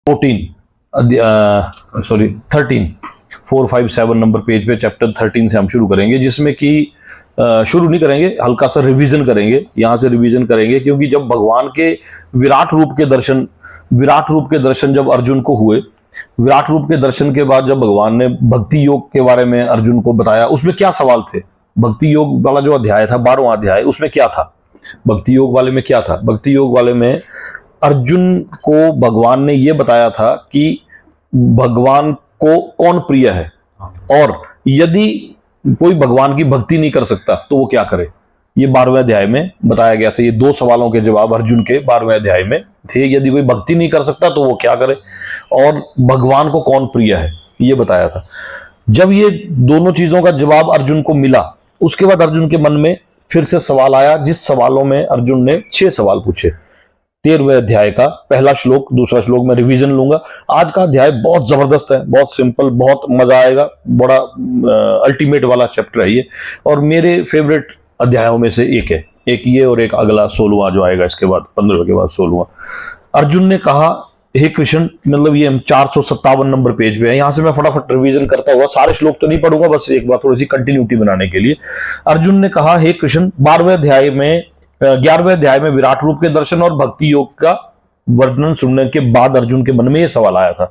13 457 number page पे chapter 13 से हम शुरू करेंगे, जिसमें कि शुरू नहीं करेंगे, हल्का सा रिवीजन करेंगे, यहाँ से रिवीजन करेंगे, क्योंकि जब भगवान के विराट रूप के दर्शन जब अर्जुन को हुए, विराट रूप के दर्शन के बाद जब भगवान ने भक्ति योग के बारे में अर्जुन को बताया, उसमें क्या सवाल थे? भक्ति योग वाला जो अध्याय था, 12वां अध्याय, उसमें क्या था? भक्ति योग वाले में क्या था? भक्ति योग वाले में अर्जुन को भगवान ने यह बताया था कि भगवान को कौन प्रिय है, और यदि कोई भगवान की भक्ति नहीं कर सकता तो वो क्या करे। ये 12वें अध्याय में बताया गया था। ये 2 सवालों के जवाब अर्जुन के 12वें अध्याय में थे। यदि कोई भक्ति नहीं कर सकता तो वो क्या करे, और भगवान को कौन प्रिय है, ये बताया था। जब ये दोनों चीजों का जवाब अर्जुन को मिला, उसके बाद अर्जुन के मन में फिर से सवाल आया, जिस सवालों में अर्जुन ने 6 सवाल पूछे। 13वें अध्याय का पहला श्लोक, दूसरा श्लोक में रिवीजन लूंगा। आज का अध्याय बहुत जबरदस्त है, बहुत सिंपल, बहुत मजा आएगा, बड़ा अल्टीमेट वाला चैप्टर है ये, और मेरे फेवरेट अध्यायों में से एक है। एक ये और एक अगला 16वां जो आएगा इसके बाद, 15वें के बाद 16वां। अर्जुन ने कहा, हे कृष्ण, मतलब ये 457 नंबर पेज पे है। यहां से मैं फटाफट रिवीजन करता हुआ सारे श्लोक तो नहीं पढ़ूंगा, बस एक बार थोड़ी सी कंटिन्यूटी बनाने के लिए। अर्जुन ने कहा, हे कृष्ण, 11वें अध्याय में विराट रूप के दर्शन और भक्ति योग का वर्णन सुनने के बाद अर्जुन के मन में यह सवाल आया था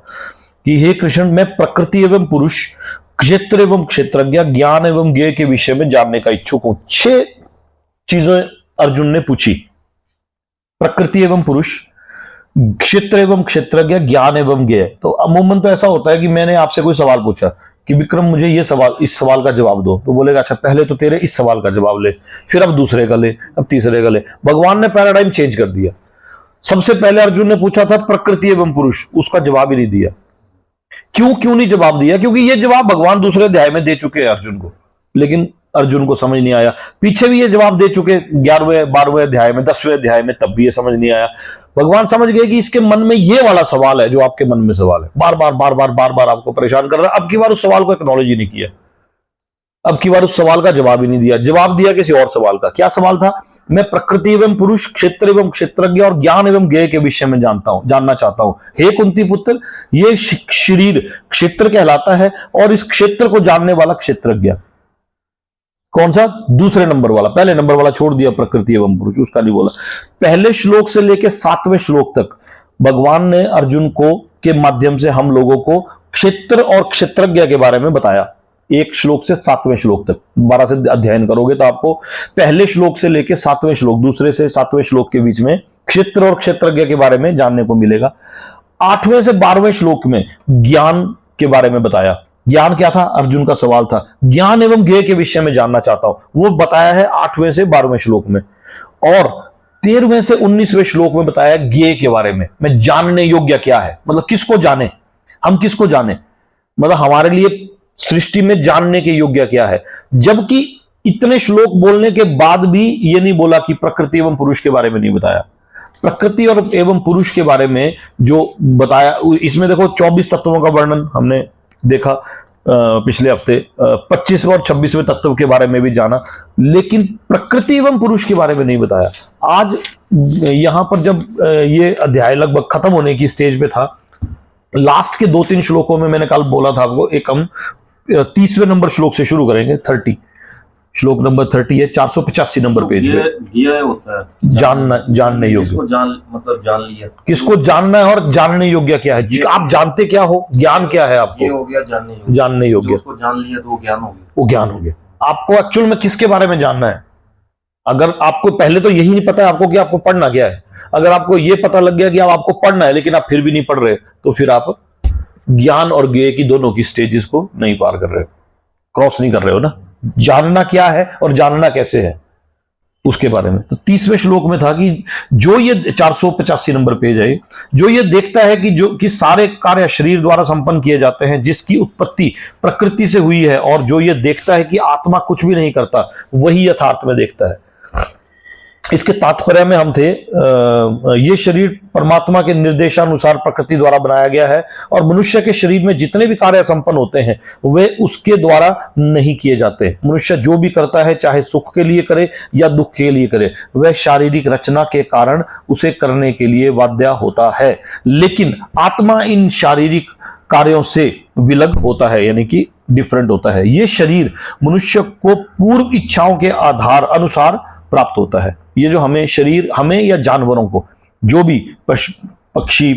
कि हे कृष्ण, मैं प्रकृति एवं पुरुष, क्षेत्र एवं क्षेत्रज्ञ, ज्ञान एवं ज्ञेय के विषय में जानने का इच्छुक हूं। 6 चीजें अर्जुन ने पूछी। प्रकृति एवं पुरुष, क्षेत्र एवं क्षेत्रज्ञ, ज्ञान एवं ज्ञेय। तो अमूमन तो ऐसा होता है कि मैंने आपसे कोई सवाल पूछा कि विक्रम मुझे ये सवाल, इस सवाल का जवाब दो, तो बोलेगा अच्छा पहले तो तेरे इस सवाल का जवाब ले, फिर अब दूसरे का ले, अब तीसरे का ले। भगवान ने पैराडाइम चेंज कर दिया। सबसे पहले अर्जुन ने पूछा था प्रकृति एवं पुरुष, उसका जवाब ही नहीं दिया। क्यों नहीं जवाब दिया? क्योंकि ये जवाब भगवान दूसरे अध्याय में दे चुके हैं अर्जुन को, लेकिन अर्जुन को समझ नहीं आया। पीछे भी ये जवाब दे चुके 11वें 12वें अध्याय में, 10वें अध्याय में, तब भी ये समझ नहीं आया। भगवान समझ गए कि इसके मन में ये वाला सवाल है जो आपके मन में सवाल है, बार बार आपको परेशान कर रहा है। अब की बार उस सवाल को एक्नॉलेज ही नहीं किया, अब की बार उस सवाल का जवाब ही नहीं दिया। जवाब दिया किसी और सवाल का। क्या सवाल था? मैं प्रकृति एवं पुरुष, क्षेत्र एवं क्षेत्रज्ञ और ज्ञान एवं ज्ञेय के विषय में जानना चाहता हूं। हे कुंती पुत्र, ये शरीर क्षेत्र कहलाता है, और इस क्षेत्र को जानने वाला क्षेत्रज्ञ कौन सा? दूसरे नंबर वाला। पहले नंबर वाला छोड़ दिया, प्रकृति एवं पुरुष, उसका नहीं बोला। पहले श्लोक से लेकर 7वें श्लोक तक भगवान ने अर्जुन को के माध्यम से हम लोगों को क्षेत्र और क्षेत्रज्ञ के बारे में बताया। एक श्लोक से 7वें श्लोक तक 12 से अध्ययन करोगे तो आपको पहले श्लोक से लेकर 7वें श्लोक, दूसरे से 7वें श्लोक के बीच में क्षेत्र और क्षेत्रज्ञ के बारे में जानने को मिलेगा। 8वें से 12वें श्लोक में ज्ञान के बारे में बताया। ज्ञान क्या था? अर्जुन का सवाल था। ज्ञान एवं ज्ञेय के विषय में जानना चाहता हूं, वो बताया है 8वें से 12वें श्लोक में। और 13वें से 19वें श्लोक में बताया ज्ञेय के बारे में। मैं जानने योग्य क्या है, मतलब किसको जाने, हम किसको जाने, मतलब हमारे लिए सृष्टि में जानने के योग्य क्या है। जबकि इतने श्लोक बोलने के बाद भी ये नहीं बोला कि प्रकृति एवं पुरुष के बारे में नहीं बताया। प्रकृति और एवं पुरुष के बारे में जो बताया, इसमें देखो 24 तत्वों का वर्णन हमने देखा पिछले हफ्ते, 25वें और 26वें तत्व के बारे में भी जाना, लेकिन प्रकृति एवं पुरुष के बारे में नहीं बताया। आज यहां पर जब ये अध्याय लगभग खत्म होने की स्टेज पे था, लास्ट के 2-3 श्लोकों में मैंने कल बोला था आपको, एक हम 30वें नंबर श्लोक से शुरू करेंगे। 30 श्लोक नंबर 30 है, 485 नंबर पेज पे। ये होता है जानने योग्य, किसको जान लिया, किसको जानना है, और जानने योग्य क्या है। आप जानते क्या हो, ज्ञान क्या है आपको, ये हो गया जानने योग्य। उसको जान लिया तो वो ज्ञान हो गया, वो ज्ञान हो गया। आपको एक्चुअल में किसके बारे में जानना है? अगर आपको पहले तो यही नहीं पता है आपको कि आपको पढ़ना क्या है, अगर आपको ये पता लग गया कि आपको पढ़ना है लेकिन आप फिर भी नहीं पढ़ रहे, तो फिर आप ज्ञान और ज्ञेय की दोनों की स्टेजेस को नहीं पार कर रहे हो, क्रॉस नहीं कर रहे हो ना। जानना क्या है और जानना कैसे है, उसके बारे में। तो 30वें श्लोक में था कि जो ये 485 नंबर पेज है, जो ये देखता है कि सारे कार्य शरीर द्वारा संपन्न किए जाते हैं, जिसकी उत्पत्ति प्रकृति से हुई है, और जो ये देखता है कि आत्मा कुछ भी नहीं करता, वही यथार्थ में देखता है। इसके तात्पर्य में हम थे ये शरीर परमात्मा के निर्देशानुसार प्रकृति द्वारा बनाया गया है और मनुष्य के शरीर में जितने भी कार्य संपन्न होते हैं वे उसके द्वारा नहीं किए जाते। मनुष्य जो भी करता है चाहे सुख के लिए करे या दुख के लिए करे वह शारीरिक रचना के कारण उसे करने के लिए बाध्य होता है, लेकिन आत्मा इन शारीरिक कार्यों से विलग होता है, यानी कि डिफरेंट होता है। ये शरीर मनुष्य को पूर्व इच्छाओं के आधार अनुसार प्राप्त होता है। ये जो हमें शरीर, हमें या जानवरों को, जो भी पक्षी,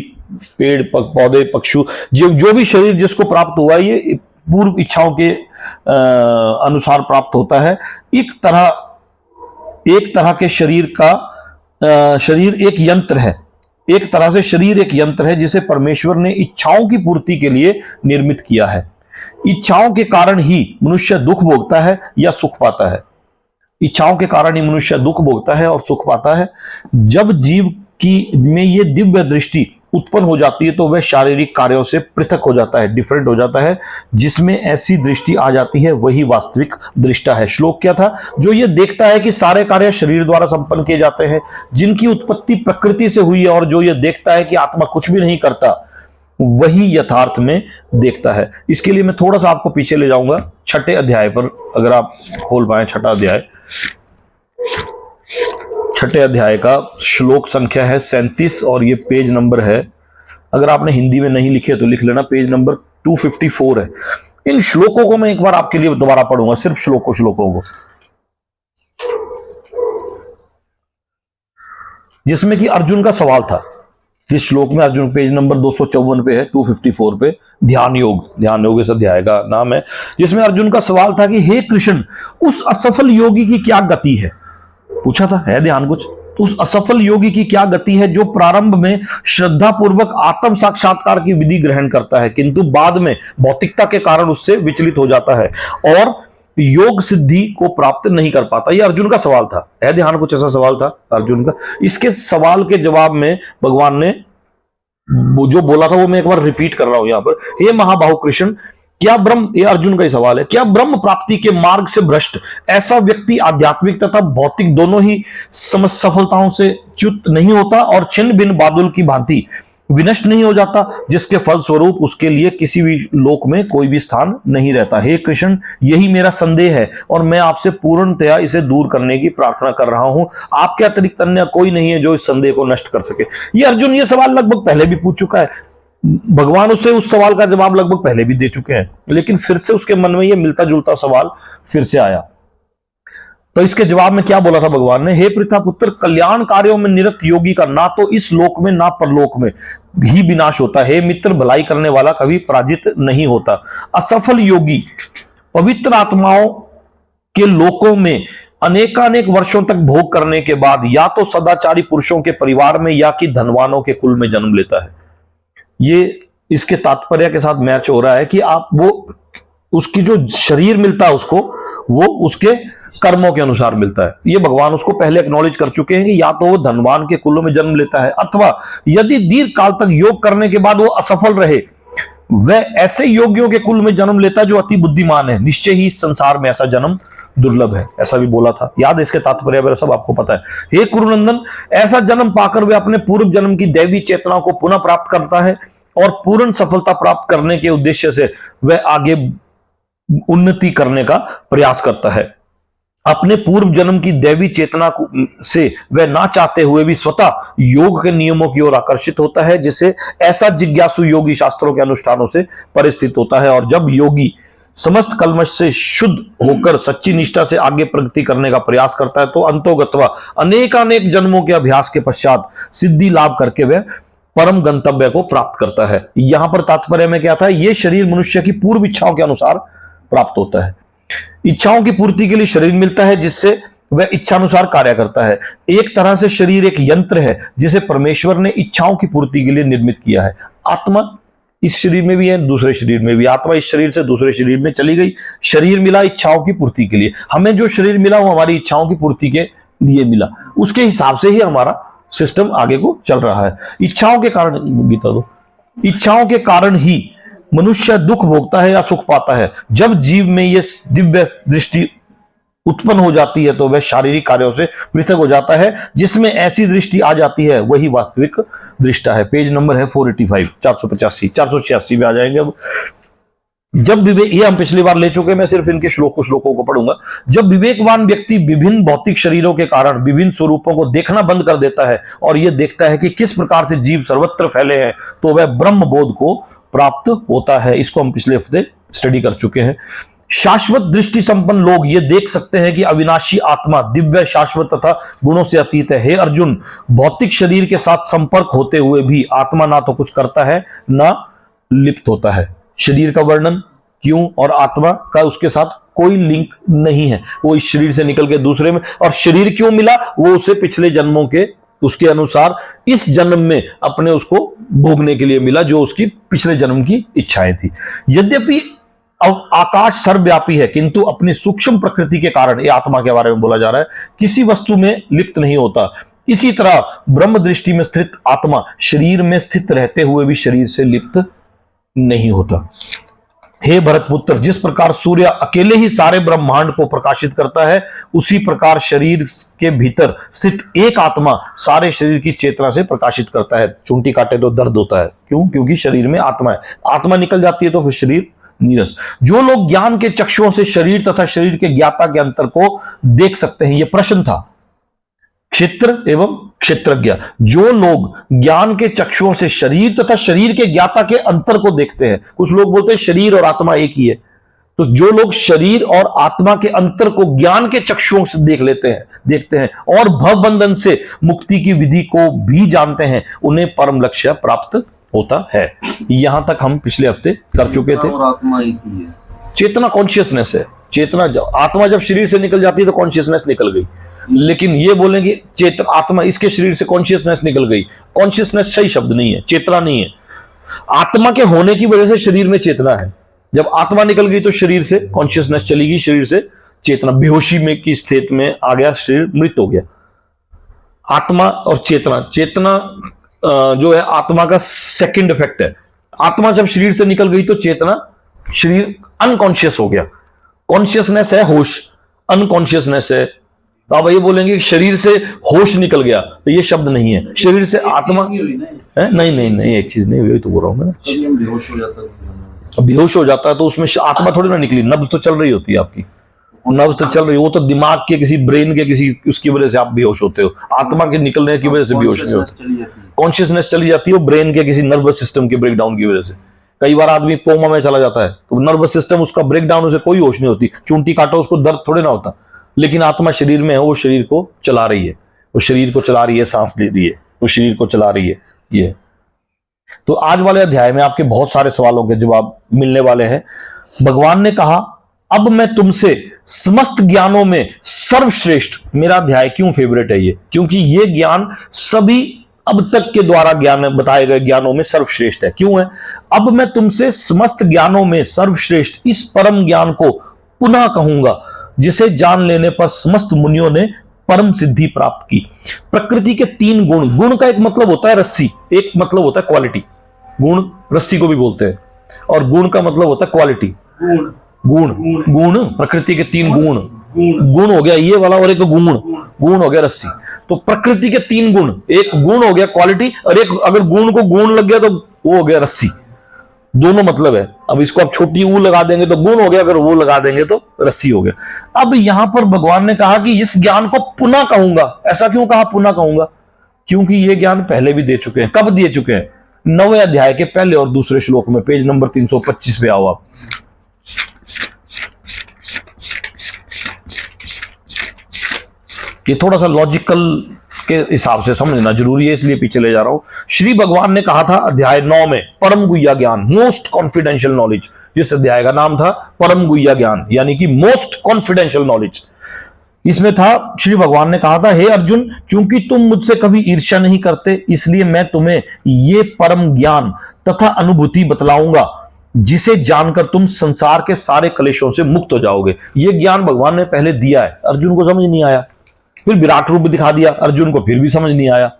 पेड़ पौधे, पक्षु, जो भी शरीर जिसको प्राप्त हुआ ये पूर्व इच्छाओं के अनुसार प्राप्त होता है। एक तरह के शरीर एक यंत्र है, एक तरह से शरीर एक यंत्र है जिसे परमेश्वर ने इच्छाओं की पूर्ति के लिए निर्मित किया है। इच्छाओं के कारण ही मनुष्य दुख भोगता है या सुख पाता है। इच्छाओं के कारण ही मनुष्य दुख भोगता है और सुख पाता है। जब जीव में ये दिव्य दृष्टि उत्पन्न हो जाती है तो वह शारीरिक कार्यों से पृथक हो जाता है, डिफरेंट हो जाता है। जिसमें ऐसी दृष्टि आ जाती है वही वास्तविक दृष्टा है। श्लोक क्या था? जो ये देखता है कि सारे कार्य शरीर द्वारा संपन्न किए जाते हैं, जिनकी उत्पत्ति प्रकृति से हुई है, और जो ये देखता है कि आत्मा कुछ भी नहीं करता, वही यथार्थ में देखता है। इसके लिए मैं थोड़ा सा आपको पीछे ले जाऊंगा, 6ठे अध्याय पर, अगर आप खोल पाए 6ठा अध्याय। 6ठे अध्याय का श्लोक संख्या है 37 और ये पेज नंबर है, अगर आपने हिंदी में नहीं लिखे तो लिख लेना, पेज नंबर 254 है। इन श्लोकों को मैं एक बार आपके लिए दोबारा पढ़ूंगा, सिर्फ श्लोकों को, जिसमें कि अर्जुन का सवाल था। इस श्लोक में अर्जुन, पेज नंबर 254 पे है, 254 पे, ध्यान योग इस अध्याय का नाम है, जिसमें अर्जुन का सवाल था कि हे कृष्ण, उस असफल योगी की क्या गति है? पूछा था, है ध्यान कुछ? तो उस असफल योगी की क्या गति है जो प्रारंभ में श्रद्धा पूर्वक आत्म साक्षात्कार की विधि ग्रहण करता है, किंतु बाद में भौतिकता के कारण उससे विचलित हो जाता है और योग सिद्धि को प्राप्त नहीं कर पाता। यह अर्जुन का सवाल था। है ध्यान कुछ? ऐसा सवाल था अर्जुन का। इसके सवाल के जवाब में भगवान ने जो बोला था वो मैं एक बार रिपीट कर रहा हूं यहां पर। हे महाबाहु कृष्ण, क्या ब्रह्म, ये अर्जुन का ही सवाल है, क्या ब्रह्म प्राप्ति के मार्ग से भ्रष्ट ऐसा व्यक्ति आध्यात्मिक तथा भौतिक दोनों ही सफलताओं से च्युत नहीं होता और छिन्न भिन्न बादल की भांति विनष्ट नहीं हो जाता, जिसके फल स्वरूप उसके लिए किसी भी लोक में कोई भी स्थान नहीं रहता? हे कृष्ण, यही मेरा संदेह है और मैं आपसे पूर्णतया इसे दूर करने की प्रार्थना कर रहा हूं। आपके अतिरिक्त अन्य कोई नहीं है जो इस संदेह को नष्ट कर सके। ये अर्जुन ये सवाल लगभग पहले भी पूछ चुका है, भगवान उसे उस सवाल का जवाब लगभग पहले भी दे चुके हैं, लेकिन फिर से उसके मन में यह मिलता जुलता सवाल फिर से आया। तो इसके जवाब में क्या बोला था भगवान ने? हे पृथा पुत्र, कल्याण कार्यों में निरत योगी का ना तो इस लोक में ना परलोक में ही विनाश होता है। मित्र, भलाई करने वाला कभी पराजित नहीं होता। असफल योगी पवित्र आत्माओं के लोकों में अनेकानेक वर्षों तक भोग करने के बाद या तो सदाचारी पुरुषों के परिवार में या कि धनवानों के कुल में जन्म लेता है। ये इसके तात्पर्य के साथ मैच हो रहा है कि आप वो उसकी जो शरीर मिलता है उसको, वो उसके कर्मों के अनुसार मिलता है। ये भगवान उसको पहले एक्नॉलेज कर चुके हैं कि या तो वो धनवान के कुलों में जन्म लेता है, अथवा यदि दीर्घ काल तक योग करने के बाद वो असफल रहे, वह ऐसे योगियों के कुल में जन्म लेता है जो अति बुद्धिमान है। निश्चय ही इस संसार में ऐसा जन्म दुर्लभ है, ऐसा भी बोला था। याद है इसके तात्पर्य वगैरह सब आपको पता है। हे कुरुनंदन, ऐसा जन्म पाकर वह अपने पूर्व जन्म की दैवी चेतना को पुनः प्राप्त करता है और पूर्ण सफलता प्राप्त करने के उद्देश्य से वह आगे उन्नति करने का प्रयास करता है। अपने पूर्व जन्म की दैवी चेतना से वह ना चाहते हुए भी स्वतः योग के नियमों की ओर आकर्षित होता है, जिससे ऐसा जिज्ञासु योगी शास्त्रों के अनुष्ठानों से परिस्थित होता है। और जब योगी समस्त कल्मश से शुद्ध होकर सच्ची निष्ठा से आगे प्रगति करने का प्रयास करता है, तो अंतोगत्वा अनेकानेक जन्मों के अभ्यास के पश्चात सिद्धि लाभ करके वह परम गंतव्य को प्राप्त करता है। यहां पर तात्पर्य में क्या था? यह शरीर मनुष्य की पूर्व इच्छाओं के अनुसार प्राप्त होता है। इच्छाओं की पूर्ति के लिए शरीर मिलता है जिससे वह इच्छानुसार कार्य करता है। एक तरह से शरीर एक यंत्र है जिसे परमेश्वर ने इच्छाओं की पूर्ति के लिए निर्मित किया है। आत्मा इस शरीर में भी है, दूसरे शरीर में भी। आत्मा इस शरीर से दूसरे शरीर में चली गई। शरीर मिला इच्छाओं की पूर्ति के लिए। हमें जो शरीर मिला वो हमारी इच्छाओं की पूर्ति के लिए मिला, उसके हिसाब से ही हमारा सिस्टम आगे को चल रहा है। इच्छाओं के कारण, गीता दो, इच्छाओं के कारण ही मनुष्य दुख भोगता है या सुख पाता है। जब जीव में यह दिव्य दृष्टि उत्पन्न हो जाती है तो वह शारीरिक कार्यों से पृथक हो जाता है। जिसमें ऐसी दृष्टि आ जाती है वही वास्तविक दृष्टा है। पेज नंबर है 485, 485, 486 में आ जाएंगे। अब जब विवेक, ये हम पिछली बार ले चुके हैं, मैं सिर्फ इनके श्लोकों को पढ़ूंगा। जब विवेकवान व्यक्ति विभिन्न भौतिक शरीरों के कारण विभिन्न स्वरूपों को देखना बंद कर देता है और यह देखता है कि किस प्रकार से जीव सर्वत्र फैले हैं, तो वह ब्रह्म बोध को प्राप्त होता है। इसको हम पिछले हफ्ते स्टडी कर चुके हैं। शाश्वत दृष्टि संपन्न लोग ये देख सकते हैं कि अविनाशी आत्मा दिव्य, शाश्वत तथा गुणों से अतीत है। हे अर्जुन, भौतिक शरीर के साथ संपर्क होते हुए भी आत्मा ना तो कुछ करता है ना लिप्त होता है। शरीर का वर्णन क्यों और आत्मा का उसके साथ कोई लिंक नहीं है। वो इस शरीर से निकल के दूसरे में, और शरीर क्यों मिला, वो उसे पिछले जन्मों के उसके अनुसार इस जन्म में अपने उसको भोगने के लिए मिला, जो उसकी पिछले जन्म की इच्छाएं थी। यद्यपि अब आकाश सर्वव्यापी है, किंतु अपनी सूक्ष्म प्रकृति के कारण, ये आत्मा के बारे में बोला जा रहा है, किसी वस्तु में लिप्त नहीं होता। इसी तरह ब्रह्म दृष्टि में स्थित आत्मा शरीर में स्थित रहते हुए भी शरीर से लिप्त नहीं होता। हे भरतपुत्र, जिस प्रकार सूर्य अकेले ही सारे ब्रह्मांड को प्रकाशित करता है, उसी प्रकार शरीर के भीतर स्थित एक आत्मा सारे शरीर की चेतना से प्रकाशित करता है। चूंटी काटे तो दर्द होता है, क्यों? क्योंकि शरीर में आत्मा है। आत्मा निकल जाती है तो फिर शरीर नीरस। जो लोग ज्ञान के चक्षुओं से शरीर तथा शरीर के ज्ञाता के अंतर को देख सकते हैं, यह प्रश्न था, क्षेत्र एवं क्षेत्रज्ञ। जो लोग ज्ञान के चक्षुओं से शरीर तथा शरीर के ज्ञाता के अंतर को देखते हैं, कुछ लोग बोलते हैं शरीर और आत्मा एक ही है, तो जो लोग शरीर और आत्मा के अंतर को ज्ञान के चक्षुओं से देखते हैं और भवबंधन से मुक्ति की विधि को भी जानते हैं, उन्हें परम लक्ष्य प्राप्त होता है। यहां तक हम पिछले हफ्ते कर चुके थे। और आत्मा एक ही है। चेतना कॉन्शियसनेस है। चेतना, आत्मा जब शरीर से निकल जाती है तो कॉन्शियसनेस निकल गई। लेकिन ये बोलेंगे चेतना, आत्मा इसके शरीर से कॉन्शियसनेस निकल गई। कॉन्शियसनेस सही शब्द नहीं है, चेतना नहीं है। आत्मा के होने की वजह से शरीर में चेतना है। जब आत्मा निकल गई तो शरीर से कॉन्शियसनेस चली गई, शरीर से चेतना, बेहोशी में की स्थिति में आ गया, शरीर मृत हो गया। आत्मा और चेतना जो है आत्मा का सेकंड इफेक्ट है। आत्मा जब शरीर से निकल गई तो चेतना, शरीर अनकॉन्शियस हो गया। कॉन्शियसनेस है होश, अनकॉन्शियसनेस है। तो आप ये बोलेंगे कि शरीर से होश निकल गया, तो ये शब्द नहीं है। शरीर से आत्मा है, नहीं एक चीज नहीं हुई, तो बोल रहा हूं मैं। बेहोश हो जाता है तो उसमें आत्मा थोड़ी ना निकली, नब्ज तो चल रही होती है आपकी, नब्ज तो चल रही है। वो तो दिमाग के किसी ब्रेन के किसी उसकी वजह से आप बेहोश होते हो। आत्मा के निकलने की वजह से बेहोश नहीं होते। कॉन्शियसनेस चली जाती है ब्रेन के किसी नर्वस सिस्टम के ब्रेकडाउन की वजह से। कई बार आदमी कोमा में चला जाता है तो नर्वस सिस्टम उसका ब्रेकडाउन, उसे कोई होश नहीं होती। चूंटी काटो उसको दर्द थोड़े ना होता, लेकिन आत्मा शरीर में है, वो शरीर को चला रही है, वो शरीर को चला रही है, सांस ले रही है, वो शरीर को चला रही है। ये तो आज वाले अध्याय में आपके बहुत सारे सवालों के जवाब मिलने वाले हैं। भगवान ने कहा, अब मैं तुमसे समस्त ज्ञानों में सर्वश्रेष्ठ, मेरा अध्याय क्यों फेवरेट है ये, क्योंकि ये ज्ञान सभी अब तक के द्वारा ज्ञान बताए गए ज्ञानों में सर्वश्रेष्ठ है। क्यों है? अब मैं तुमसे समस्त ज्ञानों में सर्वश्रेष्ठ इस परम ज्ञान को पुनः कहूंगा, जिसे जान लेने पर समस्त मुनियों ने परम सिद्धि प्राप्त की। प्रकृति के तीन गुण, गुण का एक मतलब होता है रस्सी, एक मतलब होता है क्वालिटी। गुण रस्सी को भी बोलते हैं, और गुण का मतलब होता है क्वालिटी। गुण प्रकृति के तीन गुण हो गया ये वाला, और एक गुण हो गया रस्सी। तो प्रकृति के तीन गुण, एक गुण हो गया क्वालिटी, और एक अगर गुण को गुण लग गया तो वो हो गया रस्सी। दोनों मतलब है। अब इसको आप छोटी ऊ लगा देंगे तो गुण हो गया, अगर वो लगा देंगे तो रस्सी हो गया। अब यहां पर भगवान ने कहा कि इस ज्ञान को पुनः कहूंगा। ऐसा क्यों कहा पुनः कहूंगा? क्योंकि ये ज्ञान पहले भी दे चुके हैं। कब दे चुके हैं? 9वें अध्याय के पहले और दूसरे श्लोक में, पेज नंबर 325 पे आओ आप। ये थोड़ा सा लॉजिकल के हिसाब से समझना जरूरी है, इसलिए पीछे ले जा रहा हूं। श्री भगवान ने कहा था अध्याय 9 में, परम गुह्य ज्ञान, मोस्ट कॉन्फिडेंशियल नॉलेज। जिस अध्याय का नाम था परम गुह्य ज्ञान, यानी कि मोस्ट कॉन्फिडेंशियल नॉलेज। इसमें था, श्री भगवान ने कहा था, हे अर्जुन, चूंकि तुम मुझसे कभी ईर्ष्या नहीं करते, इसलिए मैं तुम्हें ये परम ज्ञान तथा अनुभूति बतलाऊंगा, जिसे जानकर तुम संसार के सारे कलेशों से मुक्त हो जाओगे। ये ज्ञान भगवान ने पहले दिया है, अर्जुन को समझ नहीं आया। फिर विराट रूप दिखा दिया, अर्जुन को फिर भी समझ नहीं आया।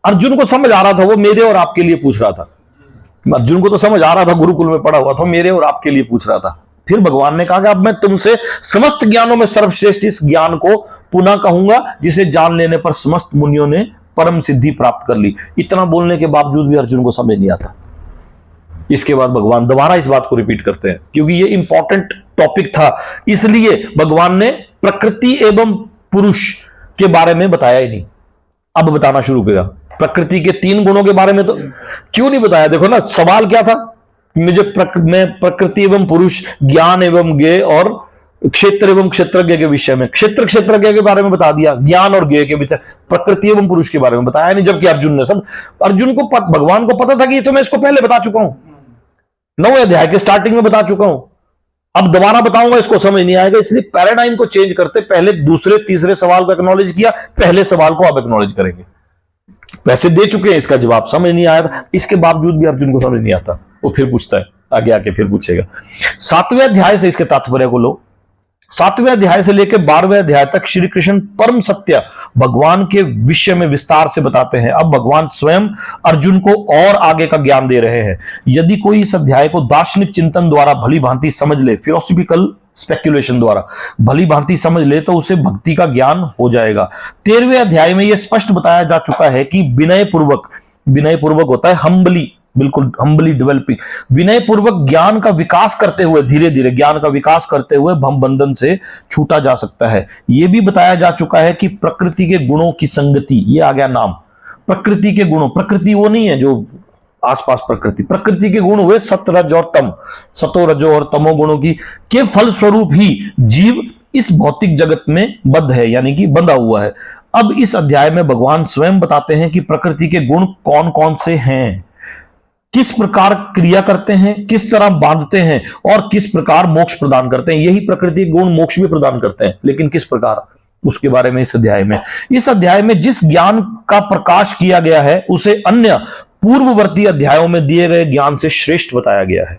अर्जुन को समझ आ रहा था, वो मेरे और आपके लिए पूछ रहा था। अर्जुन को तो समझ आ रहा था, गुरुकुल में पढ़ा हुआ था, मेरे और आपके लिए पूछ रहा था। फिर भगवान ने कहा कि अब मैं तुमसे समस्त ज्ञानों में सर्वश्रेष्ठ इस ज्ञान को पुनः कहूंगा जिसे जान लेने पर समस्त मुनियों ने परम सिद्धि प्राप्त कर ली। इतना बोलने के बावजूद भी अर्जुन को समझ नहीं आता। इसके बाद भगवान दोबारा इस बात को रिपीट करते हैं, क्योंकि ये इंपॉर्टेंट टॉपिक था, इसलिए भगवान ने प्रकृति एवं पुरुष के बारे में बताया ही नहीं, अब बताना शुरू किया। प्रकृति के 3 गुणों के बारे में तो क्यों नहीं बताया? देखो ना, सवाल क्या था, मुझे मैं प्रकृति एवं पुरुष, ज्ञान एवं ज्ञेय और क्षेत्र एवं क्षेत्रज्ञ के विषय में, क्षेत्रज्ञ के बारे में बता दिया, ज्ञान और ज्ञेय के विषय, प्रकृति एवं पुरुष के बारे में बताया नहीं। जबकि अर्जुन को भगवान को पता था कि ये तो मैं इसको पहले बता चुका हूं, 9वें अध्याय के स्टार्टिंग में बता चुका हूं, अब दोबारा बताऊंगा इसको समझ नहीं आएगा। इसलिए पैराडाइम को चेंज करते, पहले दूसरे तीसरे सवाल को एक्नॉलेज किया, पहले सवाल को अब एक्नॉलेज करेंगे। वैसे दे चुके हैं इसका जवाब, समझ नहीं आया था, इसके बावजूद भी अर्जुन को समझ नहीं आता, वो फिर पूछता है, आगे आके फिर पूछेगा। 7वें अध्याय से इसके तात्पर्य को लो। 7वें अध्याय से लेकर 12वें अध्याय तक श्री कृष्ण परम सत्य भगवान के विषय में विस्तार से बताते हैं। अब भगवान स्वयं अर्जुन को और आगे का ज्ञान दे रहे हैं। यदि कोई इस अध्याय को दार्शनिक चिंतन द्वारा भली भांति समझ ले, फिलोसॉफिकल स्पेक्युलेशन द्वारा भली भांति समझ ले, तो उसे भक्ति का ज्ञान हो जाएगा। 13वें अध्याय में यह स्पष्ट बताया जा चुका है कि विनय पूर्वक होता है हम्बली, बिल्कुल हम्बली डेवलपिंग, विनय पूर्वक ज्ञान का विकास करते हुए, धीरे धीरे ज्ञान का विकास करते हुए भम बंधन से छूटा जा सकता है। यह भी बताया जा चुका है कि प्रकृति के गुणों की संगति, ये आ गया नाम, प्रकृति के गुणों, प्रकृति वो नहीं है जो आसपास प्रकृति के गुण हुए सत रज और तम, सतो रजो और तमो गुणों की के फल स्वरूप ही जीव इस भौतिक जगत में बद्ध है, यानी कि बंधा हुआ है। अब इस अध्याय में भगवान स्वयं बताते हैं कि प्रकृति के गुण कौन कौन से हैं, किस प्रकार क्रिया करते हैं, किस तरह बांधते हैं और किस प्रकार मोक्ष प्रदान करते हैं। यही प्रकृति गुण मोक्ष भी प्रदान करते हैं, लेकिन किस प्रकार, उसके बारे में इस अध्याय में जिस ज्ञान का प्रकाश किया गया है उसे अन्य पूर्ववर्ती अध्यायों में दिए गए ज्ञान से श्रेष्ठ बताया गया है।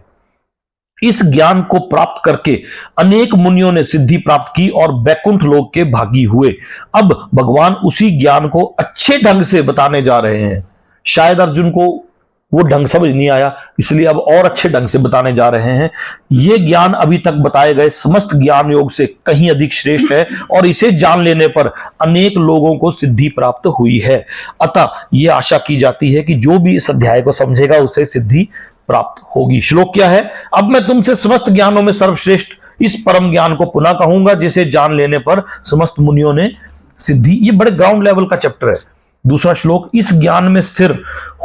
इस ज्ञान को प्राप्त करके अनेक मुनियों ने सिद्धि प्राप्त की और वैकुंठ लोक के भागी हुए। अब भगवान उसी ज्ञान को अच्छे ढंग से बताने जा रहे हैं। शायद अर्जुन को वो ढंग समझ नहीं आया, इसलिए अब और अच्छे ढंग से बताने जा रहे हैं। यह ज्ञान अभी तक बताए गए समस्त ज्ञान योग से कहीं अधिक श्रेष्ठ है और इसे जान लेने पर अनेक लोगों को सिद्धि प्राप्त हुई है। अतः यह आशा की जाती है कि जो भी इस अध्याय को समझेगा उसे सिद्धि प्राप्त होगी। श्लोक क्या है? अब मैं तुमसे समस्त ज्ञानों में सर्वश्रेष्ठ इस परम ज्ञान को पुनः कहूंगा जिसे जान लेने पर समस्त मुनियों ने सिद्धि। ये बड़े ग्राउंड लेवल का चैप्टर है। दूसरा श्लोक, इस ज्ञान में स्थिर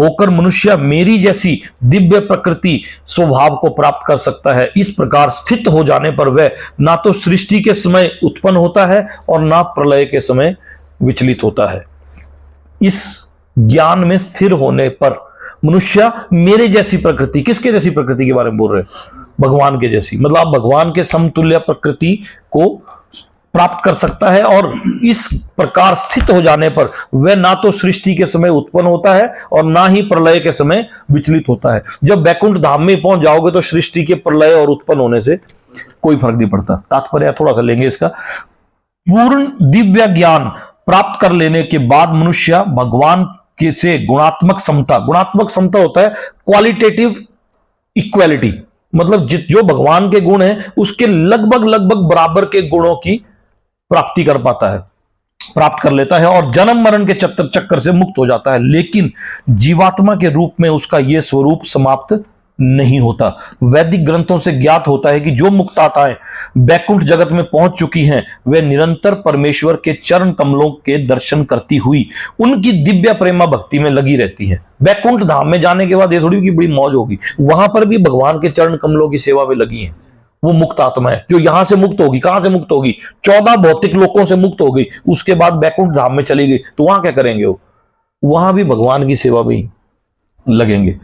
होकर मनुष्य मेरी जैसी दिव्य प्रकृति स्वभाव को प्राप्त कर सकता है। इस प्रकार स्थित हो जाने पर वह ना तो सृष्टि के समय उत्पन्न होता है और ना प्रलय के समय विचलित होता है। इस ज्ञान में स्थिर होने पर मनुष्य मेरे जैसी प्रकृति, किसके जैसी प्रकृति के बारे में बोल रहे हैं? भगवान के जैसी, मतलब आप भगवान के समतुल्य प्रकृति को प्राप्त कर सकता है। और इस प्रकार स्थित हो जाने पर वह ना तो सृष्टि के समय उत्पन्न होता है और ना ही प्रलय के समय विचलित होता है। जब वैकुंठ धाम में पहुंच जाओगे तो सृष्टि के प्रलय और उत्पन्न होने से कोई फर्क नहीं पड़ता। तात्पर्य थोड़ा सा लेंगे इसका। पूर्ण दिव्य ज्ञान प्राप्त कर लेने के बाद मनुष्य भगवान के से गुणात्मक समता होता है क्वालिटेटिव इक्वालिटी, मतलब जो भगवान के गुण हैं उसके लगभग बराबर के गुणों की प्राप्ति प्राप्त कर लेता है और जन्म मरण के चक्कर से मुक्त हो जाता है। लेकिन जीवात्मा के रूप में उसका यह स्वरूप समाप्त नहीं होता। वैदिक ग्रंथों से ज्ञात होता है कि जो मुक्त आत्माएं वैकुंठ जगत में पहुंच चुकी हैं वे निरंतर परमेश्वर के चरण कमलों के दर्शन करती हुई उनकी दिव्य प्रेमा भक्ति में लगी रहती हैं। वैकुंठ धाम में जाने के बाद ये थोड़ी की बड़ी मौज होगी, वहां पर भी भगवान के चरण कमलों की सेवा में लगी हैं। वो मुक्त आत्मा है जो यहां से मुक्त होगी। कहां से मुक्त होगी? 14 भौतिक लोकों से मुक्त हो गई, उसके बाद वैकुंठ धाम में चली गई, तो वहां क्या करेंगे? वो वहां भी भगवान की सेवा में लगेंगे।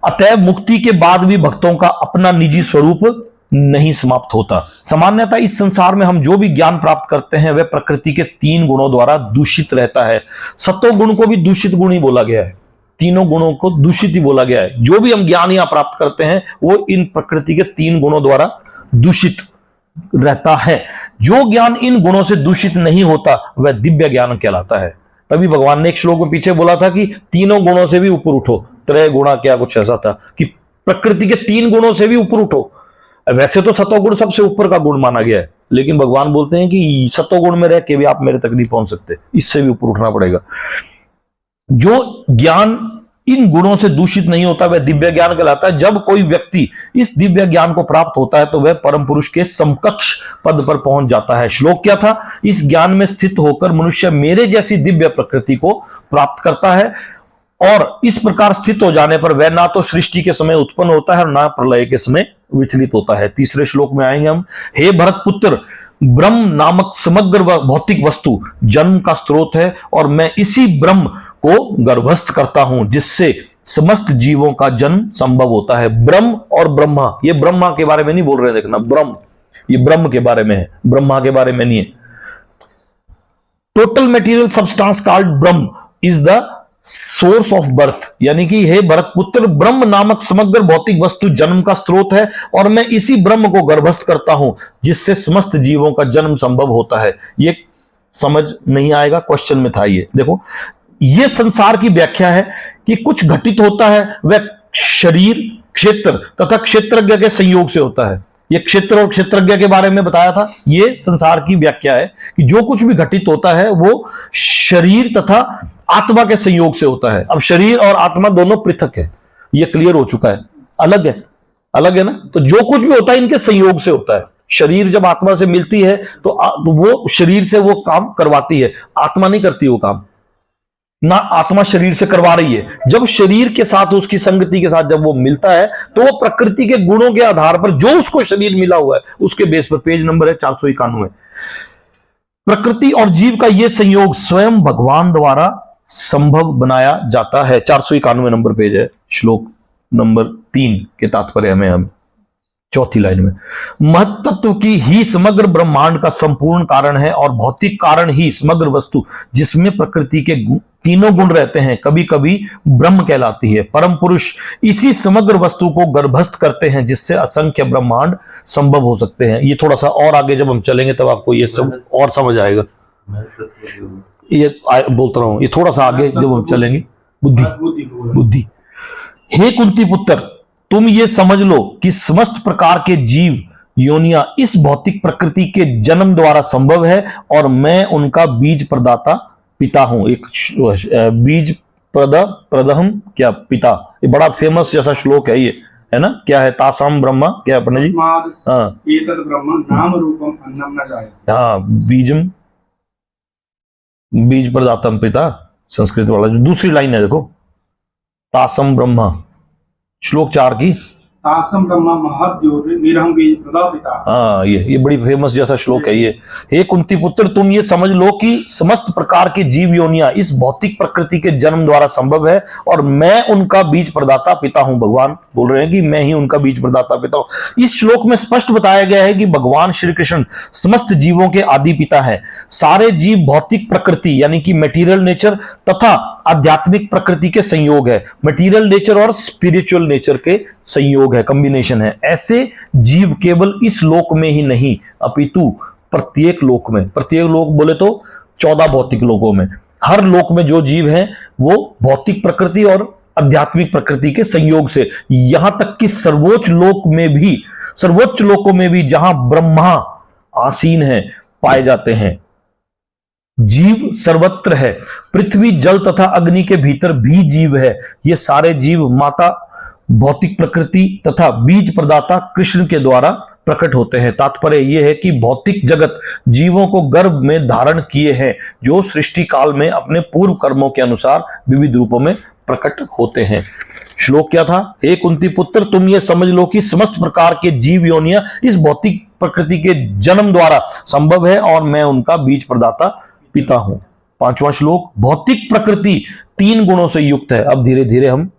अतः मुक्ति के बाद भी भक्तों का अपना निजी स्वरूप नहीं समाप्त होता। सामान्यतः इस संसार में हम जो भी ज्ञान प्राप्त करते हैं वह प्रकृति के 3 गुणों द्वारा दूषित रहता है। सतो गुण को भी दूषित गुण ही बोला गया है, तीनों गुणों को दूषित ही बोला गया है। जो भी हम ज्ञान यहां प्राप्त करते हैं वो इन प्रकृति के 3 गुणों द्वारा दूषित रहता है। जो ज्ञान इन गुणों से दूषित नहीं होता वह दिव्य ज्ञान कहलाता है। तभी भगवान ने एक श्लोक में पीछे बोला था कि तीनों गुणों से भी ऊपर उठो। त्रय गुणा क्या कुछ ऐसा था कि प्रकृति के 3 गुणों से भी ऊपर उठो। वैसे तो सतोगुण सबसे ऊपर का गुण माना गया है, लेकिन भगवान बोलते हैं कि सतोगुण में रह के भी आप मेरे तक नहीं पहुंच सकते, इससे भी ऊपर उठना पड़ेगा। जो ज्ञान इन गुणों से दूषित नहीं होता वह दिव्य ज्ञान कहलाता है। जब कोई व्यक्ति इस दिव्य ज्ञान को प्राप्त होता है तो वह परम पुरुष के समकक्ष पद पर पहुंच जाता है। श्लोक क्या था? इस ज्ञान में स्थित होकर मनुष्य मेरे जैसी दिव्य प्रकृति को प्राप्त करता है, और इस प्रकार स्थित हो जाने पर वह ना तो सृष्टि के समय उत्पन्न होता है और ना प्रलय के समय विचलित होता है। तीसरे श्लोक में आएंगे हम। हे भरत पुत्र, ब्रह्म नामक समग्र भौतिक वस्तु जन्म का स्रोत है, और मैं इसी ब्रह्म को गर्भस्थ करता हूं जिससे समस्त जीवों का जन्म संभव होता है। ब्रह्म और ब्रह्मा, ये ब्रह्मा के बारे में नहीं बोल रहे, देखना ब्रह्म, ये ब्रह्म के बारे में है, ब्रह्मा के बारे में नहीं है। Total material substance called Brahma is the source of birth, यानी कि हे भरत पुत्र, ब्रह्म नामक समग्र भौतिक वस्तु जन्म का स्रोत है, और मैं इसी ब्रह्म को गर्भस्थ करता हूं जिससे समस्त जीवों का जन्म संभव होता है। ये समझ नहीं आएगा, क्वेश्चन में था ये। देखो, ये संसार की व्याख्या है कि कुछ घटित होता है वह शरीर, क्षेत्र तथा क्षेत्रज्ञ के संयोग से होता है। ये क्षेत्र और क्षेत्रज्ञ के बारे में बताया था। ये संसार की व्याख्या है कि जो कुछ भी घटित होता है वो शरीर तथा आत्मा के संयोग से होता है। अब शरीर और आत्मा दोनों पृथक है, ये क्लियर हो चुका है, अलग है, अलग है ना। तो जो कुछ भी होता है इनके संयोग से होता है। शरीर जब आत्मा से मिलती है तो वो शरीर से वो काम करवाती है, आत्मा नहीं करती वो काम, ना आत्मा शरीर से करवा रही है। जब शरीर के साथ, उसकी संगति के साथ जब वो मिलता है तो वो प्रकृति के गुणों के आधार पर जो उसको शरीर मिला हुआ है उसके बेस पर, पेज नंबर है 491, प्रकृति और जीव का ये संयोग स्वयं भगवान द्वारा संभव बनाया जाता है। 491 नंबर पेज है, श्लोक नंबर 3 के तात्पर्य में हम चौथी लाइन में। महत्त्व की ही समग्र ब्रह्मांड का संपूर्ण कारण है, और भौतिक कारण ही समग्र वस्तु जिसमें प्रकृति के तीनों गुण रहते हैं कभी कभी ब्रह्म कहलाती है। परम पुरुष इसी समग्र वस्तु को गर्भस्थ करते हैं जिससे असंख्य ब्रह्मांड संभव हो सकते हैं। ये थोड़ा सा और आगे जब हम चलेंगे तब आपको ये सब और समझ आएगा। ये बोलता रहा हूं, ये थोड़ा सा आगे जब हम चलेंगे। बुद्धि। हे कुंती पुत्र, तुम ये समझ लो कि समस्त प्रकार के जीव योनियां इस भौतिक प्रकृति के जन्म द्वारा संभव है, और मैं उनका बीज प्रदाता पिता हूं। एक बीज प्रदहम क्या पिता, ये बड़ा फेमस जैसा श्लोक है ये, है ना। क्या है? तासाम ब्रह्मा, क्या अपने जी? हाँ, ब्रह्म नाम रूपम अन्नम न जायते। हाँ, बीजम, बीज प्रदातम पिता, संस्कृत वाला जो दूसरी लाइन है देखो, तासम ब्रह्मा, श्लोक 4 की, तासम ब्रह्मा महद ज्योतिर्निरहं बीज प्रदापिता। हाँ, ये बड़ी फेमस जैसा श्लोक है ये। हे कुंती पुत्र, तुम ये समझ लो कि समस्त प्रकार के जीव योनियां इस भौतिक प्रकृति के जन्म द्वारा संभव है, और मैं उनका बीज प्रदाता पिता हूं। भगवान बोल रहे हैं कि मैं ही उनका बीज प्रदाता पिता हूं। इस श्लोक में स्पष्ट बताया गया है कि भगवान श्री कृष्ण समस्त जीवों के आदि पिता है। सारे जीव भौतिक प्रकृति यानी कि मेटीरियल नेचर तथा आध्यात्मिक प्रकृति के संयोग है। मटेरियल नेचर और स्पिरिचुअल नेचर के संयोग है, कॉम्बिनेशन है। ऐसे जीव केवल इस लोक में ही नहीं अपितु प्रत्येक लोक में, प्रत्येक लोक बोले तो 14 भौतिक लोकों में, हर लोक में जो जीव हैं वो भौतिक प्रकृति और आध्यात्मिक प्रकृति के संयोग से, यहां तक कि सर्वोच्च लोकों में भी जहां ब्रह्मा आसीन है पाए जाते हैं। जीव सर्वत्र है, पृथ्वी जल तथा अग्नि के भीतर भी जीव है। ये सारे जीव माता भौतिक प्रकृति तथा बीज प्रदाता कृष्ण के द्वारा प्रकट होते हैं। तात्पर्य यह है कि भौतिक जगत जीवों को गर्भ में धारण किए हैं, जो सृष्टि काल में अपने पूर्व कर्मों के अनुसार विविध रूपों में प्रकट होते हैं। श्लोक क्या था? हे कुंती पुत्र, तुम ये समझ लो कि समस्त प्रकार के जीव योनियां इस भौतिक प्रकृति के जन्म द्वारा संभव है, और मैं उनका बीज प्रदाता पिता हूं। 5वां श्लोक, भौतिक प्रकृति 3 गुणों से युक्त है। अब धीरे धीरे हम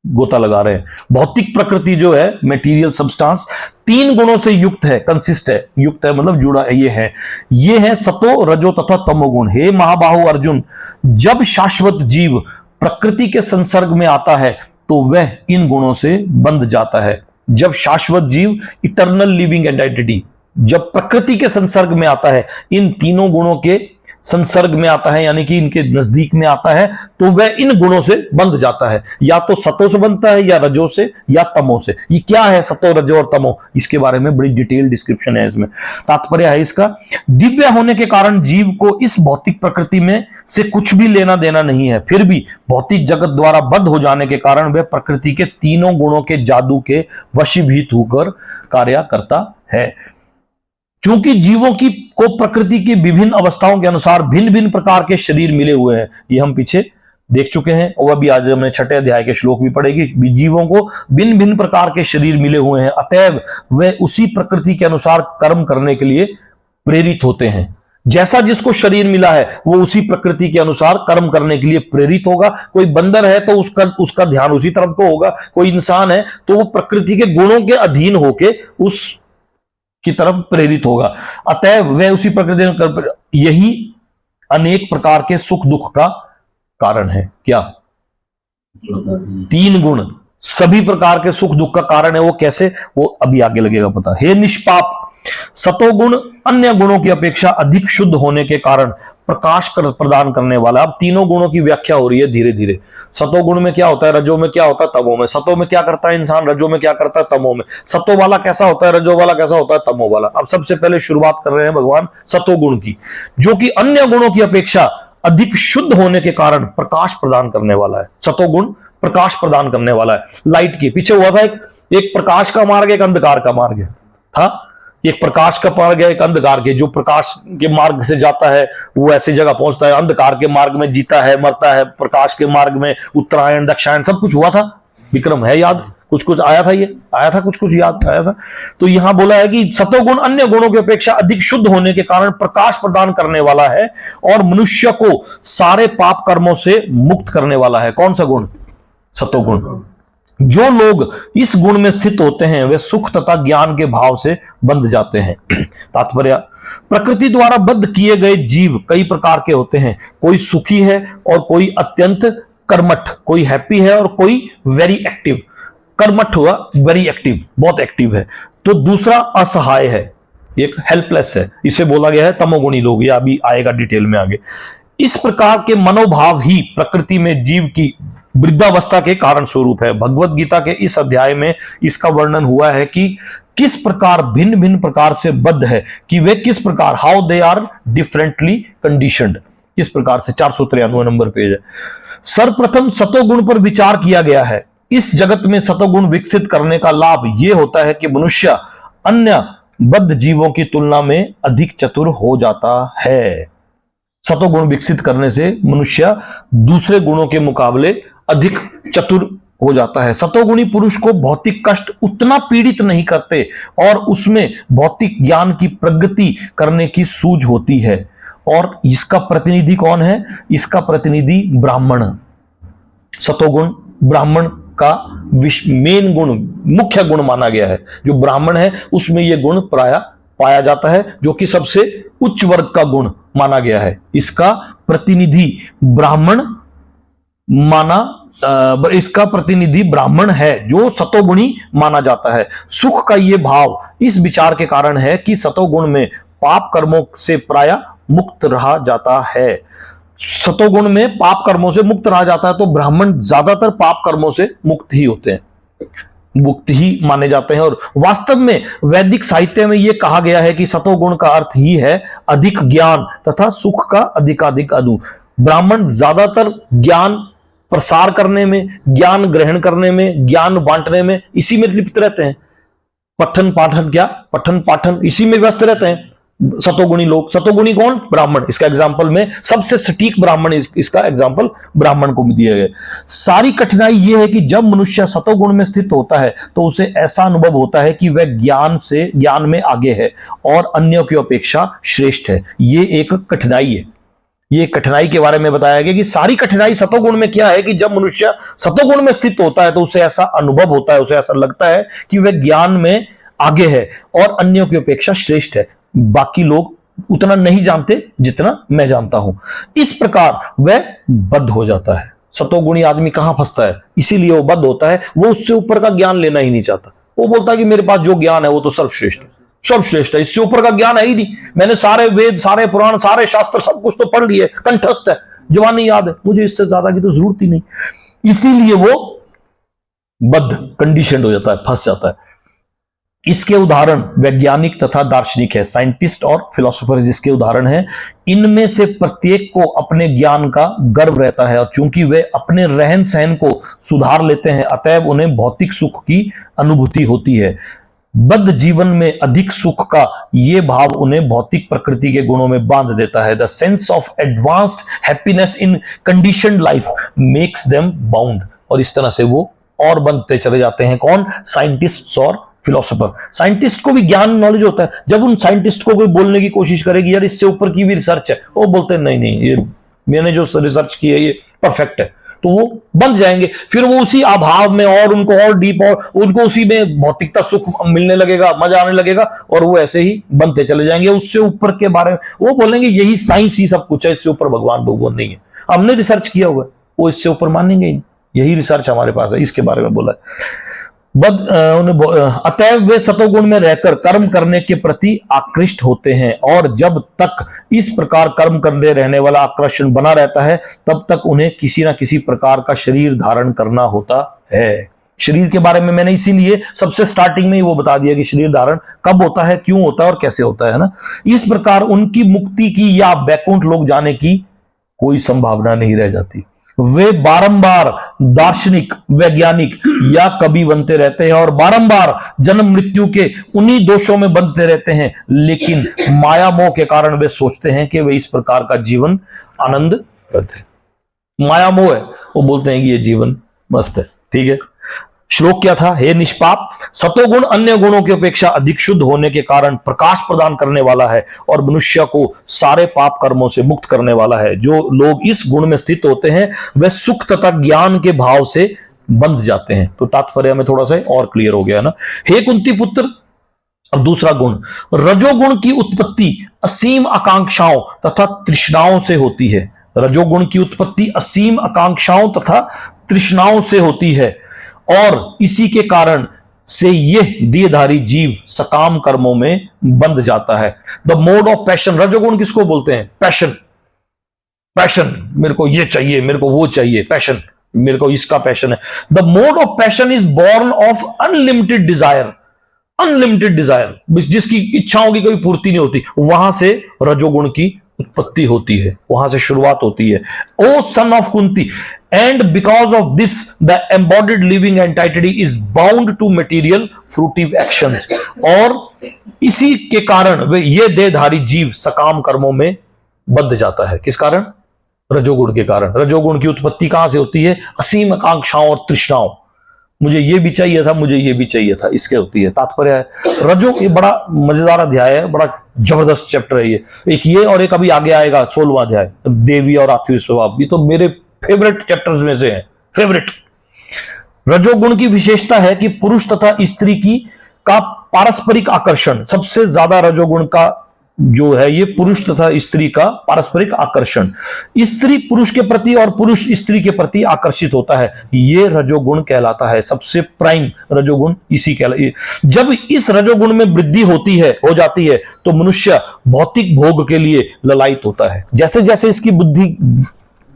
गोता लगा रहे हैं। भौतिक प्रकृति जो है मेटीरियल सब्सटेंस 3 गुणों से युक्त है, कंसिस्ट है, युक्त है मतलब जुड़ा है। ये है सतो, रजो तथा तमोगुण। हे महाबाहु अर्जुन, जब शाश्वत जीव प्रकृति के संसर्ग में आता है तो वह इन गुणों से बंध जाता है। जब शाश्वत जीव, इटर्नल लिविंग एंटिटी, जब प्रकृति के संसर्ग में आता है, इन तीनों गुणों के संसर्ग में आता है, यानी कि इनके नजदीक में आता है, तो वह इन गुणों से बंध जाता है। या तो सतो से बनता है, या रजो से, या तमो से। ये क्या है सतो, रजो और तमो, इसके बारे में बड़ी डिटेल डिस्क्रिप्शन है इसमें। तात्पर्य है इसका, दिव्य होने के कारण जीव को इस भौतिक प्रकृति में से कुछ भी लेना देना नहीं है, फिर भी भौतिक जगत द्वारा बद्ध हो जाने के कारण वह प्रकृति के तीनों गुणों के जादू के वशीभूत होकर कार्य करता है। चूंकि जीवों की को प्रकृति की विभिन्न अवस्थाओं के अनुसार भिन्न भिन्न प्रकार के शरीर मिले हुए हैं, ये हम पीछे देख चुके हैं, और अभी आज हमने 6ठे अध्याय के श्लोक भी पढ़ेगी। जीवों को भिन्न भिन्न प्रकार के शरीर मिले हुए हैं, अतएव वे उसी प्रकृति के अनुसार कर्म करने के लिए प्रेरित होते हैं। जैसा जिसको शरीर मिला है वो उसी प्रकृति के अनुसार कर्म करने के लिए प्रेरित होगा। कोई बंदर है तो उसका ध्यान उसी तरफ को होगा, कोई इंसान है तो वो प्रकृति के गुणों के अधीन होके उस की तरफ प्रेरित होगा। अतएव वह उसी प्रकृति, यही अनेक प्रकार के सुख दुख का कारण है। क्या? तीन गुण सभी प्रकार के सुख दुख का कारण है। वो कैसे, वो अभी आगे लगेगा पता। हे निष्पाप, सतोगुण अन्य गुणों की अपेक्षा अधिक शुद्ध होने के कारण प्रकाश प्रदान करने वाला। अब तीनों गुणों की व्याख्या हो रही है धीरे धीरे। सतोगुण में क्या होता है, रजो में क्या होता है, तमो में। सतो में क्या करता है इंसान, रजो में क्या करता है, तमो में। सतो वाला कैसा होता है, रजो वाला कैसा होता है, तमो वाला। अब सबसे पहले शुरुआत कर रहे हैं भगवान सतोगुण की, जो कि अन्य गुणों की अपेक्षा अधिक शुद्ध होने के कारण प्रकाश प्रदान करने वाला है। सतोगुण प्रकाश प्रदान करने वाला है। लाइट के पीछे हुआ था एक प्रकाश का मार्ग, एक अंधकार का मार्ग था। एक प्रकाश का मार्ग है, एक अंधकार के। जो प्रकाश के मार्ग से जाता है वो ऐसी जगह पहुंचता है, अंधकार के मार्ग में जीता है, मरता है। प्रकाश के मार्ग में उत्तरायण दक्षिणायन सब कुछ हुआ था। विक्रम है याद, कुछ कुछ आया था, ये आया था, कुछ कुछ याद आया था। तो यहां बोला है कि सतोगुण अन्य गुणों की अपेक्षा अधिक शुद्ध होने के कारण प्रकाश प्रदान करने वाला है और मनुष्य को सारे पाप कर्मों से मुक्त करने वाला है। कौन सा गुण? सतोगुण। जो लोग इस गुण में स्थित होते हैं वे सुख तथा ज्ञान के भाव से बंध जाते हैं। तात्पर्य, प्रकृति द्वारा बद्ध किए गए जीव कई प्रकार के होते हैं। कोई सुखी है और कोई अत्यंत कर्मठ, कोई हैप्पी है और कोई वेरी एक्टिव। कर्मठ हुआ वेरी एक्टिव, बहुत एक्टिव है। तो दूसरा असहाय है, एक हेल्पलेस है। इसे बोला गया है तमोगुणी लोग, या अभी आएगा डिटेल में आगे। इस प्रकार के मनोभाव ही प्रकृति में जीव की वृद्धावस्था के कारण स्वरूप है। भगवत गीता के इस अध्याय में इसका वर्णन हुआ है कि किस प्रकार भिन्न भिन्न प्रकार से बद्ध है, कि वे किस प्रकार, how they are differently conditioned, किस प्रकार से। 493 नंबर पेज है। सर्वप्रथम सतोगुण पर विचार किया गया है। इस जगत में सतोगुण विकसित करने का लाभ यह होता है कि मनुष्य अन्य बद्ध जीवों की तुलना में अधिक चतुर हो जाता है। सतोगुण विकसित करने से मनुष्य दूसरे गुणों के मुकाबले अधिक चतुर हो जाता है। सतोगुणी पुरुष को भौतिक कष्ट उतना पीड़ित नहीं करते और उसमें भौतिक ज्ञान की प्रगति करने की सूझ होती है। और इसका प्रतिनिधि कौन है? इसका प्रतिनिधि ब्राह्मण। सतोगुण ब्राह्मण का मेन गुण, मुख्य गुण माना गया है। जो ब्राह्मण है उसमें यह गुण प्राय पाया जाता है, जो कि सबसे उच्च वर्ग का गुण माना गया है। इसका प्रतिनिधि ब्राह्मण इसका प्रतिनिधि ब्राह्मण है, जो सतोगुणी माना जाता है। सुख का यह भाव इस विचार के कारण है कि सतोगुण में पाप कर्मों से प्राय मुक्त रहा जाता है। सतोगुण में पाप कर्मों से मुक्त रहा जाता है, तो ब्राह्मण ज्यादातर पाप कर्मों से मुक्त ही होते हैं, मुक्त ही माने जाते हैं। और वास्तव में वैदिक साहित्य में यह कहा गया है कि सतोगुण का अर्थ ही है अधिक ज्ञान तथा सुख का अधिकाधिक अनु। ब्राह्मण ज्यादातर ज्ञान प्रसार करने में, ज्ञान ग्रहण करने में, ज्ञान बांटने में, इसी में लिप्त रहते हैं। पठन पाठन इसी में व्यस्त रहते हैं सतोगुणी लोग। सतोगुणी कौन? ब्राह्मण। इसका एग्जाम्पल में सबसे सटीक ब्राह्मण, इसका एग्जाम्पल ब्राह्मण को दिया गया। सारी कठिनाई यह है कि जब मनुष्य सतोगुण में स्थित होता है तो उसे ऐसा अनुभव होता है कि वह ज्ञान में आगे है और अन्यों की अपेक्षा श्रेष्ठ है। यह एक कठिनाई है। ये कठिनाई के बारे में बताया गया कि सारी कठिनाई सतोगुण में क्या है कि जब मनुष्य सतोगुण में स्थित होता है तो उसे ऐसा अनुभव होता है, उसे ऐसा लगता है कि वह ज्ञान में आगे है और अन्यों की अपेक्षा श्रेष्ठ है। बाकी लोग उतना नहीं जानते जितना मैं जानता हूं। इस प्रकार वह बद्ध हो जाता है। सतोगुणी आदमी कहां फंसता है? इसीलिए वो बद्ध होता है। वो उससे ऊपर का ज्ञान लेना ही नहीं चाहता। वो बोलता है कि मेरे पास जो ज्ञान है वो तो सर्वश्रेष्ठ है, सर्वश्रेष्ठ है, इससे ऊपर का ज्ञान है ही नहीं। मैंने सारे वेद, सारे पुराण, सारे शास्त्र, सब कुछ तो पढ़ लिए, कंठस्थ है, जवानी याद है, मुझे इससे ज्यादा की तो जरूरत ही नहीं। इसीलिए वो बद्ध, कंडीशनड हो जाता है, फंस जाता है। इसके उदाहरण वैज्ञानिक तथा दार्शनिक है, साइंटिस्ट और फिलोसोफर इसके उदाहरण हैं। इनमें से प्रत्येक को अपने ज्ञान का गर्व रहता है और चूंकि वे अपने रहन सहन को सुधार लेते हैं, अतएव उन्हें भौतिक सुख की अनुभूति होती है। बद्ध जीवन में अधिक सुख का ये भाव उन्हें भौतिक प्रकृति के गुणों में बांध देता है। The sense of advanced happiness in conditioned life makes them bound. और इस तरह से वो और बनते चले जाते हैं। कौन? साइंटिस्ट और फिलोसोफर। साइंटिस्ट को भी ज्ञान, नॉलेज होता है। जब उन साइंटिस्ट को कोई बोलने की कोशिश करेगी यार इससे ऊपर की भी रिसर्च है, वो बोलते हैं नहीं नहीं, ये मैंने जो रिसर्च की है ये परफेक्ट है, तो वो बन जाएंगे। फिर वो उसी अभाव में और उनको और डीप, और उनको उसी में भौतिकता सुख मिलने लगेगा, मजा आने लगेगा, और वो ऐसे ही बनते चले जाएंगे। उससे ऊपर के बारे में वो बोलेंगे यही साइंस ही सब कुछ है, इससे ऊपर भगवान नहीं है, हमने रिसर्च किया हुआ है, वो इससे ऊपर मानेंगे ही, यही रिसर्च हमारे पास है, इसके बारे में बोला है। अतएव वे सतोगुण में रहकर कर्म करने के प्रति आकृष्ट होते हैं, और जब तक इस प्रकार कर्म करने रहने वाला आकर्षण बना रहता है तब तक उन्हें किसी ना किसी प्रकार का शरीर धारण करना होता है। शरीर के बारे में मैंने इसीलिए सबसे स्टार्टिंग में ही वो बता दिया कि शरीर धारण कब होता है, क्यों होता है और कैसे होता है ना। इस प्रकार उनकी मुक्ति की या बैकुंठ लोक जाने की कोई संभावना नहीं रह जाती। वे बारंबार दार्शनिक, वैज्ञानिक या कवि बनते रहते हैं और बारंबार जन्म मृत्यु के उन्हीं दोषों में बंधते रहते हैं, लेकिन माया मोह के कारण वे सोचते हैं कि वे इस प्रकार का जीवन आनंदप्रद है। माया मोह है, वो बोलते हैं कि ये जीवन मस्त है, ठीक है। श्लोक क्या था? हे निष्पाप, सतोगुण अन्य गुणों की अपेक्षा अधिक शुद्ध होने के कारण प्रकाश प्रदान करने वाला है और मनुष्य को सारे पाप कर्मों से मुक्त करने वाला है। जो लोग इस गुण में स्थित होते हैं वे सुख तथा ज्ञान के भाव से बंध जाते हैं। तो तात्पर्य में थोड़ा सा और क्लियर हो गया ना। हे कुंती पुत्र, अब दूसरा गुण, रजोगुण की उत्पत्ति असीम आकांक्षाओं तथा तृष्णाओं से होती है। रजोगुण की उत्पत्ति असीम आकांक्षाओं तथा तृष्णाओं से होती है और इसी के कारण से यह देहधारी जीव सकाम कर्मों में बंध जाता है। द मोड ऑफ पैशन, रजोगुण किसको बोलते हैं? पैशन। पैशन, मेरे को ये चाहिए, मेरे को वो चाहिए, पैशन, मेरे को इसका पैशन है। The mode of passion is born of unlimited desire. Unlimited desire, जिसकी इच्छाओं की कोई पूर्ति नहीं होती, वहां से रजोगुण की उत्पत्ति होती है, वहां से शुरुआत होती है। O son of Kunti, and because of this the embodied living entity is bound to material fruitive actions। और इसी के कारण वे ये देहधारी जीव सकाम कर्मों में बंध जाता है। किस कारण? रजोगुण के कारण। रजोगुण की उत्पत्ति कहां से होती है? असीम आकांक्षाओं और तृष्णाओं। मुझे ये भी चाहिए था, मुझे ये भी चाहिए था, इसके होती है। तात्पर्य है रजो, ये बड़ा मजेदार अध्याय है, बड़ा जबरदस्त चैप्टर है ये। एक ये और एक अभी आगे आएगा 16वां अध्याय, देवी और आत्विक स्वभाव। ये तो मेरे फेवरेट चैप्टर्स में से है, फेवरेट। रजोगुण की विशेषता है कि पुरुष तथा स्त्री की का पारस्परिक आकर्षण, सबसे ज्यादा रजोगुण का जो है ये पुरुष तथा स्त्री का पारस्परिक आकर्षण। स्त्री पुरुष के प्रति और पुरुष स्त्री के प्रति आकर्षित होता है, ये रजोगुण कहलाता है। सबसे प्राइम रजोगुण इसी कहलाता। जब इस रजोगुण में वृद्धि हो जाती है तो मनुष्य भौतिक भोग के लिए ललायित होता है। जैसे जैसे इसकी बुद्धि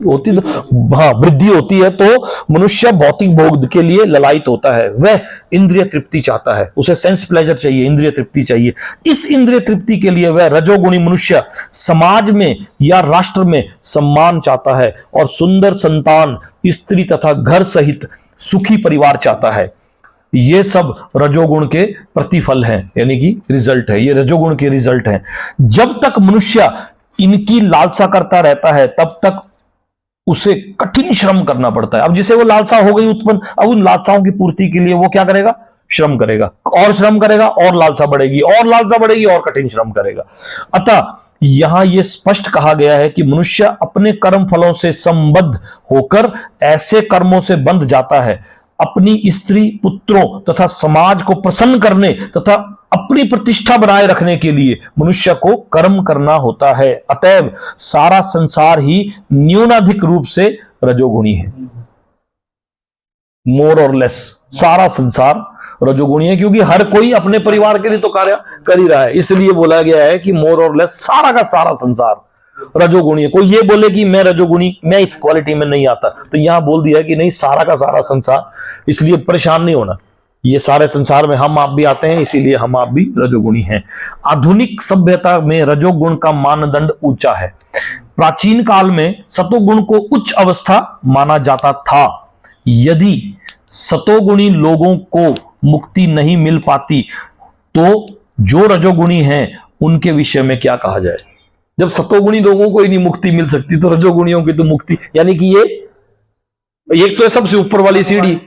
होती, वृद्धि होती है तो मनुष्य भौतिक भोग के लिए ललायित होता है। वह इंद्रिय तृप्ति चाहता है, उसे सेंस प्लेजर चाहिए, इंद्रिय तृप्ति चाहिए। इस इंद्रिय तृप्ति के लिए वह रजोगुणी मनुष्य समाज में या राष्ट्र में सम्मान चाहता है और सुंदर संतान, स्त्री तथा घर सहित सुखी परिवार चाहता है। ये सब रजोगुण के प्रतिफल हैं, यानी कि रिजल्ट है, ये रजोगुण के रिजल्ट हैं। जब तक मनुष्य इनकी लालसा करता रहता है तब तक उसे कठिन श्रम करना पड़ता है। अब जिसे वो लालसा हो गई उत्पन्न, अब उन लालसाओं की पूर्ति के लिए वो क्या करेगा? श्रम करेगा, और श्रम करेगा और लालसा बढ़ेगी, और लालसा बढ़ेगी और कठिन श्रम करेगा। अतः यहां यह स्पष्ट कहा गया है कि मनुष्य अपने कर्म फलों से संबद्ध होकर ऐसे कर्मों से बंध जाता है। अपनी स्त्री, पुत्रों तथा समाज को प्रसन्न करने तथा अपनी प्रतिष्ठा बनाए रखने के लिए मनुष्य को कर्म करना होता है। अतएव सारा संसार ही न्यूनाधिक रूप से रजोगुणी है। मोर और लेस सारा संसार रजोगुणी है, क्योंकि हर कोई अपने परिवार के लिए तो कार्य कर ही रहा है। इसलिए बोला गया है कि मोर और लेस सारा का सारा संसार रजोगुणी है। कोई ये बोले कि मैं रजोगुणी, मैं इस क्वालिटी में नहीं आता, तो यहां बोल दिया कि नहीं, सारा का सारा संसार। इसलिए परेशान नहीं होना, ये सारे संसार में हम आप भी आते हैं, इसीलिए हम आप भी रजोगुणी हैं। आधुनिक सभ्यता में रजोगुण का मानदंड ऊंचा है। प्राचीन काल में सतोगुण को उच्च अवस्था माना जाता था। यदि सतोगुणी लोगों को मुक्ति नहीं मिल पाती तो जो रजोगुणी हैं उनके विषय में क्या कहा जाए? जब सतोगुणी लोगों को ही नहीं मुक्ति मिल सकती तो रजोगुणियों की तो मुक्ति, यानी कि ये एक तो है सबसे ऊपर वाली सीढ़ी,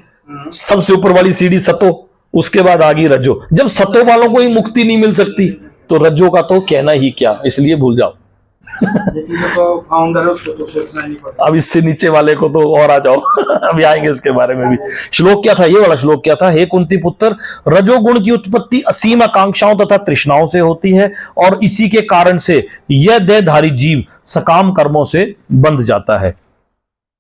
सबसे ऊपर वाली सीढ़ी सतो, उसके बाद आ गई रजो। जब सतो वालों को ही मुक्ति नहीं मिल सकती तो रजो का तो कहना ही क्या, इसलिए भूल जाओ। तो फाउंडर है, उसको तो सोचना ही नहीं पड़ता। अब इससे नीचे वाले को तो और आ जाओ अभी आएंगे इसके बारे में भी। श्लोक क्या था, ये वाला श्लोक क्या था? हे कुंती पुत्र, रजोगुण की उत्पत्ति असीम आकांक्षाओं तथा तृष्णाओं से होती है और इसी के कारण से यह देहधारी जीव सकाम कर्मों से बंध जाता है।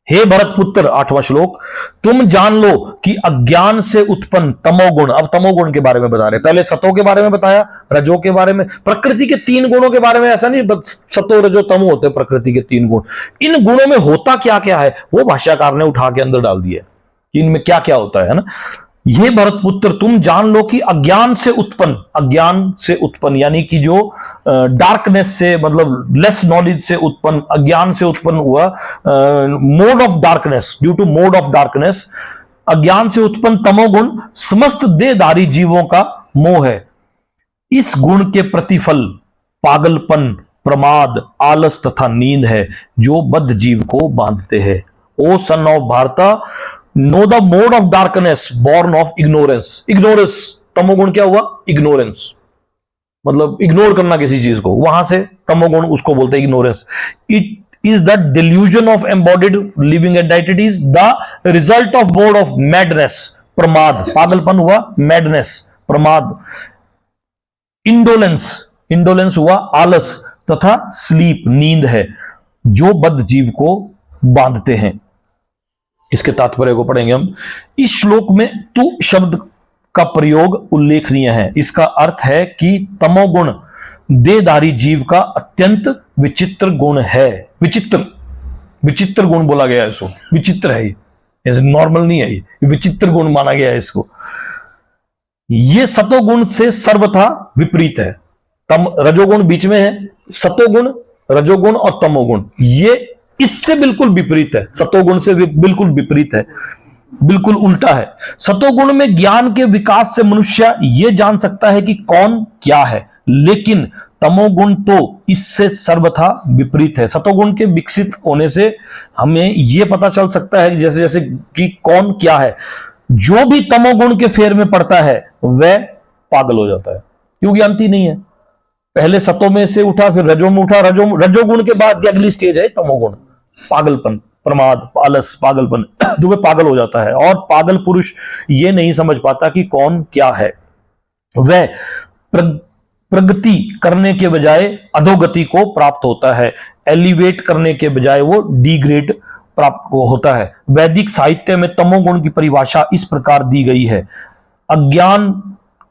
हे भरत पुत्र, 8वां श्लोक, तुम जान लो कि अज्ञान से उत्पन्न तमोगुण, अब तमोगुण के बारे में बता रहे, पहले सतो के बारे में बताया, रजो के बारे में, प्रकृति के 3 गुणों के बारे में, ऐसा नहीं सतो रजो तमो होते प्रकृति के 3 गुण। इन गुणों में होता क्या क्या है वो भाष्यकार ने उठा के अंदर डाल दिया कि इनमें क्या क्या होता है ना। ये भरत पुत्र, तुम जान लो कि अज्ञान से उत्पन्न यानी कि जो डार्कनेस से, मतलब लेस नॉलेज से उत्पन्न, अज्ञान से उत्पन्न हुआ, mode of darkness, due to mode of darkness, अज्ञान से उत्पन्न तमोगुण समस्त देहधारी जीवों का मोह है। इस गुण के प्रतिफल पागलपन, प्रमाद, आलस तथा नींद है जो बद्ध जीव को बांधते हैं। ओ सन ऑफ भारता, know the mode of darkness born of ignorance. Ignorance, तमोगुण क्या हुआ? इग्नोरेंस, मतलब इग्नोर करना किसी चीज को, वहां से तमोगुण उसको बोलते हैं ignorance. It is the delusion of embodied living entities, the result of mode of madness, प्रमाद, पागलपन हुआ, मैडनेस प्रमाद, इंडोलेंस हुआ आलस, तथा स्लीप नींद है जो बद्ध जीव को बांधते हैं। इसके तात्पर्य को पढ़ेंगे हम। इस श्लोक में तू शब्द का प्रयोग उल्लेखनीय है। इसका अर्थ है कि तमोगुण देहधारी जीव का अत्यंत विचित्र गुण है। विचित्र गुण बोला गया है इसको, विचित्र है ये, नॉर्मल नहीं है, ये विचित्र गुण माना गया है इसको। ये सतोगुण से सर्वथा विपरीत है। रजोगुण बीच में है, सतोगुण, रजोगुण और तमोगुण ये इससे बिल्कुल विपरीत है, सतोगुण से बिल्कुल विपरीत है, बिल्कुल उल्टा है। सतोगुण में ज्ञान के विकास से मनुष्य यह जान सकता है कि कौन क्या है, लेकिन तमोगुण तो इससे सर्वथा विपरीत है। सतोगुण के विकसित होने से हमें यह पता चल सकता है जैसे जैसे कि कौन क्या है। जो भी तमोगुण के फेर में पड़ता है वह पागल हो जाता है, क्योंकि अंत ही नहीं है। पहले सतो में से उठा, फिर रजो में उठा, रजोगुण के बाद की अगली स्टेज है तमोगुण, पागलपन, प्रमाद, आलस, पागलपन, तो वह पागल हो जाता है। और पागल पुरुष यह नहीं समझ पाता कि कौन क्या है। वह प्रगति करने के बजाय अधोगति को प्राप्त होता है, एलिवेट करने के बजाय वो डिग्रेड प्राप्त होता है। वैदिक साहित्य में तमोगुण की परिभाषा इस प्रकार दी गई है। अज्ञान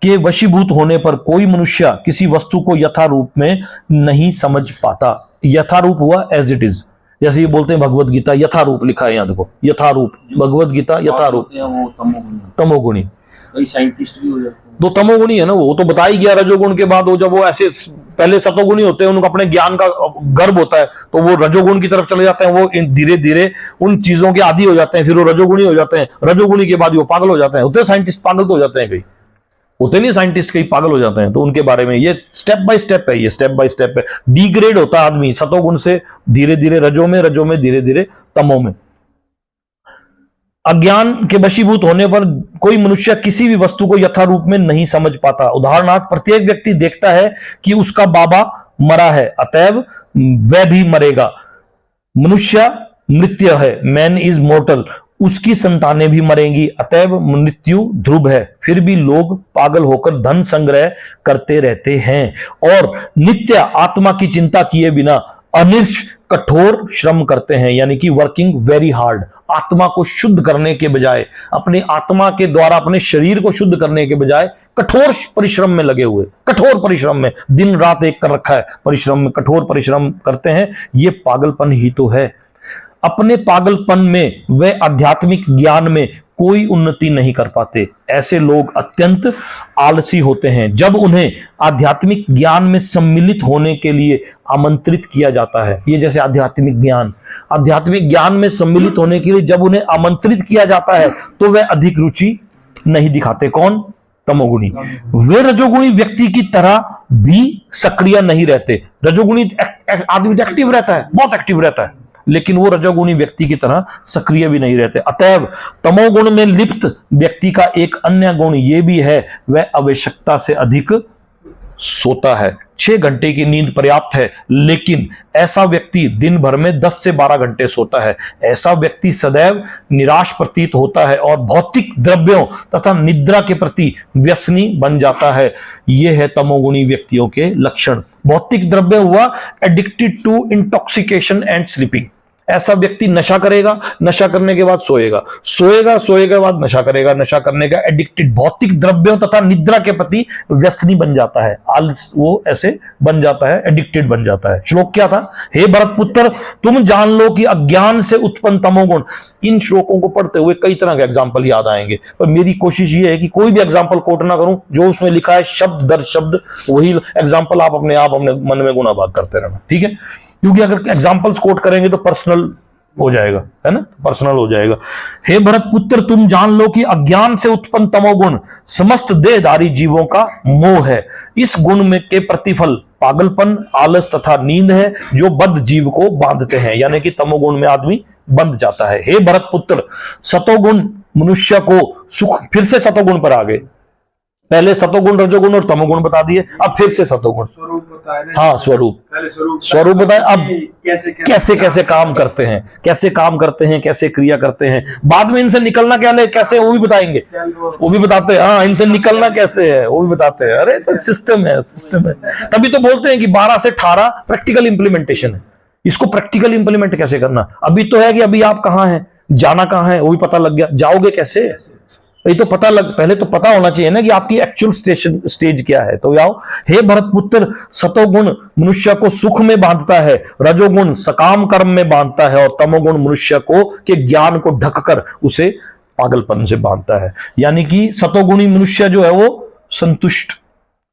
के वशीभूत होने पर कोई मनुष्य किसी वस्तु को यथारूप में नहीं समझ पाता। यथारूप हुआ एज इट इज, जैसे ये बोलते हैं भगवत गीता यथारूप लिखा है, यहाँ देखो यथारूप, भगवत गीता यथारूप, तमोगुणी। कई साइंटिस्ट भी हो जाते हैं दो तमोगुणी है ना, वो तो बता ही गया। रजोगुण के बाद वो जब वो ऐसे पहले सतोगुणी होते हैं, उनको अपने ज्ञान का गर्व होता है, तो वो रजोगुण की तरफ चले जाते हैं, वो धीरे धीरे उन चीजों के आदी हो जाते हैं, फिर वो रजोगुणी हो जाते हैं। रजोगुणी के बाद वो पागल हो जाते हैं। होते साइंटिस्ट पागल तो हो जाते हैं, कई होते नहीं साइंटिस्ट, कई पागल हो जाते हैं। तो उनके बारे में ये स्टेप बाय स्टेप है, ये स्टेप बाय स्टेप है। डिग्रेड होता है आदमी सतोगुण से धीरे धीरे रजो में धीरे धीरे तमो में। अज्ञान के वशीभूत होने पर कोई मनुष्य किसी भी वस्तु को यथारूप में नहीं समझ पाता। उदाहरणार्थ, प्रत्येक व्यक्ति देखता है कि उसका बाबा मरा है, अतएव वह भी मरेगा। मनुष्य मृत्यु है, मैन इज मोर्टल, उसकी संतानें भी मरेंगी, अतएव मृत्यु ध्रुव है। फिर भी लोग पागल होकर धन संग्रह करते रहते हैं और नित्य आत्मा की चिंता किए बिना अनिर्ष कठोर श्रम करते हैं, यानी कि वर्किंग वेरी हार्ड। आत्मा को शुद्ध करने के बजाय, अपनी आत्मा के द्वारा अपने शरीर को शुद्ध करने के बजाय कठोर परिश्रम में लगे हुए, कठोर परिश्रम में, दिन रात एक कर रखा है परिश्रम में, कठोर परिश्रम करते हैं। ये पागलपन ही तो है। अपने पागलपन में वे आध्यात्मिक ज्ञान में कोई उन्नति नहीं कर पाते। ऐसे लोग अत्यंत आलसी होते हैं। जब उन्हें आध्यात्मिक ज्ञान में सम्मिलित होने के लिए आमंत्रित किया जाता है, ये जैसे आध्यात्मिक ज्ञान में सम्मिलित होने के लिए जब उन्हें आमंत्रित किया जाता है तो वे अधिक रुचि नहीं दिखाते। कौन? तमोगुणी। वे रजोगुणी व्यक्ति की तरह भी सक्रिय नहीं रहते। रजोगुणी आदमी एक्टिव रहता है, बहुत एक्टिव रहता है, लेकिन वो रजोगुणी व्यक्ति की तरह सक्रिय भी नहीं रहते। अतएव तमोगुण में लिप्त व्यक्ति का एक अन्य गुण ये भी है, वह आवश्यकता से अधिक सोता है। 6 घंटे की नींद पर्याप्त है, लेकिन ऐसा व्यक्ति दिन भर में 10 से 12 घंटे सोता है। ऐसा व्यक्ति सदैव निराश प्रतीत होता है और भौतिक द्रव्यों तथा निद्रा के प्रति व्यसनी बन जाता है। यह है तमोगुणी व्यक्तियों के लक्षण। भौतिक द्रव्य हुआ addicted to intoxication and sleeping. ऐसा व्यक्ति नशा करेगा, नशा करने के बाद सोएगा, सोएगा बाद नशा करेगा, नशा करने का एडिक्टेड, भौतिक द्रव्यों तथा निद्रा के प्रति व्यसनी बन जाता है। वो ऐसे बन जाता है, एडिक्टेड बन जाता है। श्लोक क्या था? हे भरतपुत्र, तुम जान लो कि अज्ञान से उत्पन्न तमोगुण। इन श्लोकों को पढ़ते हुए कई तरह के एग्जाम्पल याद आएंगे, पर मेरी कोशिश ये है कि कोई भी एग्जाम्पल कोट ना करूं, जो उसमें लिखा है शब्द दर शब्द वही एग्जाम्पल आप अपने मन में गुनाबाद करते रहना, ठीक है? क्योंकि अगर एग्जाम्पल्स कोट करेंगे तो पर्सनल हो जाएगा, है ना, पर्सनल हो जाएगा। हे भरतपुत्र, तुम जान लो कि अज्ञान से उत्पन्न तमोगुण समस्त देहधारी जीवों का मोह है। इस गुण में के प्रतिफल पागलपन, आलस तथा नींद है, जो बद्ध जीव को बांधते हैं, यानी कि तमोगुण में आदमी बंध जाता है। हे भरतपुत्र, सतोगुण मनुष्य को सुख, फिर से सतोगुण पर आ गए, पहले सतोगुण, रजोगुण और तमोगुण बता दिए, अब फिर से सतोगुण। स्वरूप बताया ना? हाँ, स्वरूप बताए। अब कैसे कैसे काम करते हैं, कैसे काम करते हैं, कैसे क्रिया करते हैं, बाद में इनसे निकलना कैसे वो भी बताएंगे, वो भी बताते हैं। हाँ, इनसे निकलना कैसे है वो भी बताते हैं। अरे तो सिस्टम है। तभी तो बोलते हैं कि 12 से 18 प्रैक्टिकल इंप्लीमेंटेशन है। इसको प्रैक्टिकल इंप्लीमेंट कैसे करना? अभी तो है कि अभी आप कहाँ हैं, जाना कहाँ है वो भी पता लग गया, जाओगे कैसे ये तो पहले तो पता होना चाहिए ना कि आपकी एक्चुअल स्टेज क्या है। तो आओ, हे भरतपुत्र, सतोगुण मनुष्य को सुख में बांधता है, रजोगुण सकाम कर्म में बांधता है और तमोगुण मनुष्य को के ज्ञान को ढककर उसे पागलपन से बांधता है। यानी कि सतोगुणी मनुष्य जो है वो संतुष्ट,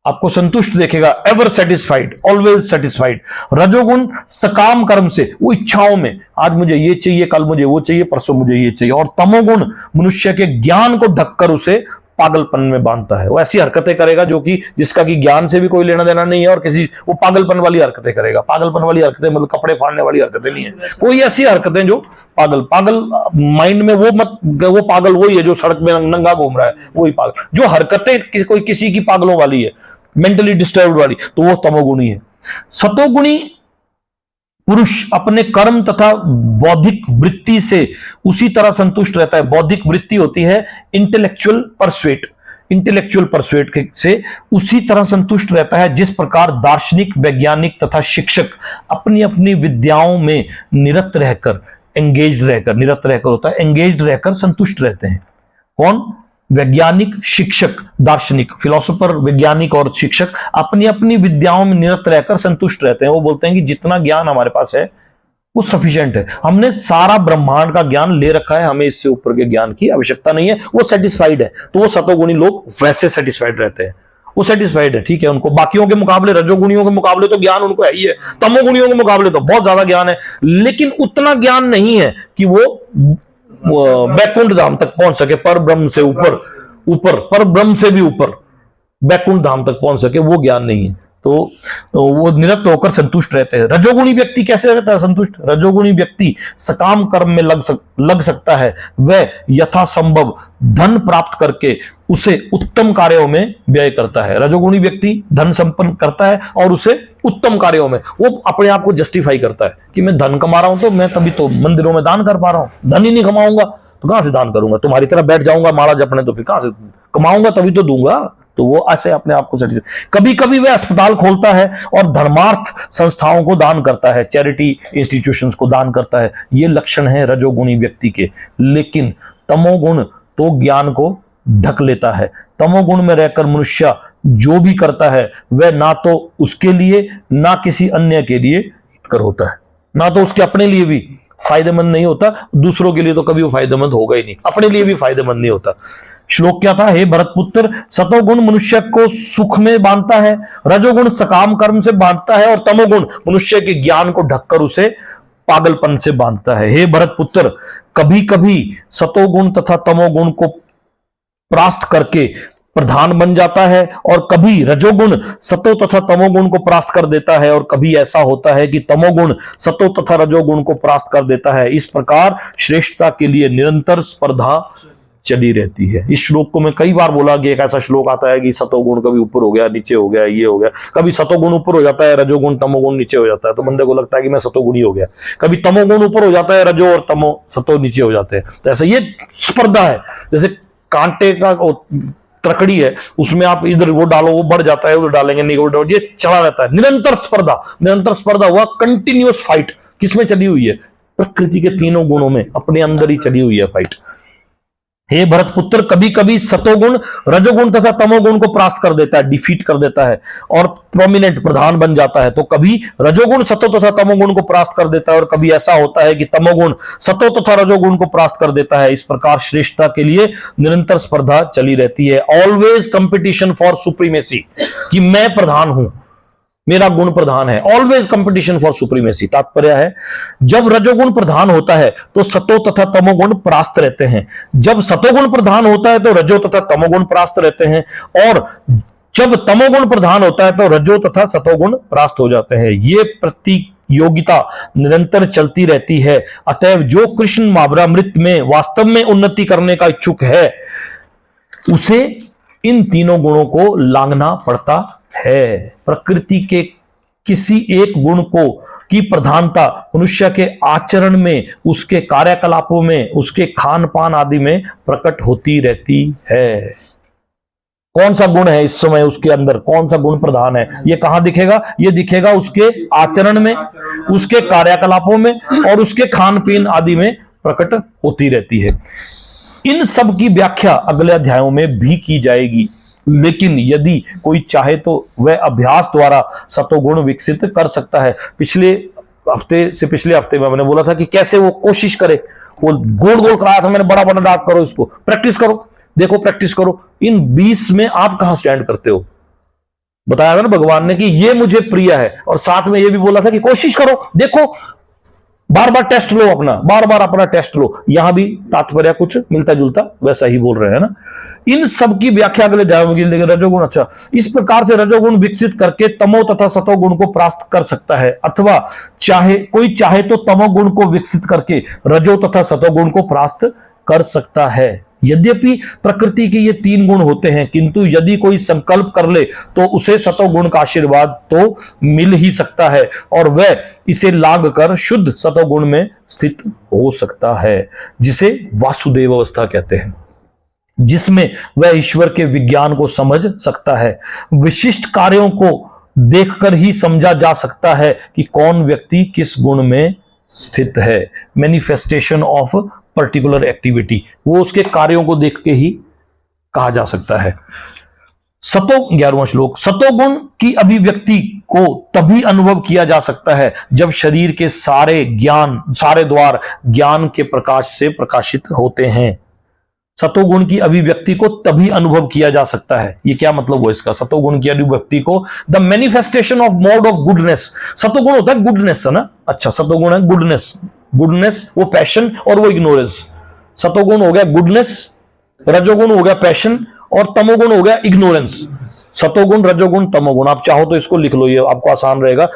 आपको संतुष्ट देखेगा, एवर सेटिस्फाइड, ऑलवेज सेटिस्फाइड। रजोगुण सकाम कर्म से, वो इच्छाओं में, आज मुझे ये चाहिए, कल मुझे वो चाहिए, परसों मुझे ये चाहिए। और तमोगुण मनुष्य के ज्ञान को ढककर उसे पागलपन में बांधता है। वो ऐसी हरकतें करेगा जो कि जिसका कि ज्ञान से भी कोई लेना देना नहीं है, और वो पागलपन वाली हरकतें करेगा। पागलपन वाली हरकतें मतलब कपड़े फाड़ने वाली हरकतें नहीं है, कोई ऐसी हरकतें जो पागल माइंड में वो पागल वही है जो सड़क में नंगा घूम रहा है, वही पागल। जो हरकतें कोई किसी की पागलों वाली है, मेंटली डिस्टर्ब्ड वाली, तो वो तमोगुणी है। सतोगुणी पुरुष अपने कर्म तथा बौद्धिक वृत्ति से उसी तरह संतुष्ट रहता है। बौद्धिक वृत्ति होती है इंटेलेक्चुअल परसुएट से उसी तरह संतुष्ट रहता है जिस प्रकार दार्शनिक, वैज्ञानिक तथा शिक्षक अपनी अपनी विद्याओं में निरत रहकर होता है, एंगेज्ड रहकर संतुष्ट रहते हैं। कौन? वैज्ञानिक, शिक्षक, दार्शनिक, फिलोसोफर, वैज्ञानिक और शिक्षक अपनी अपनी विद्याओं में निरत रहकर संतुष्ट रहते हैं। वो बोलते हैं कि जितना ज्ञान हमारे पास है वो सफिशिएंट है, हमने सारा ब्रह्मांड का ज्ञान ले रखा है, हमें इससे ऊपर के ज्ञान की आवश्यकता नहीं है, वो सेटिस्फाइड है। तो वो सतोगुणी लोग वैसे सेटिस्फाइड रहते हैं, वो सेटिस्फाइड है, ठीक है। उनको बाकियों के मुकाबले, रजोगुणियों के मुकाबले तो ज्ञान उनको है ही है, तमोगुणियों के मुकाबले तो बहुत ज्यादा ज्ञान है, लेकिन उतना ज्ञान नहीं है कि वो बैकुंठ धाम तक पहुंच सके, पर ब्रह्म से ऊपर, पर ब्रह्म से भी ऊपर बैकुंठ धाम तक पहुंच सके, वो ज्ञान नहीं है। तो वो निरत होकर संतुष्ट रहते हैं। रजोगुणी व्यक्ति कैसे रहता है संतुष्ट? रजोगुणी व्यक्ति सकाम कर्म में लग सकता है, वह यथासंभव धन प्राप्त करके उसे उत्तम कार्यों में व्यय करता है। रजोगुणी व्यक्ति धन संपन्न करता है और उसे उत्तम कार्यों में, वो अपने आप को जस्टिफाई करता है कि मैं धन कमा रहा हूं तो मैं तभी तो मंदिरों में दान कर पा रहा हूं, धन ही नहीं कमाऊंगा तो कहां से दान करूंगा, तुम्हारी तरह बैठ जाऊंगा माला जपने तो फिर कहां से कमाऊंगा, तभी तो दूंगा, तो वो ऐसे अपने आप को सर्टिफिकेट। कभी कभी वह अस्पताल खोलता है और धर्मार्थ संस्थाओं को दान करता है, चैरिटी इंस्टीट्यूशंस को दान करता है। ये लक्षण है रजोगुणी व्यक्ति के। लेकिन तमोगुण तो ज्ञान को ढक लेता है। तमोगुण में रहकर मनुष्य जो भी करता है वह ना तो उसके लिए ना किसी अन्य के लिए हितकर होता है, ना तो उसके अपने लिए भी फायदेमंद नहीं होता, दूसरों के लिए तो कभी वो फायदेमंद होगा ही नहीं, अपने लिए भी फायदेमंद नहीं होता। श्लोक क्या था? हे भरतपुत्र, सतोगुण मनुष्य को सुख में बांधता है, रजोगुण सकाम कर्म से बांधता है और तमोगुण मनुष्य के ज्ञान को ढककर उसे पागलपन से बांधता है। हे भरतपुत्र, कभी कभी सतोगुण तथा तमोगुण को परास्त करके प्रधान बन जाता है और कभी रजोगुण सतो तथा तमोगुण को परास्त कर देता है और कभी ऐसा होता है कि तमोगुण सतो तथा रजोगुण को परास्त कर देता है। इस प्रकार श्रेष्ठता के लिए निरंतर स्पर्धा चली रहती है। इस श्लोक को मैं कई बार बोला कि एक ऐसा श्लोक आता है कि सतोगुण कभी ऊपर हो गया, नीचे हो गया, ये हो गया। कभी सतोगुण ऊपर हो जाता है, रजोगुण तमोगुण नीचे हो जाता है, तो बंदे को लगता है कि मैं सतोगुणी हो गया। कभी तमोगुण ऊपर हो जाता है, रजो और तमो सतो नीचे हो जाते हैं। तो ऐसा ये स्पर्धा है, जैसे कांटे का तकड़ी है, उसमें आप इधर वो डालो वो बढ़ जाता है, उधर डालेंगे नहीं, वो ये चला रहता है। निरंतर स्पर्धा, निरंतर स्पर्धा हुआ, कंटिन्यूअस फाइट किसमें चली हुई है? प्रकृति के तीनों गुणों में, अपने अंदर ही चली हुई है फाइट। हे भरतपुत्र, कभी कभी सतोगुण रजोगुण तथा तमोगुण को परास्त कर देता है, डिफीट कर देता है और प्रोमिनेंट प्रधान बन जाता है, तो कभी रजोगुण सतो तथा तमोगुण को परास्त कर देता है और कभी ऐसा होता है कि तमोगुण सतो तथा रजोगुण को परास्त कर देता है। इस प्रकार श्रेष्ठता के लिए निरंतर स्पर्धा चली रहती है। ऑलवेज कंपटीशन फॉर सुप्रीमेसी, कि मैं प्रधान हूं, मेरा गुण प्रधान है। Always competition for supremacy. तात्पर्य है जब रजोगुण प्रधान होता है तो सतो तथा तमोगुण परास्त रहते हैं, जब सतोगुण प्रधान होता है तो रजो तथा तमोगुण परास्त रहते हैं, और जब तमोगुण प्रधान होता है तो रजो तथा सतोगुण परास्त हो जाते हैं। ये प्रतियोगिता निरंतर चलती रहती है। अतएव जो कृष्ण महावरामृत में वास्तव में उन्नति करने का इच्छुक है उसे इन तीनों गुणों को लांघना पड़ता है। प्रकृति के किसी एक गुण को की प्रधानता मनुष्य के आचरण में, उसके कार्यकलापों में, उसके खान पान आदि में प्रकट होती रहती है। कौन सा गुण है इस समय उसके अंदर, कौन सा गुण प्रधान है, ये कहां दिखेगा? ये दिखेगा उसके आचरण में, उसके कार्यकलापों में और उसके खान पीन आदि में प्रकट होती रहती है। इन सब की व्याख्या अगले अध्यायों में भी की जाएगी, लेकिन यदि कोई चाहे तो वह अभ्यास द्वारा सतोगुण विकसित कर सकता है। पिछले हफ्ते में मैंने बोला था कि कैसे वो कोशिश करे, वो गोल गोल कराया था मैंने, बड़ा बड़ा डाक करो, इसको प्रैक्टिस करो, देखो प्रैक्टिस करो। इन 20 में आप कहां स्टैंड करते हो? बताया था ना भगवान ने कि ये मुझे प्रिय है, और साथ में ये भी बोला था कि कोशिश करो, देखो, बार बार टेस्ट लो, अपना बार बार अपना टेस्ट लो। यहां भी तात्पर्य कुछ मिलता जुलता वैसा ही बोल रहे हैं ना। इन सब की व्याख्या अगले अध्यायों में, लेकिन रजोगुण, अच्छा, इस प्रकार से रजोगुण विकसित करके तमो तथा सतोगुण को परास्त कर सकता है, अथवा कोई चाहे तो तमोगुण को विकसित करके रजो तथा सतोगुण को परास्त कर सकता है। यद्यपि प्रकृति के ये 3 गुण होते हैं, किंतु यदि कोई संकल्प कर ले तो उसे सतोगुण का आशीर्वाद तो मिल ही सकता है और वह इसे लाग कर शुद्ध सतोगुण में स्थित हो सकता है, जिसे वासुदेव अवस्था कहते हैं, जिसमें वह ईश्वर के विज्ञान को समझ सकता है। विशिष्ट कार्यों को देखकर ही समझा जा सकता है कि कौन व्यक्ति किस गुण में स्थित है। मैनिफेस्टेशन ऑफ पर्टिकुलर एक्टिविटी, वो उसके कार्यों को देख के ही कहा जा सकता है। 11वां श्लोक, सतोगुण की अभिव्यक्ति को तभी अनुभव किया जा सकता है जब शरीर के सारे द्वार ज्ञान के प्रकाश से प्रकाशित होते हैं। सतोगुण की अभिव्यक्ति को तभी अनुभव किया जा सकता है। ये क्या मतलब हुआ इसका? सतोगुण की अभिव्यक्ति को, the manifestation of mode of goodness. सतोगुण होता है गुडनेस, है ना? अच्छा, सतोगुण है गुडनेस, वो पैशन और वो इग्नोरेंस। सतोगुण हो गया गुडनेस, रजोगुण हो गया पैशन और तमोगुण हो गया इग्नोरेंस। सतोगुण, रजोगुण, तमोगुण, आप चाहो तो इसको लिख लो, ये आपको आसान रहेगा।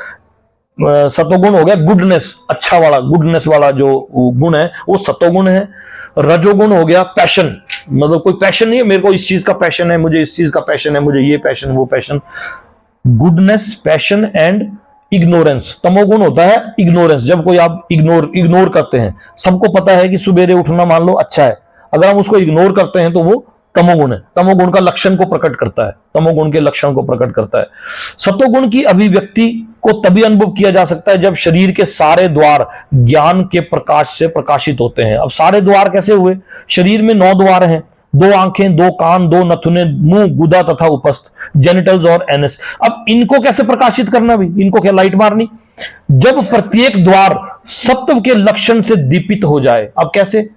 सतोगुण हो गया गुडनेस, अच्छा वाला, गुडनेस वाला जो गुण है वो सतोगुण है। रजोगुण हो गया पैशन, मतलब कोई पैशन नहीं है, मेरे को इस चीज का पैशन है, मुझे इस चीज का पैशन है, मुझे ये पैशन, वो passion. Goodness, passion and ignorance. तमोगुण होता है इग्नोरेंस, जब कोई आप इग्नोर करते हैं। सबको पता है कि सुबेरे उठना मान लो अच्छा है, अगर हम उसको इग्नोर करते हैं तो वो तमोगुण है, तमोगुण का लक्षण को प्रकट करता है, तमोगुण के लक्षण को प्रकट करता है। सतोगुण की अभिव्यक्ति को तभी अनुभव किया जा सकता है जब शरीर के सारे द्वार ज्ञान के प्रकाश से प्रकाशित होते हैं। अब सारे द्वार कैसे हुए? शरीर में 9 द्वार हैं, 2 आंखें, 2 कान, 2 नथुने, मुंह, गुदा तथा उपस्थ, जेनिटल्स और एनस। अब इनको कैसे प्रकाशित करना भी? इनको क्या लाइट मारनी? जब प्रत्येक द्वार सत्व के लक्षण से दीपित हो जाए। अब कैसे?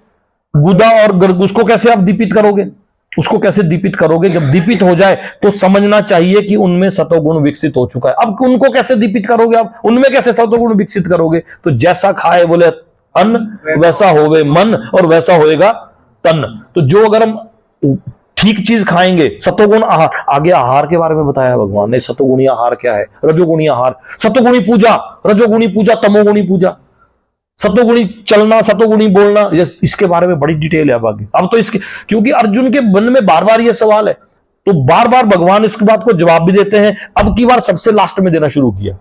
गुदा और गर्भ, उसको कैसे आप दीपित करोगे? उसको कैसे दीपित करोगे? जब दीपित हो जाए तो समझना चाहिए कि उनमें सतोगुण विकसित हो चुका है। अब उनको कैसे दीपित करोगे? आप उनमें कैसे सतोगुण विकसित करोगे? तो जैसा खाए बोले अन्न वैसा होवे मन और वैसा होएगा तन। तो जो अगर हम ठीक चीज खाएंगे, सतोगुण आहार, आगे आहार के बारे में बताया भगवान ने। सतोगुणी आहार क्या है? रजोगुणी आहार, सतोगुणी पूजा, रजोगुणी पूजा, तमोगुणी पूजा, सतोगुणी चलना, सतोगुणी बोलना, इसके बारे में बड़ी डिटेल है अब आगे। अब तो इसके, क्योंकि अर्जुन के मन में बार बार यह सवाल है, तो बार बार भगवान इस बात को जवाब भी देते हैं। अब की बार सबसे लास्ट में देना शुरू किया।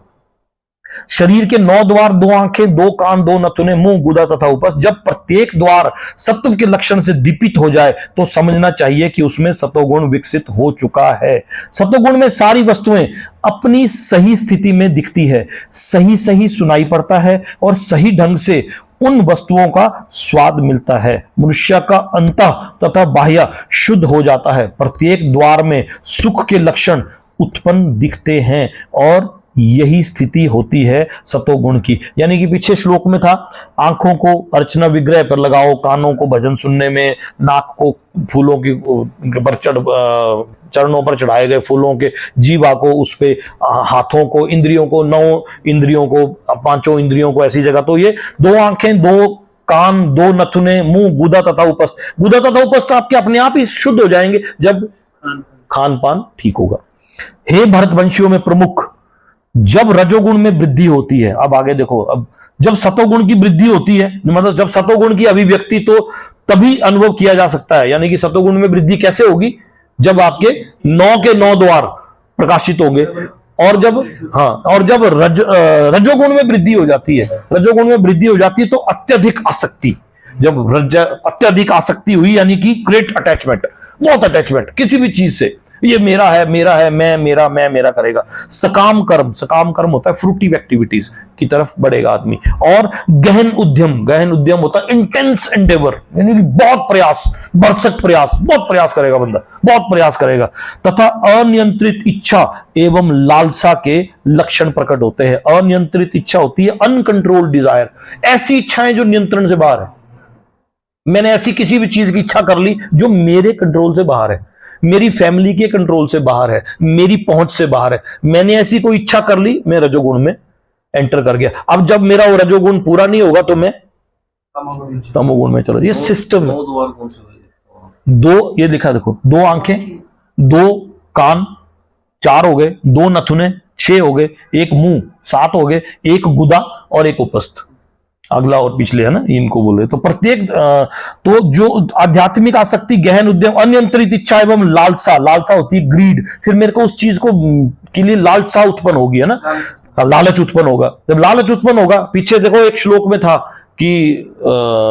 शरीर के 9 द्वार, 2 आंखें, 2 कान, 2 नथुने, मुंह, गुदा तथा उपस्थ, जब प्रत्येक द्वार सत्व के लक्षण से दीपित हो जाए तो समझना चाहिए कि उसमें सतोगुण विकसित हो चुका है। सतोगुण में सारी वस्तुएं अपनी सही स्थिति में दिखती है, सही सही सुनाई पड़ता है और सही ढंग से उन वस्तुओं का स्वाद मिलता है। मनुष्य का अंतः तथा बाह्य शुद्ध हो जाता है। प्रत्येक द्वार में सुख के लक्षण उत्पन्न दिखते हैं और यही स्थिति होती है सतोगुण की। यानी कि पीछे श्लोक में था, आंखों को अर्चना विग्रह पर लगाओ, कानों को भजन सुनने में, नाक को फूलों की पर चरणों पर चढ़ाए गए फूलों के, जीवा को उस पे, हाथों को, इंद्रियों को, 9 इंद्रियों को, 5 इंद्रियों को ऐसी जगह। तो ये 2 आंखें, 2 कान, 2 नथुने, मुंह, गुदा तथा उपस्थ। गुदा तथा उपस्थ आपके अपने आप ही शुद्ध हो जाएंगे जब खान पान ठीक होगा। हे भरतवंशियों में प्रमुख, जब रजोगुण में वृद्धि होती है, अब आगे देखो, अब जब सतोगुण की वृद्धि होती है, मतलब जब सतोगुण की अभिव्यक्ति तो तभी अनुभव किया जा सकता है। यानी कि सतोगुण में वृद्धि कैसे होगी? जब आपके 9 के 9 द्वार प्रकाशित होंगे, और जब रजोगुण में वृद्धि हो जाती है, रजोगुण में वृद्धि हो जाती है तो अत्यधिक आसक्ति, जब अत्यधिक आसक्ति हुई, यानी कि ग्रेट अटैचमेंट, बहुत अटैचमेंट किसी भी चीज से, ये मेरा है, मेरा है, मैं मेरा करेगा। सकाम कर्म, सकाम कर्म होता है फ्रूटिव एक्टिविटीज की तरफ बढ़ेगा आदमी। और गहन उद्यम, गहन उद्यम होता है इंटेंस एंडेवर, यानी कि बहुत प्रयास, भरसक प्रयास, बहुत प्रयास करेगा बंदा, बहुत प्रयास करेगा। तथा अनियंत्रित इच्छा एवं लालसा के लक्षण प्रकट होते हैं। अनियंत्रित इच्छा होती है अनकंट्रोल्ड डिजायर, ऐसी इच्छाएं जो नियंत्रण से बाहर है। मैंने ऐसी किसी भी चीज की इच्छा कर ली जो मेरे कंट्रोल से बाहर है, मेरी फैमिली के कंट्रोल से बाहर है, मेरी पहुंच से बाहर है। मैंने ऐसी कोई इच्छा कर ली, मैं रजोगुण में एंटर कर गया। अब जब मेरा वो रजोगुण पूरा नहीं होगा तो मैं तमोगुण में चलो। ये सिस्टम है। 2 ये लिखा देखो, 2 आंखें, 2 कान, 4 हो गए, 2 नथुने 6 हो गए, 1 मुंह 7 हो गए, 1 गुदा और 1 उपस्थ। अगला और पिछले है ना, इनको बोल रहे। तो प्रत्येक तो जो आध्यात्मिक आसक्ति, गहन उद्यम, अनियंत्रित इच्छा एवं लालसा, लालसा होती है ग्रीड, फिर मेरे को उस चीज को के लिए लालसा उत्पन्न होगी, है ना, लालच उत्पन्न होगा। जब लालच उत्पन्न होगा, पीछे देखो एक श्लोक में था कि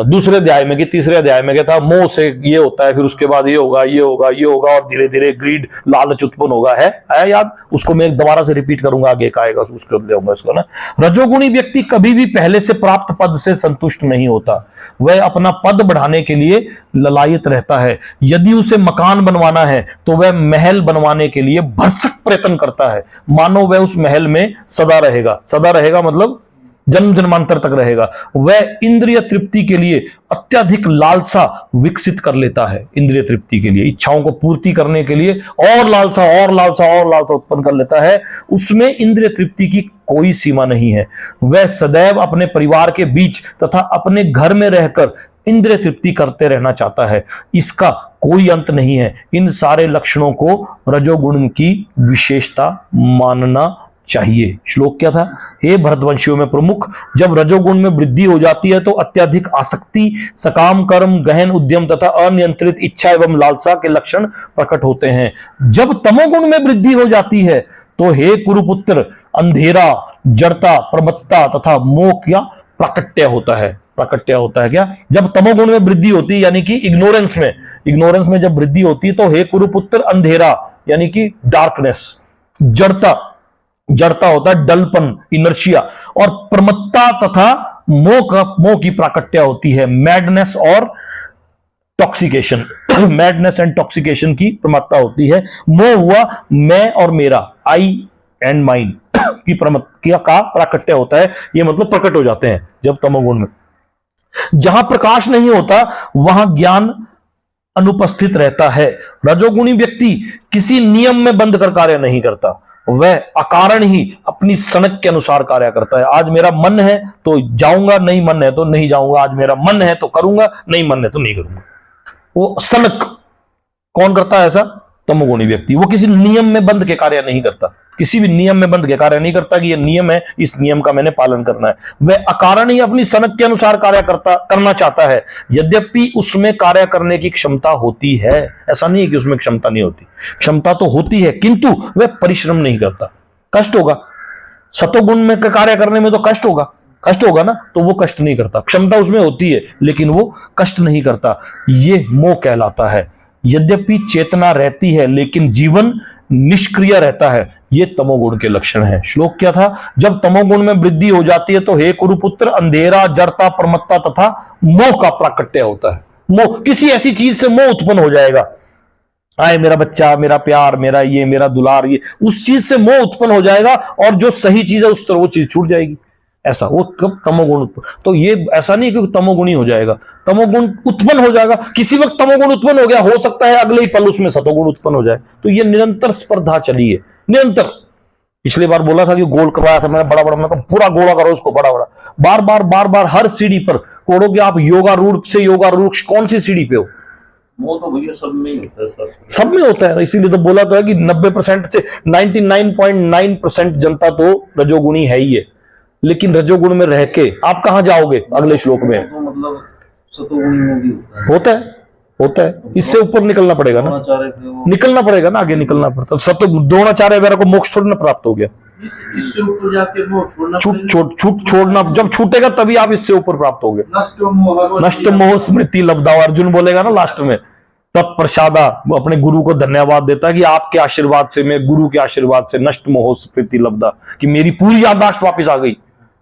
दूसरे अध्याय में कि तीसरे अध्याय में क्या था, मोह से ये होता है, फिर उसके बाद ये होगा, ये होगा, ये होगा, और धीरे धीरे ग्रीड, लालच उत्पन्न होगा। है आया याद? उसको मैं दोबारा से रिपीट करूंगा, आगे का आएगा उसको ले इसको ना। रजोगुणी व्यक्ति कभी भी पहले से प्राप्त पद से संतुष्ट नहीं होता, वह अपना पद बढ़ाने के लिए ललायत रहता है। यदि उसे मकान बनवाना है तो वह महल बनवाने के लिए भरसक प्रयत्न करता है, मानो वह उस महल में सदा रहेगा। सदा रहेगा मतलब जन्म जन्मांतर तक रहेगा। वह इंद्रिय तृप्ति के लिए अत्यधिक लालसा विकसित कर लेता है, इंद्रिय तृप्ति के लिए, इच्छाओं को पूर्ति करने के लिए और लालसा और लालसा और लालसा उत्पन्न कर लेता है। उसमें इंद्रिय तृप्ति की कोई सीमा नहीं है। वह सदैव अपने परिवार के बीच तथा अपने घर में रहकर इंद्रिय तृप्ति करते रहना चाहता है, इसका कोई अंत नहीं है। इन सारे लक्षणों को रजोगुण की विशेषता मानना चाहिए। श्लोक क्या था? हे भरतवंशियों में प्रमुख, जब रजोगुण में वृद्धि हो जाती है तो अत्यधिक आसक्ति, सकाम कर्म, गहन उद्यम तथा अनियंत्रित इच्छा एवं लालसा के लक्षण प्रकट होते हैं। जब तमोगुण में वृद्धि हो जाती है तो हे कुरुपुत्र, अंधेरा, जड़ता, प्रमत्ता तथा मोह क्या प्राकट्य होता है। प्राकट्य होता है क्या? जब तमोगुण में वृद्धि होती है, यानी कि इग्नोरेंस में, इग्नोरेंस में जब वृद्धि होती है तो हे कुरुपुत्र अंधेरा यानी कि डार्कनेस, जड़ता होता है, डलपन, इनर्शिया, और प्रमत्ता तथा मोह की प्राकट्य होती है, मैडनेस और टॉक्सिकेशन। मैडनेस एंड टॉक्सिकेशन की प्रमत्ता होती है। मोह हुआ मैं और मेरा, आई एंड माइन की प्रमत्ता का प्राकट्य होता है, ये मतलब प्रकट हो जाते हैं जब तमोगुण में। जहां प्रकाश नहीं होता वहां ज्ञान अनुपस्थित रहता है। रजोगुणी व्यक्ति किसी नियम में बंद कर कार्य नहीं करता, वह अकारण ही अपनी सनक के अनुसार कार्य करता है। आज मेरा मन है तो जाऊंगा, नहीं मन है तो नहीं जाऊंगा, आज मेरा मन है तो करूंगा, नहीं मन है तो नहीं करूंगा। वो सनक कौन करता है ऐसा? तमोगुणी व्यक्ति। वो किसी नियम में बंद के कार्य नहीं करता, किसी भी नियम में बंद के कार्य नहीं करता कि ये नियम है, इस नियम का मैंने पालन करना है। वह अकारण ही अपनी सनक के अनुसार कार्य करना चाहता है, यद्यपि उसमें कार्य करने की क्षमता होती है। ऐसा नहीं है कि उसमें क्षमता नहीं होती, क्षमता तो होती है, किंतु वह परिश्रम नहीं करता। कष्ट होगा, सतोगुण में कार्य करने में तो कष्ट होगा ना, तो वो कष्ट नहीं करता। क्षमता उसमें होती है लेकिन वो कष्ट नहीं करता, ये मोह कहलाता है। यद्यपि चेतना रहती है लेकिन जीवन निष्क्रिय रहता है, ये तमोगुण के लक्षण हैं। श्लोक क्या था? जब तमोगुण में वृद्धि हो जाती है तो हे कुरुपुत्र अंधेरा, जड़ता, प्रमत्ता तथा मोह का प्राकट्य होता है। मोह, किसी ऐसी चीज से मोह उत्पन्न हो जाएगा, आए मेरा बच्चा, मेरा प्यार, मेरा ये, मेरा दुलार, ये, उस चीज से मोह उत्पन्न हो जाएगा और जो सही चीज है उस तरह वो चीज छूट जाएगी। ऐसा वो कब तमोगुण। तो ये ऐसा नहीं कि तमोगुणी हो जाएगा, तमोगुण उत्पन्न हो जाएगा। किसी वक्त तमोगुण उत्पन्न हो गया, हो सकता है अगले ही पल उसमें सतोगुण उत्पन्न हो जाए। तो ये निरंतर स्पर्धा चली है, निरंतर। पिछली बार बोला था कि गोल करवाया था मैंने, बड़ा मैं पूरा गोला करो उसको, बड़ा बार बार हर सीढ़ी पर कोड़ोगे आप। योगारूढ़ से योगारूढ़ कौन सी सीढ़ी पे हो? वो तो भैया सब में ही होता है सर, सब में होता है। इसीलिए तो बोला तो है कि 90% से 99.9% जनता तो रजोगुणी है ही है। लेकिन रजोगुण में रह के आप कहां जाओगे? अगले श्लोक में तो मतलब सतोगुणी में भी होता है। इससे ऊपर निकलना पड़ेगा ना, निकलना पड़ेगा ना, आगे निकलना पड़ता। सतो द्रोणाचार्य वगैरह को मोक्ष थोड़ी ना प्राप्त हो गया, इससे ऊपर जाके मोक्ष छोड़ना, जब छूटेगा तभी आप इससे ऊपर प्राप्त होगे। नष्ट मोह स्मृति लब्धा, अर्जुन बोलेगा ना लास्ट में, तत्प्रसादा, वो अपने गुरु को धन्यवाद देता है कि आपके आशीर्वाद से, मैं गुरु के आशीर्वाद से नष्ट मोह स्मृति लब्धा, कि मेरी पूरी याददाश्त वापस आ गई,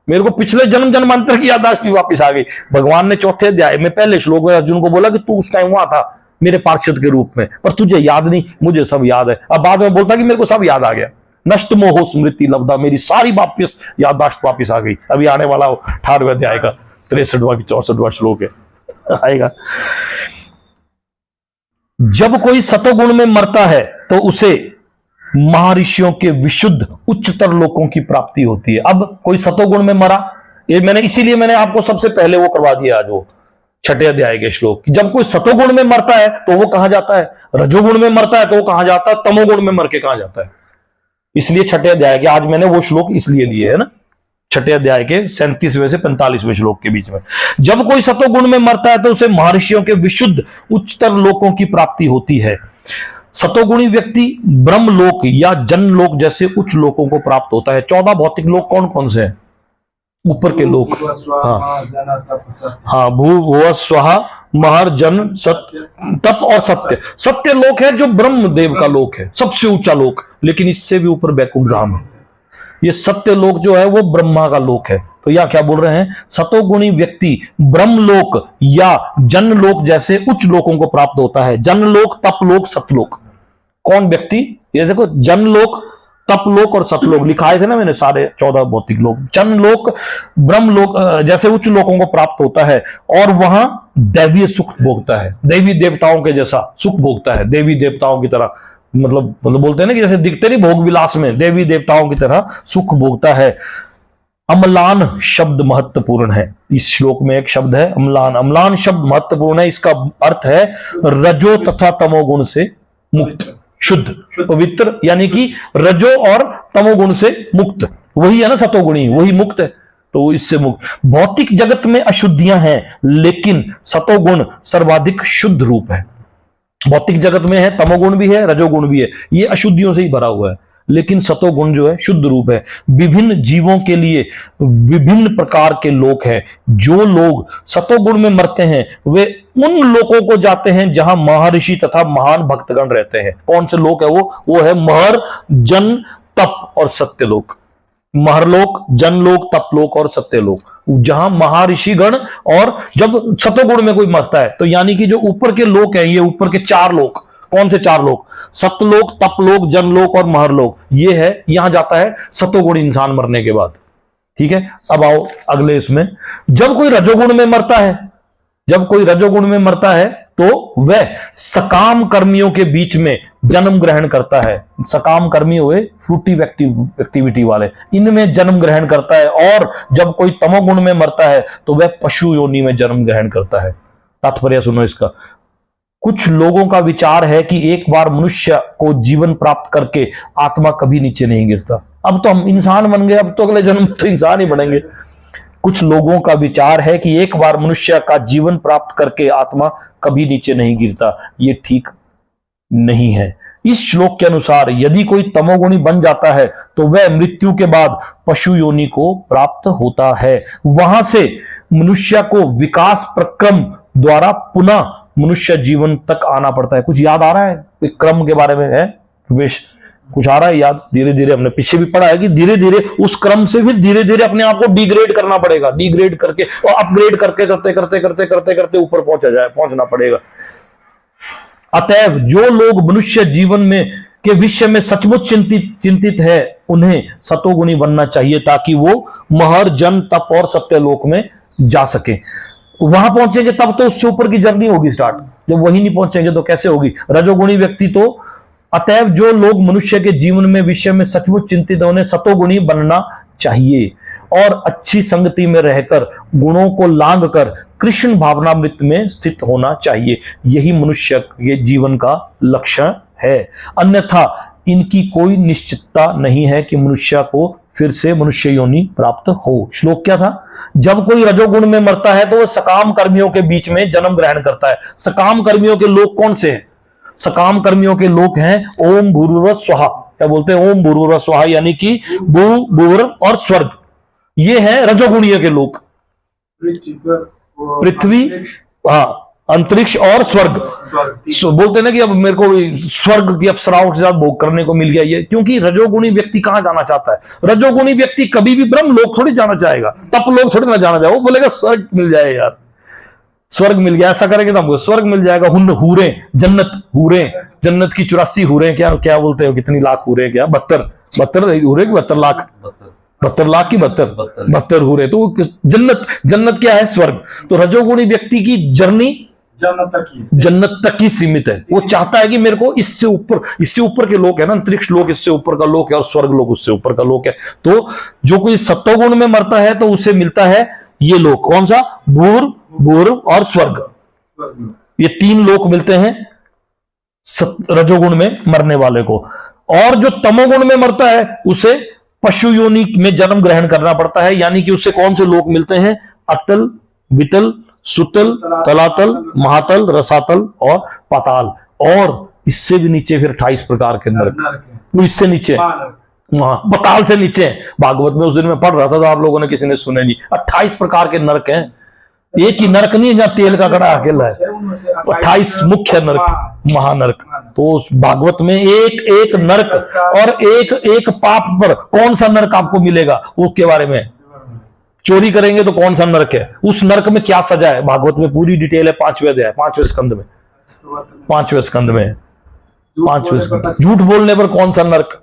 मेरे को पिछले जन्म जन्मांतर की याददाश्त भी वापस आ गई। भगवान ने चौथे अध्याय में पहले श्लोक में अर्जुन को बोला कि तू उस टाइम वहां था मेरे पार्षद के रूप में, पर तुझे याद नहीं, मुझे सब याद है। अब बाद में बोलता कि मेरे को सब याद आ गया। नष्ट मोह स्मृति लब्धा, मेरी सारी वापस याददाश्त वापस आ गई। अभी आने वाला 18वें अध्याय का 63वां की 64वां श्लोक है, आएगा। जब कोई सतोगुण में मरता है तो उसे महर्षियों के विशुद्ध उच्चतर लोकों की प्राप्ति होती है। अब कोई सतोगुण में मरा, ये इसीलिए मैंने आपको सबसे पहले वो करवा दिया आज वो 6ठे अध्याय के श्लोक। जब कोई सतोगुण में मरता है तो वो कहां जाता है? रजोगुण में मरता है तो वो कहां जाता है? तमोगुण में मर के कहां जाता है? इसलिए 6ठे अध्याय के आज मैंने वो श्लोक इसलिए लिए है ना, 6ठे अध्याय के 37वें से 45वें श्लोक के बीच में। जब कोई सतोगुण में मरता है तो उसे महर्षियों के विशुद्ध उच्चतर लोकों की प्राप्ति होती है। सतोगुणी व्यक्ति ब्रह्मलोक या जनलोक जैसे उच्च लोकों को प्राप्त होता है। 14 भौतिक लोक कौन कौन से हैं? ऊपर के लोक, हाँ, भू भुव स्वहा महर जन सत्य, तप और सत्य। सत्य लोक है जो ब्रह्मदेव का लोक है, सबसे ऊंचा लोक, लेकिन इससे भी ऊपर बैकुंठ धाम है। ये सत्य लोक जो है वो ब्रह्मा का लोक है। तो यह क्या बोल रहे हैं? सतोगुणी व्यक्ति ब्रह्मलोक या जनलोक जैसे उच्च लोकों को प्राप्त होता है। जनलोक, तपलोक, सतलोक। कौन व्यक्ति? ये देखो, जनलोक, तपलोक और सतलोक लिखाए थे ना मैंने, सारे 14 भौतिक लोक। जनलोक, ब्रह्मलोक जैसे उच्च लोकों को प्राप्त होता है और वहां दैवीय सुख भोगता है, देवी देवताओं के जैसा सुख भोगता है, देवी देवताओं की तरह। मतलब बोलते हैं ना कि जैसे दिखते नहीं भोग विलास में, देवी देवताओं की तरह सुख भोगता है। अम्लान शब्द महत्वपूर्ण है। इस श्लोक में एक शब्द है अम्लान। अम्लान शब्द महत्वपूर्ण है। इसका अर्थ है रजो तथा तमोगुण से मुक्त, शुद्ध, पवित्र, यानी कि रजो और तमोगुण से मुक्त। वही है ना सतोगुणी, वही मुक्त है, तो इससे मुक्त। भौतिक जगत में अशुद्धियां हैं लेकिन सतोगुण सर्वाधिक शुद्ध रूप है। भौतिक जगत में है, तमोगुण भी है, रजोगुण भी है, ये अशुद्धियों से ही भरा हुआ है। लेकिन सतोगुण जो है शुद्ध रूप है। विभिन्न जीवों के लिए विभिन्न प्रकार के लोक हैं। जो लोग सतोगुण में मरते हैं वे उन लोकों को जाते हैं जहां महर्षि तथा महान भक्तगण रहते हैं। कौन से लोक है वो है महर, जन, तप और सत्यलोक। महरलोक, जनलोक, तपलोक और सत्यलोक, जहां महर्षिगण। और जब सतोगुण में कोई मरता है तो यानी कि जो ऊपर के लोक हैं, ये ऊपर के 4 लोक, कौन से 4 लोक? सतलोक, तपलोक, जनलोक और महरलोक, ये है, यहां जाता है सतोगुण इंसान मरने के बाद। ठीक है, अब आओ अगले इसमें। जब कोई रजोगुण में मरता है, जब कोई रजोगुण में मरता है तो वह सकाम कर्मियों के बीच में जन्म ग्रहण करता है। सकाम कर्मी हुए फ्रूटिव एक्टिविटी वाले, इनमें जन्म ग्रहण करता है। और जब कोई तमोगुण में मरता है तो वह पशु योनि में जन्म ग्रहण करता है। तात्पर्य सुनो इसका। कुछ लोगों का विचार है कि एक बार मनुष्य को जीवन प्राप्त करके आत्मा कभी नीचे नहीं गिरता। अब तो हम इंसान बन गए, अब तो अगले जन्म तो इंसान ही बनेंगे। कुछ लोगों का विचार है कि एक बार मनुष्य का जीवन प्राप्त करके आत्मा कभी नीचे नहीं गिरता। ये ठीक नहीं है। इस श्लोक के अनुसार यदि कोई तमोगुणी बन जाता है तो वह मृत्यु के बाद पशु योनि को प्राप्त होता है। वहां से मनुष्य को विकास प्रक्रम द्वारा पुनः मनुष्य जीवन तक आना पड़ता है। कुछ याद आ रहा है क्रम के बारे में? है रुपेश, कुछ आ रहा है याद? धीरे धीरे, हमने पीछे भी पढ़ा है कि धीरे धीरे उस क्रम से फिर धीरे धीरे अपने आप को डिग्रेड करना पड़ेगा, डिग्रेड करके और अपग्रेड करके करते करते करते करते करते ऊपर पहुंचना पड़ेगा। अतएव जो लोग मनुष्य जीवन में के विषय में सचमुच चिंतित है उन्हें सतोगुणी बनना चाहिए ताकि वो महर, जन, तप और सत्यलोक में जा सके। वहां पहुंचेंगे तब तो उससे ऊपर की जर्नी होगी स्टार्ट। जब वही नहीं पहुंचेंगे तो कैसे होगी? रजोगुणी व्यक्ति तो, अतएव जो लोग मनुष्य के जीवन में विषय में सचमुच चिंतित है उन्हें सतोगुणी बनना चाहिए और अच्छी संगति में रहकर गुणों को लांघ कर कृष्ण भावनामृत में स्थित होना चाहिए। यही मनुष्य के जीवन का लक्षण है। अन्यथा इनकी कोई निश्चितता नहीं है कि मनुष्य को फिर से मनुष्य योनि प्राप्त हो। श्लोक क्या था? जब कोई रजोगुण में मरता है तो वह सकाम कर्मियों के बीच में जन्म ग्रहण करता है। सकाम कर्मियों के लोग कौन से हैं? सकाम कर्मियों के लोग हैं ओम भूर्भुवः स्वहा। क्या बोलते हैं? ओम भूर्भुवः स्वहा, यानी कि भू, भूर्भुव और स्वर्ग। ये हैं रजोगुणीय के लोग। पृथ्वी, हाँ, अंतरिक्ष और स्वर्ग। बोलते हैं ना कि अब मेरे को स्वर्ग की अप्सराओं के साथ भोग करने को मिल गया ये, क्योंकि रजोगुणी व्यक्ति कहां जाना चाहता है? रजोगुणी व्यक्ति कभी भी ब्रह्म लोक थोड़ी जाना चाहेगा, तप लोक थोड़ी ना जाना चाहेगा। वो बोलेगा स्वर्ग मिल जाए यार, स्वर्ग मिल गया, ऐसा करेंगे तो हमको स्वर्ग मिल जाएगा। हूरे, जन्नत, हूरे, जन्नत की 84 हूरे, क्या बोलते हो, कितनी लाख हूरे, क्या 72 हूरे की 72 लाख, 72 लाख की 72 हूरे। तो जन्नत क्या है? स्वर्ग। तो रजोगुणी व्यक्ति की जर्नी जन्नत तक ही सीमित है। वो चाहता है कि मेरे को इससे ऊपर के लोग है ना, अंतरिक्ष लोक इससे ऊपर का लोक है और स्वर्ग लोक उससे ऊपर का लोक है। तो जो कोई सत्वगुण में मरता है तो उसे मिलता है ये लोक। कौन सा? भूर्भुव और स्वर्ग। ये 3 लोक मिलते हैं रजोगुण में मरने वाले को। और जो तमोगुण में मरता है उसे पशु योनि में जन्म ग्रहण करना पड़ता है, यानी कि उसे कौन से लोक मिलते हैं? अतल, वितल, सुतल, तलातल, महातल, रसातल और पाताल। और इससे भी नीचे फिर 28 प्रकार के नरक। इससे नीचे पाताल से नीचे भागवत में उस दिन में पढ़ रहा था तो आप लोगों ने किसी ने सुने नहीं। 28 प्रकार के नरक हैं। एक ही नरक नहीं है जहां तेल का कड़ा अकेला है, 28 मुख्य नरक, महानरक। तो उस भागवत में एक नरक और एक पाप पर कौन सा नरक आपको मिलेगा उसके बारे में। चोरी करेंगे तो कौन सा नरक है, उस नरक में क्या सजा है, भागवत में पूरी डिटेल है। 5वें अध्याय, 5वें स्कंद में, 5वें स्कंद में, 5वें स्कंद। झूठ बोलने पर कौन सा नरक,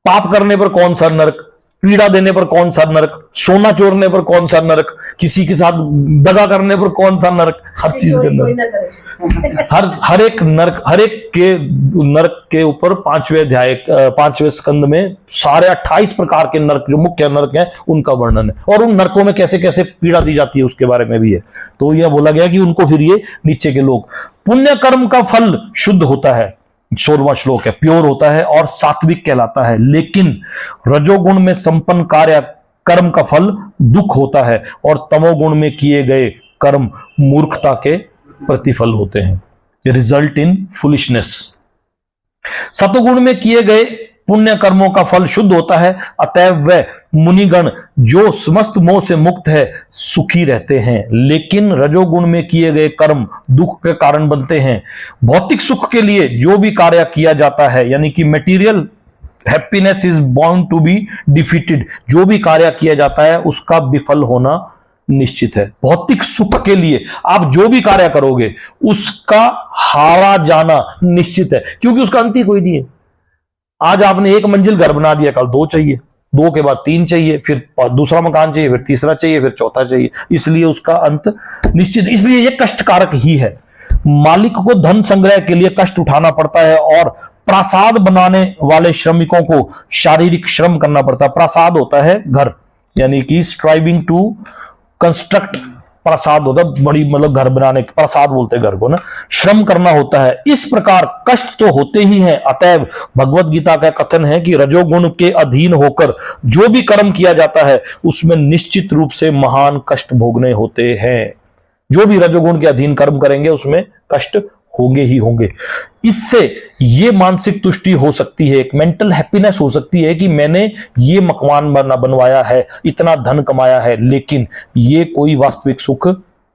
पाप करने पर कौन सा नरक, पीड़ा देने पर कौन सा नरक, सोना चोरने पर कौन सा नरक, किसी के साथ दगा करने पर कौन सा नरक, हर चीज के अंदर हर एक नरक के ऊपर 5वें अध्याय 5वें स्कंद में सारे 28 प्रकार के नरक जो मुख्य नरक हैं उनका वर्णन है। और उन नरकों में कैसे कैसे पीड़ा दी जाती है उसके बारे में भी है। तो यह बोला गया कि उनको फिर ये नीचे के लोग, पुण्य कर्म का फल शुद्ध होता है, 16वां श्लोक है, प्योर होता है और सात्विक कहलाता है। लेकिन रजोगुण में संपन्न कार्य कर्म का फल दुख होता है और तमोगुण में किए गए कर्म मूर्खता के प्रतिफल होते हैं, रिजल्ट इन फुलिशनेस। सतोगुण में किए गए पुण्य कर्मों का फल शुद्ध होता है, अतएव वह मुनिगण जो समस्त मोह से मुक्त है सुखी रहते हैं। लेकिन रजोगुण में किए गए कर्म दुख के कारण बनते हैं। भौतिक सुख के लिए जो भी कार्य किया जाता है, यानी कि material happiness is bound to be defeated, जो भी कार्य किया जाता है उसका विफल होना निश्चित है। भौतिक सुख के लिए आप जो भी कार्य करोगे उसका हारा जाना निश्चित है, क्योंकि उसका अंत ही कोई नहीं है। आज आपने एक मंजिल घर बना दिया, कल 2 चाहिए, 2 के बाद 3 चाहिए, फिर दूसरा मकान चाहिए, फिर तीसरा चाहिए, फिर चौथा चाहिए, इसलिए उसका अंत निश्चित। इसलिए यह कष्टकारक ही है। मालिक को धन संग्रह के लिए कष्ट उठाना पड़ता है और प्रासाद बनाने वाले श्रमिकों को शारीरिक श्रम करना पड़ता है। प्रासाद होता है घर, यानी कि स्ट्राइविंग टू कंस्ट्रक्ट प्रासाद होता है, बड़ी मतलब घर बनाने, प्रासाद बोलते हैं घर को ना, श्रम करना होता है। इस प्रकार कष्ट तो होते ही हैं। अतएव भगवत गीता का कथन है कि रजोगुण के अधीन होकर जो भी कर्म किया जाता है उसमें निश्चित रूप से महान कष्ट भोगने होते हैं। जो भी रजोगुण के अधीन कर्म करेंगे उसमें कष्ट होंगे ही होंगे। इससे ये मानसिक तुष्टि हो सकती है, एक मेंटल हैप्पीनेस हो सकती है कि मैंने ये मकान बनवाया है, इतना धन कमाया है, लेकिन ये कोई वास्तविक सुख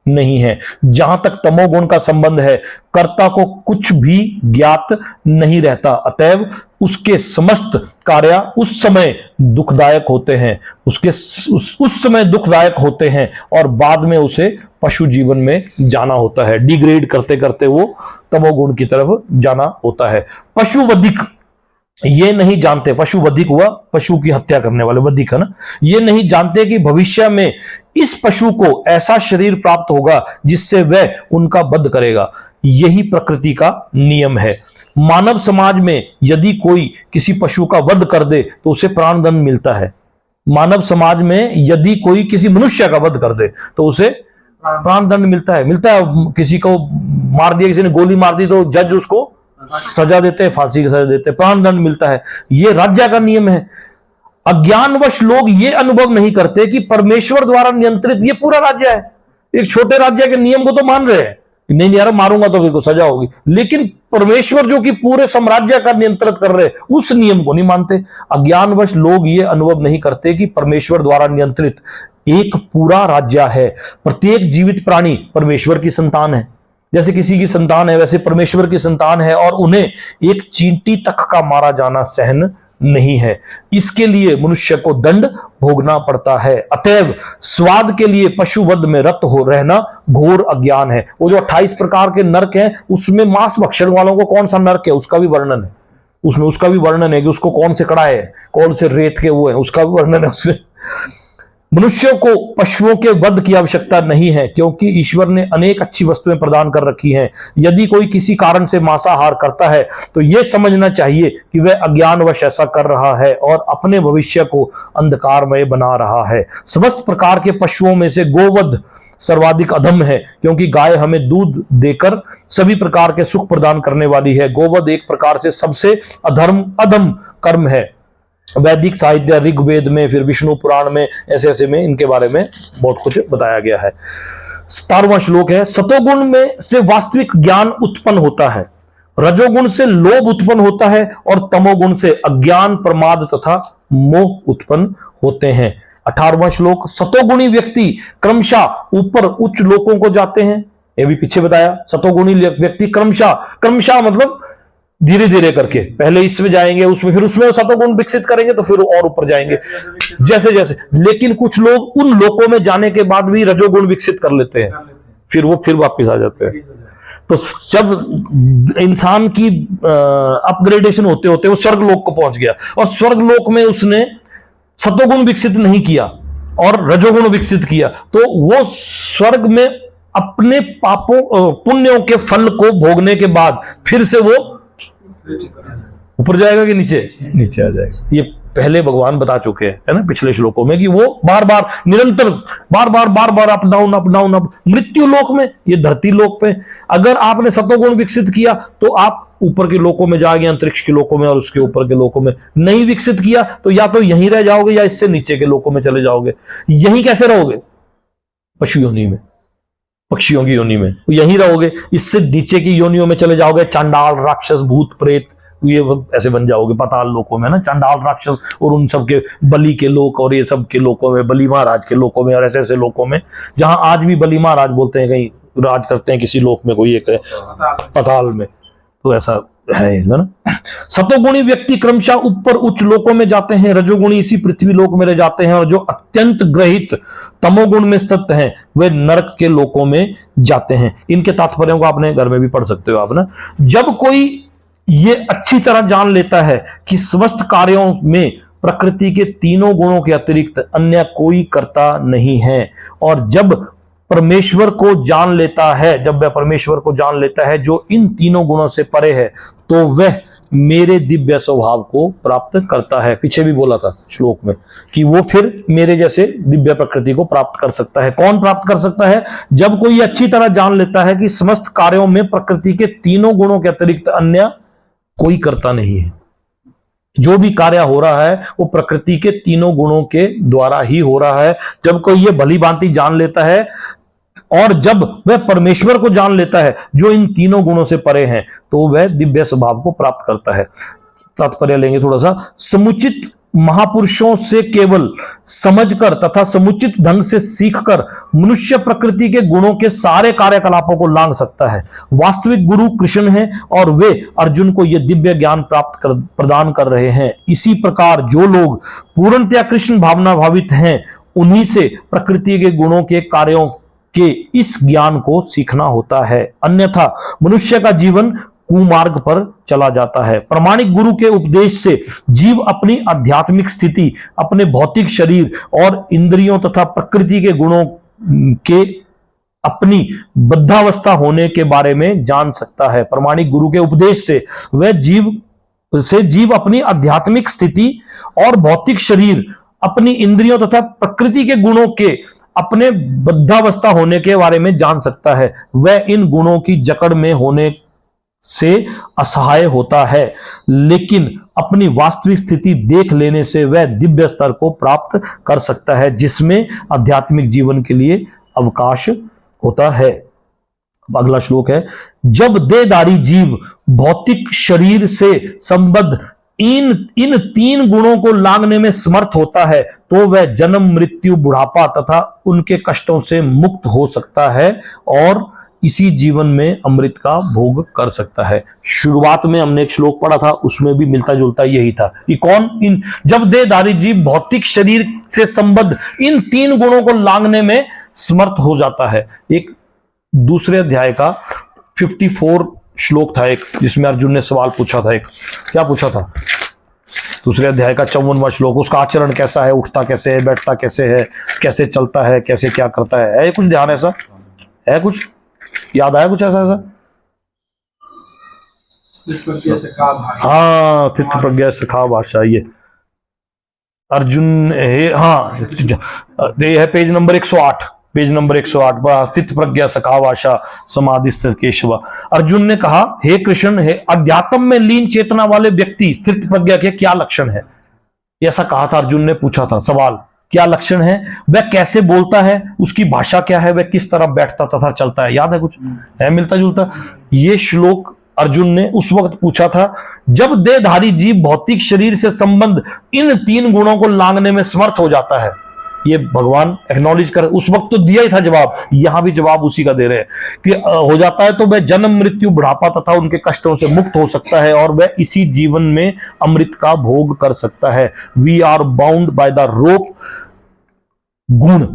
नहीं है। जहां तक तमोगुण का संबंध है, कर्ता को कुछ भी ज्ञात नहीं रहता, अतएव उसके समस्त कार्य उस समय दुखदायक होते हैं, उस समय दुखदायक होते हैं और बाद में उसे पशु जीवन में जाना होता है। डिग्रेड करते करते वो तमोगुण की तरफ जाना होता है। पशुवधिक ये नहीं जानते, पशुवधिक हुआ पशु की हत्या करने वाले, वधिक है ना, ये नहीं जानते कि भविष्य में इस पशु को ऐसा शरीर प्राप्त होगा जिससे वह उनका वध करेगा। यही प्रकृति का नियम है। मानव समाज में यदि कोई किसी पशु का वध कर दे तो उसे प्राणदंड मिलता है। मानव समाज में यदि कोई किसी मनुष्य का वध कर दे तो उसे प्राणदंड मिलता है। किसी को मार दिया, किसी ने गोली मार दी तो जज उसको सजा देते हैं, फांसी की सजा देते हैं, प्राणदंड मिलता है। ये राज्य का नियम है। अज्ञानवश लोग ये अनुभव नहीं करते कि परमेश्वर द्वारा नियंत्रित ये पूरा राज्य है। एक छोटे राज्य के नियम को तो मान रहे हैं, नहीं यार मारूंगा तो फिर को सजा होगी, लेकिन परमेश्वर जो कि पूरे साम्राज्य का नियंत्रित कर रहे उस नियम को नहीं मानते। अज्ञानवश लोग ये अनुभव नहीं करते कि परमेश्वर द्वारा नियंत्रित एक पूरा राज्य है। प्रत्येक जीवित प्राणी परमेश्वर की संतान है। जैसे किसी की संतान है वैसे परमेश्वर की संतान है, और उन्हें एक चींटी तक का मारा जाना सहन नहीं है। इसके लिए मनुष्य को दंड भोगना पड़ता है। अतएव स्वाद के लिए पशुवध में रत हो रहना घोर अज्ञान है। वो जो 28 प्रकार के नरक हैं उसमें मांस भक्षण वालों को कौन सा नरक है उसका भी वर्णन है। उसमें उसका भी वर्णन है कि उसको कौन से कड़ाए है, कौन से रेत के वो है, उसका भी वर्णन है उसमें। मनुष्यों को पशुओं के वध की आवश्यकता नहीं है, क्योंकि ईश्वर ने अनेक अच्छी वस्तुएं प्रदान कर रखी हैं। यदि कोई किसी कारण से मांसाहार करता है तो यह समझना चाहिए कि वह अज्ञानवश ऐसा कर रहा है और अपने भविष्य को अंधकारमय बना रहा है। समस्त प्रकार के पशुओं में से गोवध सर्वाधिक अधम है, क्योंकि गाय हमें दूध देकर सभी प्रकार के सुख प्रदान करने वाली है। गोवध एक प्रकार से सबसे अधम कर्म है। वैदिक साहित्य, ऋग्वेद में, फिर विष्णु पुराण में, ऐसे में इनके बारे में बहुत कुछ बताया गया है। 17वां श्लोक है, सतोगुण में से वास्तविक ज्ञान उत्पन्न होता है, रजोगुण से लोभ उत्पन्न होता है और तमोगुण से अज्ञान, प्रमाद तथा मोह उत्पन्न होते हैं। 18वां श्लोक, सतोगुणी व्यक्ति क्रमशः ऊपर उच्च लोकों को जाते हैं। ये भी पीछे बताया। सतोगुणी व्यक्ति क्रमशः मतलब धीरे धीरे करके, पहले इसमें जाएंगे, उसमें फिर उसमें सतोगुण विकसित करेंगे तो फिर और ऊपर जाएंगे जैसे जैसे। लेकिन कुछ लोग उन लोकों में जाने के बाद भी रजोगुण विकसित कर लेते हैं, फिर वो फिर वापस आ जाते हैं। तो जब इंसान की अपग्रेडेशन होते होते वो स्वर्ग लोक को पहुंच गया, और स्वर्ग लोक में उसने सतोगुण विकसित नहीं किया और रजोगुण विकसित किया, तो वो स्वर्ग में अपने पापों पुण्यों के फल को भोगने के बाद फिर से वो ऊपर जाएगा कि नीचे आ जाएगा। ये पहले भगवान बता चुके हैं, है ना, पिछले श्लोकों में, कि वो बार बार निरंतर बार बार अप डाउन मृत्यु लोक में, ये धरती लोक पे अगर आपने सतोगुण विकसित किया तो आप ऊपर के लोकों में जाएंगे, अंतरिक्ष के लोकों में, और उसके ऊपर के लोकों में नहीं विकसित किया तो या तो यहीं रह जाओगे या इससे नीचे के लोकों में चले जाओगे। यहीं कैसे रहोगे? पशु योनि में, पक्षियों की योनि में यहीं रहोगे। इससे नीचे की योनियों में चले जाओगे, चांडाल, राक्षस, भूत, प्रेत, ये ऐसे बन जाओगे पाताल लोकों में ना, चांडाल राक्षस और उन सब के बलि के लोक और ये सब के लोकों में, बलि महाराज के लोकों में और ऐसे ऐसे लोकों में जहां आज भी बलि महाराज बोलते हैं कहीं राज करते हैं किसी लोक में, कोई एक है पाताल में, तो ऐसा है इसमें ना। सतोगुणी व्यक्ति क्रमशः ऊपर उच्च लोकों में जाते हैं, रजोगुणी इसी पृथ्वी लोक में रह जाते हैं, और जो अत्यंत ग्रहित तमोगुण में स्थित हैं वे नरक के लोकों में जाते हैं। इनके तात्पर्यों को आपने घर में भी पढ़ सकते हो आप ना। जब कोई ये अच्छी तरह जान लेता है कि समस्त कार्यों में प्रकृति के तीनों गुणों के अतिरिक्त अन्य कोई कर्ता नहीं है, और जब परमेश्वर को जान लेता है, जब वह परमेश्वर को जान लेता है जो इन तीनों गुणों से परे है, तो वह मेरे दिव्य स्वभाव को प्राप्त करता है। पीछे भी बोला था श्लोक में कि वो फिर मेरे जैसे दिव्य प्रकृति को प्राप्त कर सकता है। कौन प्राप्त कर सकता है? जब कोई अच्छी तरह जान लेता है कि समस्त कार्यों में प्रकृति के तीनों गुणों के अतिरिक्त अन्य कोई कर्ता नहीं है। जो भी कार्य हो रहा है वो प्रकृति के तीनों गुणों के द्वारा ही हो रहा है। जब कोई ये भली भांति जान लेता है और जब वह परमेश्वर को जान लेता है जो इन तीनों गुणों से परे हैं, तो वह दिव्य स्वभाव को प्राप्त करता है। तात्पर्य लेंगे थोड़ा सा। समुचित महापुरुषों से केवल समझकर तथा समुचित ढंग से सीखकर मनुष्य प्रकृति के गुणों के सारे कार्यकलापों को लांघ सकता है। वास्तविक गुरु कृष्ण हैं और वे अर्जुन को यह दिव्य ज्ञान प्रदान कर रहे हैं। इसी प्रकार जो लोग पूर्णतया कृष्ण भावना भावित हैं, उन्हीं से प्रकृति के गुणों के कार्यों के इस ज्ञान को सीखना होता है, अन्यथा मनुष्य का जीवन कुमार्ग पर चला जाता है। प्रामाणिक गुरु के उपदेश से जीव अपनी आध्यात्मिक स्थिति, अपने भौतिक शरीर और इंद्रियों तथा प्रकृति के गुणों के अपनी बद्धावस्था होने के बारे में जान सकता है। प्रामाणिक गुरु के उपदेश से वह जीव अपनी आध्यात्मिक स्थिति और भौतिक शरीर, अपनी इंद्रियों तथा प्रकृति के गुणों के अपने बद्धावस्था होने के बारे में जान सकता है। वह इन गुणों की जकड़ में होने से असहाय होता है, लेकिन अपनी वास्तविक स्थिति देख लेने से वह दिव्य स्तर को प्राप्त कर सकता है, जिसमें आध्यात्मिक जीवन के लिए अवकाश होता है। अगला श्लोक है, जब देहधारी जीव भौतिक शरीर से संबद्ध इन तीन गुणों को लांघने में समर्थ होता है, तो वह जन्म, मृत्यु, बुढ़ापा तथा उनके कष्टों से मुक्त हो सकता है और इसी जीवन में अमृत का भोग कर सकता है। शुरुआत में हमने एक श्लोक पढ़ा था, उसमें भी मिलता जुलता यही था कि कौन जब देहधारी जीव भौतिक शरीर से संबद्ध इन तीन गुणों को लांघने में समर्थ हो जाता है। एक दूसरे अध्याय का 54 श्लोक था एक, जिसमें अर्जुन ने सवाल पूछा था। एक क्या पूछा था? दूसरे अध्याय का 54वां श्लोक, उसका आचरण कैसा है, उठता कैसे है, बैठता कैसे है, कैसे चलता है, कैसे क्या करता है कुछ ध्यान ऐसा है? कुछ याद आया कुछ ऐसा? हाँ, स्थित प्रज्ञा सखा भाषा, ये अर्जुन है। हाँ, ये है पेज नंबर 108, पेज नंबर 108, स्थित प्रज्ञा सखा भाषा समाधि केशव। अर्जुन ने कहा, हे कृष्ण, हे अध्यात्म में लीन चेतना वाले व्यक्ति स्थित प्रज्ञा के क्या लक्षण है? ऐसा कहा था, अर्जुन ने पूछा था सवाल, क्या लक्षण है, वह कैसे बोलता है, उसकी भाषा क्या है, वह किस तरह बैठता तथा चलता है? याद है कुछ? है मिलता जुलता? ये श्लोक अर्जुन ने उस वक्त पूछा था जब देहधारी जीव भौतिक शरीर से संबंध इन तीन गुणों को लांघने में समर्थ हो जाता है। ये भगवान एक्नॉलेज कर, उस वक्त तो दिया ही था जवाब, यहां भी जवाब उसी का दे रहे हैं कि हो जाता है तो वह जन्म, मृत्यु, बुढ़ापा तथा उनके कष्टों से मुक्त हो सकता है और वह इसी जीवन में अमृत का भोग कर सकता है। We are bound by the rope, गुण,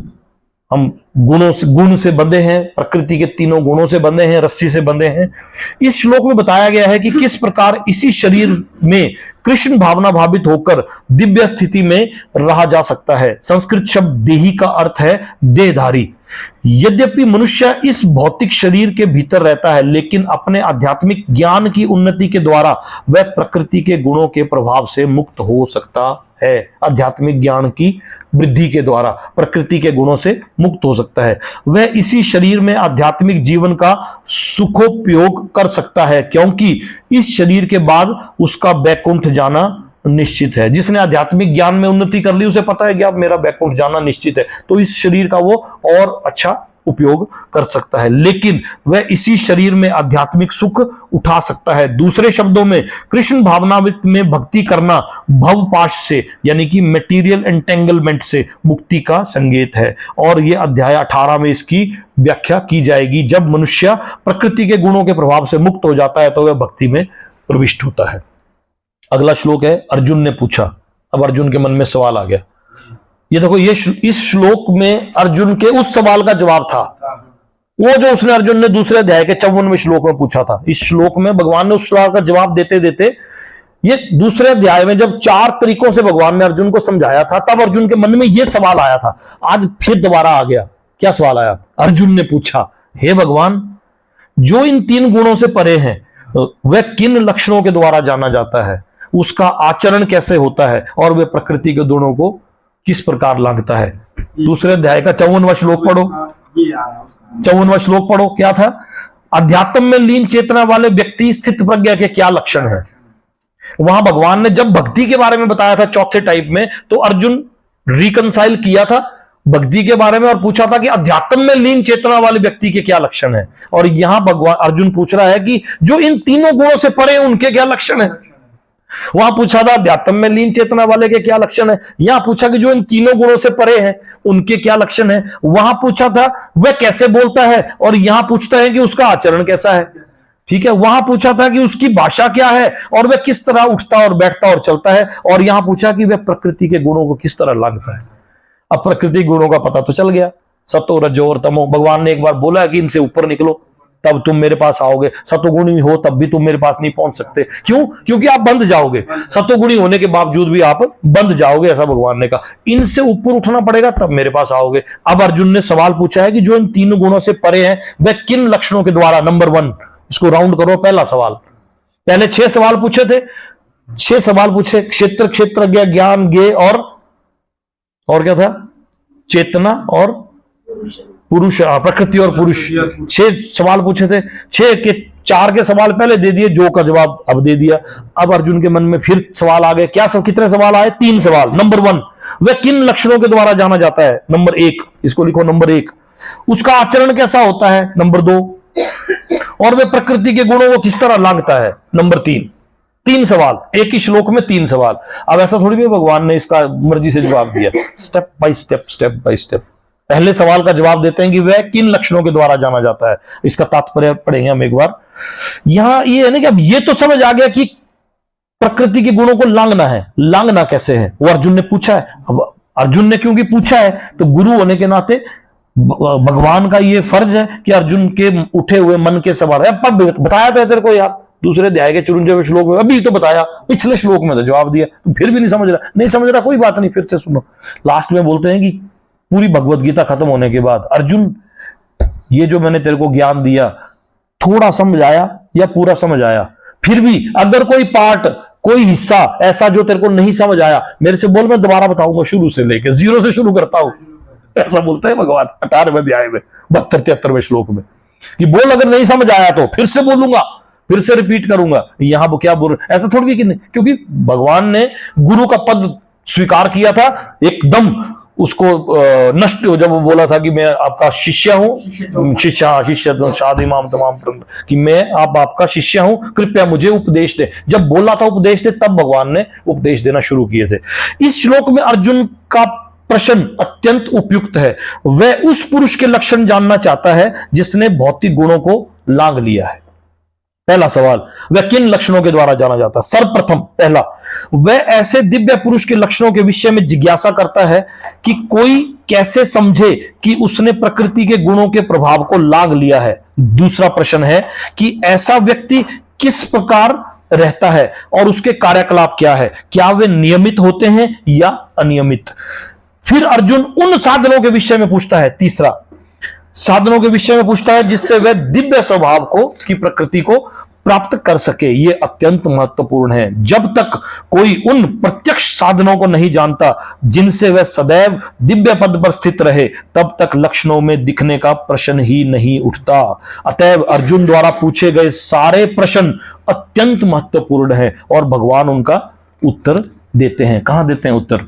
हम गुण से बंधे हैं, प्रकृति के तीनों गुणों से बंधे हैं, रस्सी से बंधे हैं। इस श्लोक में बताया गया है कि किस प्रकार इसी शरीर में कृष्ण भावना भावित होकर दिव्य स्थिति में रहा जा सकता है। संस्कृत शब्द देही का अर्थ है देहधारी। यद्यपि मनुष्य इस भौतिक शरीर के भीतर रहता है, लेकिन अपने आध्यात्मिक ज्ञान की उन्नति के द्वारा वह प्रकृति के गुणों के प्रभाव से मुक्त हो सकता है। आध्यात्मिक ज्ञान की वृद्धि के द्वारा प्रकृति के गुणों से मुक्त हो सकता है। वह इसी शरीर में आध्यात्मिक जीवन का सुखोपयोग कर सकता है, क्योंकि इस शरीर के बाद उसका बैकुंठ जाना निश्चित है। जिसने आध्यात्मिक ज्ञान में उन्नति कर ली, उसे पता है कि अब मेरा बैकुंठ जाना निश्चित है, तो इस शरीर का वो और अच्छा उपयोग कर सकता है, लेकिन वह इसी शरीर में आध्यात्मिक सुख उठा सकता है। दूसरे शब्दों में कृष्ण भावनामृत में भक्ति करना भवपाश से यानी कि मेटीरियल एंटेंगलमेंट से मुक्ति का संकेत है। और यह अध्याय 18 में इसकी व्याख्या की जाएगी। जब मनुष्य प्रकृति के गुणों के प्रभाव से मुक्त हो जाता है तो वह भक्ति में प्रविष्ट होता है। अगला श्लोक है, अर्जुन ने पूछा। अब अर्जुन के मन में सवाल आ गया। ये देखो, ये इस श्लोक में अर्जुन के उस सवाल का जवाब था, वो जो उसने अर्जुन ने दूसरे अध्याय के 54वें श्लोक में पूछा था। इस श्लोक में भगवान ने उस सवाल का जवाब देते देते ये दूसरे अध्याय में जब 4 तरीकों से भगवान ने अर्जुन को समझाया था, तब अर्जुन के मन में यह सवाल आया था। आज फिर दोबारा आ गया। क्या सवाल आया? अर्जुन ने पूछा, हे भगवान, जो इन 3 गुणों से परे हैं वह किन लक्षणों के द्वारा जाना जाता है, उसका आचरण कैसे होता है और वह प्रकृति के गुणों को किस प्रकार लांघता है? दूसरे अध्याय का 54वां श्लोक पढ़ो। 54वां श्लोक पढ़ो। क्या था? अध्यात्म में लीन चेतना वाले व्यक्ति स्थित प्रज्ञा के क्या लक्षण है? वहां भगवान ने जब भक्ति के बारे में बताया था चौथे टाइप में, तो अर्जुन रिकंसाइल किया था भक्ति के बारे में और पूछा था कि अध्यात्म में लीन चेतना वाले व्यक्ति के क्या लक्षण है। और यहां भगवान अर्जुन पूछ रहा है कि जो इन तीनों गुणों से परे उनके क्या लक्षण है। वहां पूछा था अध्यात्म में लीन चेतना वाले के क्या लक्षण है, यहां पूछा कि जो इन तीनों गुणों से परे हैं उनके क्या लक्षण है। वहां पूछा था वह कैसे बोलता है, और यहां पूछता है कि उसका आचरण कैसा है। ठीक है, वहां पूछा था कि उसकी भाषा क्या है और वह किस तरह उठता और बैठता और चलता है, और यहां पूछा कि वह प्रकृति के गुणों को किस तरह लांघता है। अब प्रकृति गुणों का पता तो चल गया, सतो रजो और तमो। भगवान ने एक बार बोला कि इनसे ऊपर निकलो तब तुम मेरे पास आओगे। सतोगुणी हो तब भी तुम मेरे पास नहीं पहुंच सकते। क्यों? क्योंकि आप बंध जाओगे। सतोगुणी होने के बावजूद भी आप बंध जाओगे, ऐसा भगवान ने कहा। इनसे ऊपर उठना पड़ेगा तब मेरे पास आओगे। अब अर्जुन ने सवाल पूछा है कि जो इन 3 गुणों से परे हैं वह किन लक्षणों के द्वारा। नंबर 1, इसको राउंड करो। पहला सवाल, पहले 6 सवाल पूछे थे, 6 सवाल पूछे। क्षेत्र, क्षेत्रज्ञ, ज्ञान, ज्ञेय और क्या था? चेतना और पुरुष, प्रकृति और पुरुष। 6 सवाल पूछे थे। 6 के 4 के सवाल पहले दे दिए, जो का जवाब अब दे दिया। अब अर्जुन के मन में फिर सवाल आ गए। क्या कितने सवाल आए? 3 सवाल। नंबर 1, वह किन लक्षणों के द्वारा जाना जाता है। नंबर 1, इसको लिखो नंबर 1, उसका आचरण कैसा होता है। नंबर 2, और वह प्रकृति के गुणों को किस तरह लांघता है। नंबर 3 सवाल, एक ही श्लोक में 3 सवाल। अब ऐसा थोड़ी भी भगवान ने इसका मर्जी से जवाब दिया, स्टेप बाय स्टेप। पहले सवाल का जवाब देते हैं कि वह किन लक्षणों के द्वारा जाना जाता है। इसका तात्पर्य पढ़ेंगे हम एक बार। यहां ये है ना कि अब ये तो समझ आ गया कि प्रकृति के गुणों को लांघना है। लांघना कैसे है वो अर्जुन ने पूछा है। अब अर्जुन ने क्योंकि पूछा है तो गुरु होने के नाते भगवान का ये फर्ज है कि अर्जुन के उठे हुए मन के सवाल है। अब बताया था तेरे को यार, दूसरे अध्याय के 54वें श्लोक में अभी तो बताया, पिछले श्लोक में तो जवाब दिया, फिर भी नहीं समझ रहा, कोई बात नहीं, फिर से सुनो। लास्ट में बोलते हैं कि पूरी भगवत गीता खत्म होने के बाद, अर्जुन ये जो मैंने तेरे को ज्ञान दिया थोड़ा समझ आया या पूरा समझ आया? फिर भी अगर कोई पार्ट, कोई हिस्सा ऐसा जो तेरे को नहीं समझ आया, मेरे से बोल, मैं दोबारा बताऊंगा, शुरू से लेकर 0 से शुरू करता हूं। ऐसा बोलते हैं भगवान 18वें अध्याय में 72-73वें श्लोक में कि बोल, अगर नहीं समझ आया तो फिर से बोलूंगा, फिर से रिपीट करूंगा। यहां वो क्या बोल, ऐसा थोड़ी भी कि नहीं, क्योंकि भगवान ने गुरु का पद स्वीकार किया था एकदम उसको नष्ट, जब वो बोला था कि मैं आपका शिष्य हूं, शिष्य शादी माम तमाम, कि मैं आपका शिष्य हूं, कृपया मुझे उपदेश दे। जब बोला था उपदेश दे, तब भगवान ने उपदेश देना शुरू किए थे। इस श्लोक में अर्जुन का प्रश्न अत्यंत उपयुक्त है। वह उस पुरुष के लक्षण जानना चाहता है जिसने भौतिक गुणों को लांघ लिया है। पहला सवाल, वह किन लक्षणों के द्वारा जाना जाता है। सर्वप्रथम पहला, वह ऐसे दिव्य पुरुष के लक्षणों के विषय में जिज्ञासा करता है कि कोई कैसे समझे कि उसने प्रकृति के गुणों के प्रभाव को लांघ लिया है। दूसरा प्रश्न है कि ऐसा व्यक्ति किस प्रकार रहता है और उसके कार्यकलाप क्या है, क्या वे नियमित होते हैं या अनियमित। फिर अर्जुन उन साधनों के विषय में पूछता है, तीसरा साधनों के विषय में पूछता है जिससे वह दिव्य स्वभाव को, की प्रकृति को प्राप्त कर सके। यह अत्यंत महत्वपूर्ण है। जब तक कोई उन प्रत्यक्ष साधनों को नहीं जानता जिनसे वह सदैव दिव्य पद पर स्थित रहे, तब तक लक्षणों में दिखने का प्रश्न ही नहीं उठता। अतएव अर्जुन द्वारा पूछे गए सारे प्रश्न अत्यंत महत्वपूर्ण है और भगवान उनका उत्तर देते हैं। कहां देते हैं उत्तर?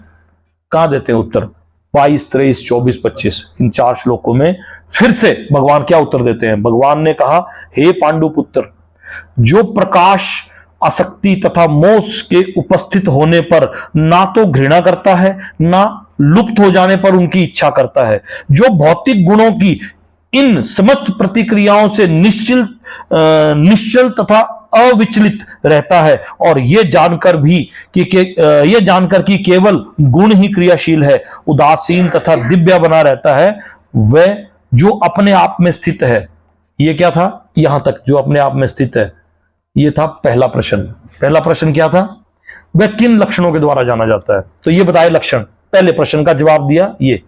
कहां देते हैं उत्तर? 22, 23, 24, 25 इन 4 श्लोकों में फिर से भगवान क्या उत्तर देते हैं। भगवान ने कहा, हे पांडुपुत्र, जो प्रकाश, आसक्ति तथा मोह के उपस्थित होने पर ना तो घृणा करता है, ना लुप्त हो जाने पर उनकी इच्छा करता है, जो भौतिक गुणों की इन समस्त प्रतिक्रियाओं से निश्चल तथा अविचलित रहता है, और यह जानकर कि केवल गुण ही क्रियाशील है, उदासीन तथा दिव्य बना रहता है, वह जो अपने आप में स्थित है। यह क्या था? यहां तक जो अपने आप में स्थित है, यह था पहला प्रश्न। पहला प्रश्न क्या था? वह किन लक्षणों के द्वारा जाना जाता है? तो ये बताए लक्षण। पहले प्रश्न का जवाब दिया। ये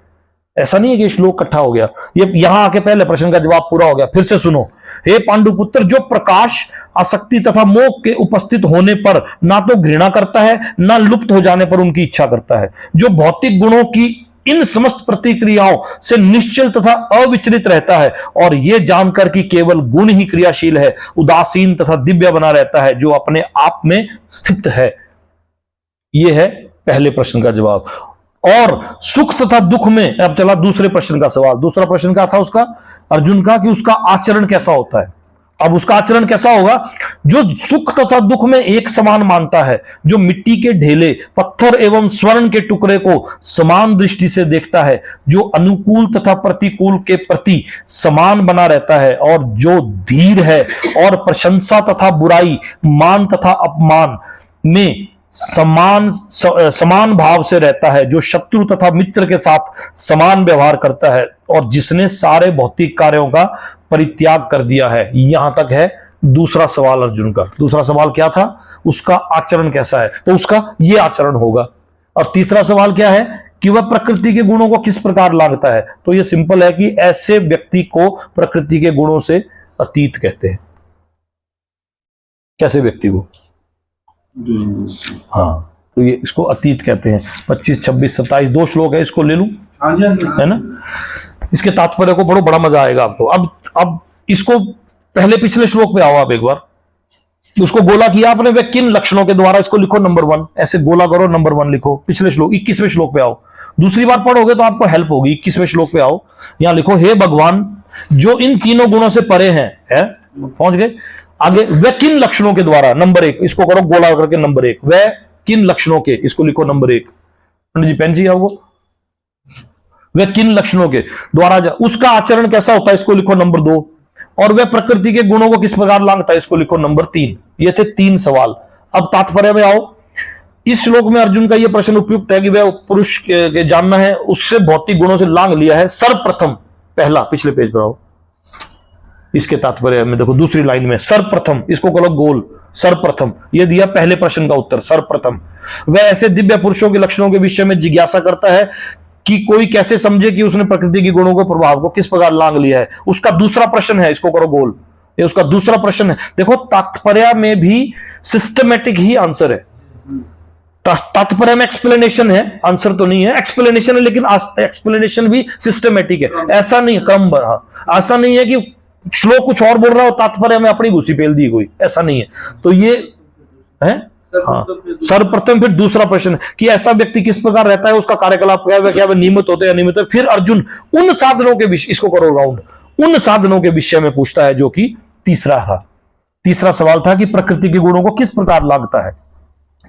ऐसा नहीं है कि श्लोक इकट्ठा हो गया, ये यहां आके पहले प्रश्न का जवाब पूरा हो गया। फिर से सुनो, हे पांडुपुत्र, जो प्रकाश, आसक्ति तथा मोह के उपस्थित होने पर ना तो घृणा करता है, ना लुप्त हो जाने पर उनकी इच्छा करता है, जो भौतिक गुणों की इन समस्त प्रतिक्रियाओं से निश्चल तथा अविचलित रहता है, और यह जानकर कि केवल गुण ही क्रियाशील है, उदासीन तथा दिव्य बना रहता है, जो अपने आप में स्थित है। यह है पहले प्रश्न का जवाब। और सुख तथा दुख में, अब चला दूसरे प्रश्न का सवाल। दूसरा प्रश्न क्या था उसका? अर्जुन का, कि उसका आचरण कैसा होता है। अब उसका आचरण कैसा होगा? जो सुख तथा दुख में एक समान मानता है, जो मिट्टी के ढेले, पत्थर एवं स्वर्ण के टुकड़े को समान दृष्टि से देखता है, जो अनुकूल तथा प्रतिकूल के प्रति समान बना रहता है, और जो धीर है और प्रशंसा तथा बुराई, मान तथा अपमान में समान भाव से रहता है, जो शत्रु तथा मित्र के साथ समान व्यवहार करता है, और जिसने सारे भौतिक कार्यों का परित्याग कर दिया है। यहां तक है दूसरा सवाल अर्जुन का। दूसरा सवाल क्या था? उसका आचरण कैसा है, तो उसका यह आचरण होगा। और तीसरा सवाल क्या है? कि वह प्रकृति के गुणों को किस प्रकार लांघता है। तो यह सिंपल है कि ऐसे व्यक्ति को प्रकृति के गुणों से अतीत कहते हैं। कैसे व्यक्ति को? हाँ, तो ये इसको अतीत कहते हैं। 25, 26, 27 2 श्लोक है, इसको ले लूं, हाँ जी, हाँ जी। है ना। इसके तात्पर्य को पढ़ो, बड़ा मजा आएगा आपको। अब इसको पहले पिछले श्लोक पे आओ आप एक बार। उसको गोला किया आपने, वे किन लक्षणों के द्वारा, इसको लिखो नंबर 1, ऐसे गोला करो, नंबर 1 लिखो। पिछले श्लोक 21वें श्लोक पे आओ। दूसरी बार पढ़ोगे तो आपको हेल्प होगी। 21वें श्लोक पे आओ, यहां लिखो, हे भगवान, जो इन तीनों गुणों से परे हैं, है, पहुंच गए आगे। वे किन लक्षणों के द्वारा, नंबर 1, इसको करो गोला करके नंबर 1, वे किन लक्षणों के, इसको लिखो नंबर 1। पंडित जी पेन चाहिए आपको? वे किन लक्षणों के द्वारा उसका आचरण कैसा होता है, इसको लिखो नंबर 2। और वह प्रकृति के गुणों को किस प्रकार लांघता है, इसको लिखो नंबर 3। ये थे 3 सवाल। अब तात्पर्य में आओ। इस श्लोक में अर्जुन का यह प्रश्न उपयुक्त है कि वह पुरुष के जानना है, उससे भौतिक गुणों से लांघ लिया है। सर्वप्रथम, पहला, पिछले पेज पर आओ, इसके तात्पर्य में देखो, दूसरी लाइन में सर्वप्रथम, इसको करो गोल, सर्वप्रथम, यह दिया पहले प्रश्न का उत्तर। सर्वप्रथम, वह ऐसे दिव्य पुरुषों के लक्षणों के विषय में जिज्ञासा करता है कि कोई कैसे समझे कि उसने प्रकृति के गुणों के प्रभाव को किस प्रकार लांघ लिया है। उसका दूसरा प्रश्न है, इसको करो गोल, ये उसका दूसरा प्रश्न है। देखो, तात्पर्य में भी सिस्टमेटिक ही आंसर है। तात्पर्य में एक्सप्लेनेशन है, आंसर तो नहीं है, एक्सप्लेनेशन है, लेकिन एक्सप्लेनेशन भी सिस्टमेटिक है। ऐसा नहीं, क्रम बना, ऐसा नहीं है कि श्लोक कुछ और बोल रहा हो, तात्पर्य में अपनी घुसी पेल दी कोई, ऐसा नहीं है। तो ये है, हाँ, सर्वप्रथम। फिर दूसरा प्रश्न कि ऐसा व्यक्ति किस प्रकार रहता है, उसका कार्यकलाप क्या वह नियमित होते हैं, अनियमित है। फिर अर्जुन उन साधनों के विषय, इसको करो राउंड, उन साधनों के विषय में पूछता है, जो कि तीसरा था। तीसरा सवाल था कि प्रकृति के गुणों को किस प्रकार लांघता है।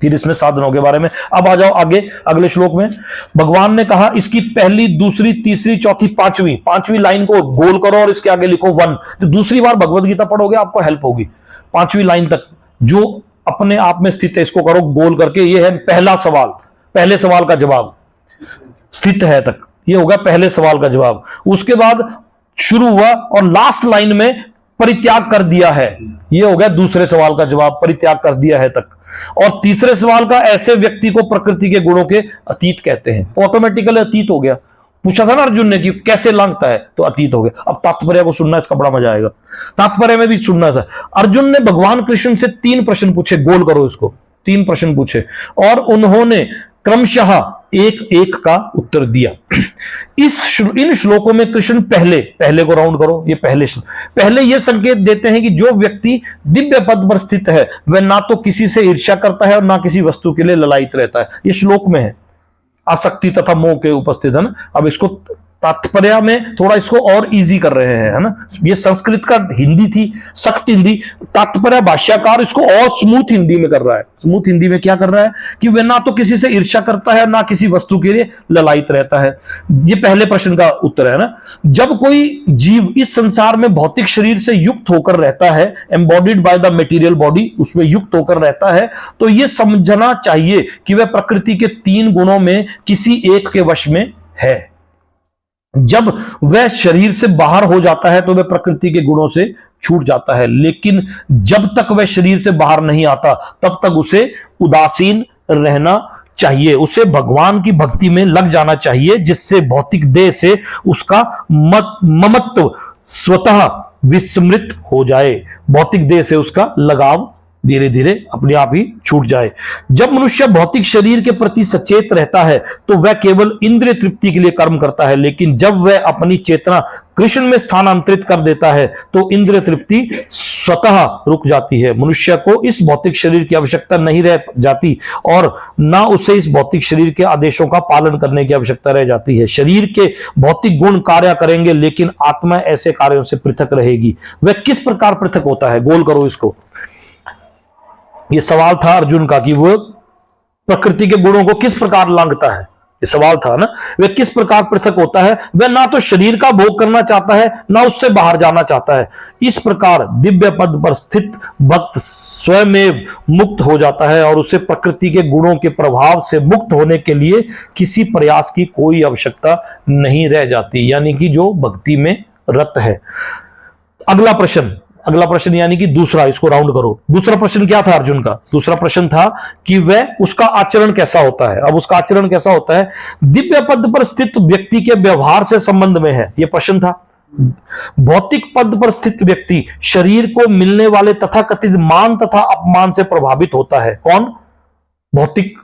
फिर इसमें साधनों के बारे में। अब आ जाओ आगे, अगले श्लोक में भगवान ने कहा, इसकी पहली, दूसरी, तीसरी, चौथी, पांचवी लाइन को गोल करो और इसके आगे लिखो 1। तो दूसरी बार भगवत गीता पढ़ोगे आपको हेल्प होगी। 5वीं लाइन तक जो अपने आप में स्थित है, इसको करो गोल करके। ये है पहला सवाल, पहले सवाल का जवाब, स्थित है तक, ये होगा पहले सवाल का जवाब। उसके बाद शुरू हुआ और लास्ट लाइन में परित्याग कर दिया है, ये हो गया दूसरे सवाल का जवाब, परित्याग कर दिया है तक। और तीसरे सवाल का, ऐसे व्यक्ति को प्रकृति के गुणों के अतीत कहते हैं। ऑटोमेटिकली अतीत हो गया। पूछा था ना अर्जुन ने कि कैसे लांघता है, तो अतीत हो गया। अब तात्पर्य को सुनना, इसका बड़ा मजा आएगा। तात्पर्य में भी सुनना था। अर्जुन ने भगवान कृष्ण से 3 प्रश्न पूछे, गोल करो इसको, 3 प्रश्न पूछे, और उन्होंने क्रमशः एक का उत्तर दिया। इन श्लोकों में कृष्ण पहले को राउंड करो, ये पहले ये संकेत देते हैं कि जो व्यक्ति दिव्य पद पर स्थित है, वह ना तो किसी से ईर्ष्या करता है और ना किसी वस्तु के लिए ललायित रहता है। ये श्लोक में है। आसक्ति तथा मोह के उपस्थित, है ना। अब इसको तात्पर्य में थोड़ा इसको और इजी कर रहे हैं, है ना। ये संस्कृत का हिंदी थी, सख्त हिंदी। तात्पर्य भाष्यकार इसको और स्मूथ हिंदी में कर रहा है। स्मूथ हिंदी में क्या कर रहा है कि वह ना तो किसी से ईर्ष्या करता है, ना किसी वस्तु के लिए ललायित रहता है। ये पहले प्रश्न का उत्तर है ना। जब कोई जीव इस संसार में भौतिक शरीर से युक्त होकर रहता है, embodied by the material body, उसमें युक्त होकर रहता है, तो यह समझना चाहिए कि वह प्रकृति के 3 गुणों में किसी एक के वश में है। जब वह शरीर से बाहर हो जाता है तो वह प्रकृति के गुणों से छूट जाता है, लेकिन जब तक वह शरीर से बाहर नहीं आता तब तक उसे उदासीन रहना चाहिए। उसे भगवान की भक्ति में लग जाना चाहिए, जिससे भौतिक देह से उसका ममत्व स्वतः विस्मृत हो जाए। भौतिक देह से उसका लगाव धीरे धीरे अपने आप ही छूट जाए। जब मनुष्य भौतिक शरीर के प्रति सचेत रहता है तो वह केवल इंद्रिय तृप्ति के लिए कर्म करता है, लेकिन जब वह अपनी चेतना कृष्ण में स्थानांतरित कर देता है तो इंद्रिय तृप्ति स्वतः रुक जाती है। मनुष्य को इस भौतिक शरीर की आवश्यकता नहीं रह जाती और ना उसे इस भौतिक शरीर के आदेशों का पालन करने की आवश्यकता रह जाती है। शरीर के भौतिक गुण कार्य करेंगे, लेकिन आत्मा ऐसे कार्यों से पृथक रहेगी। वह किस प्रकार पृथक होता है? गोल करो इसको। ये सवाल था अर्जुन का कि वह प्रकृति के गुणों को किस प्रकार लांघता है। ये सवाल था ना। वह किस प्रकार पृथक होता है? वह ना तो शरीर का भोग करना चाहता है, ना उससे बाहर जाना चाहता है। इस प्रकार दिव्य पद पर स्थित भक्त स्वयं मुक्त हो जाता है और उसे प्रकृति के गुणों के प्रभाव से मुक्त होने के लिए किसी प्रयास की कोई आवश्यकता नहीं रह जाती, यानी कि जो भक्ति में रत है। अगला प्रश्न यानी कि दूसरा, इसको राउंड करो। दूसरा प्रश्न क्या था अर्जुन का? दूसरा प्रश्न था कि वह उसका आचरण कैसा होता है। अब उसका आचरण कैसा होता है? दिव्य पद पर स्थित व्यक्ति के व्यवहार से संबंध में है, यह प्रश्न था। भौतिक पद पर स्थित व्यक्ति शरीर को मिलने वाले तथाकथित मान तथा अपमान से प्रभावित होता है। कौन? भौतिक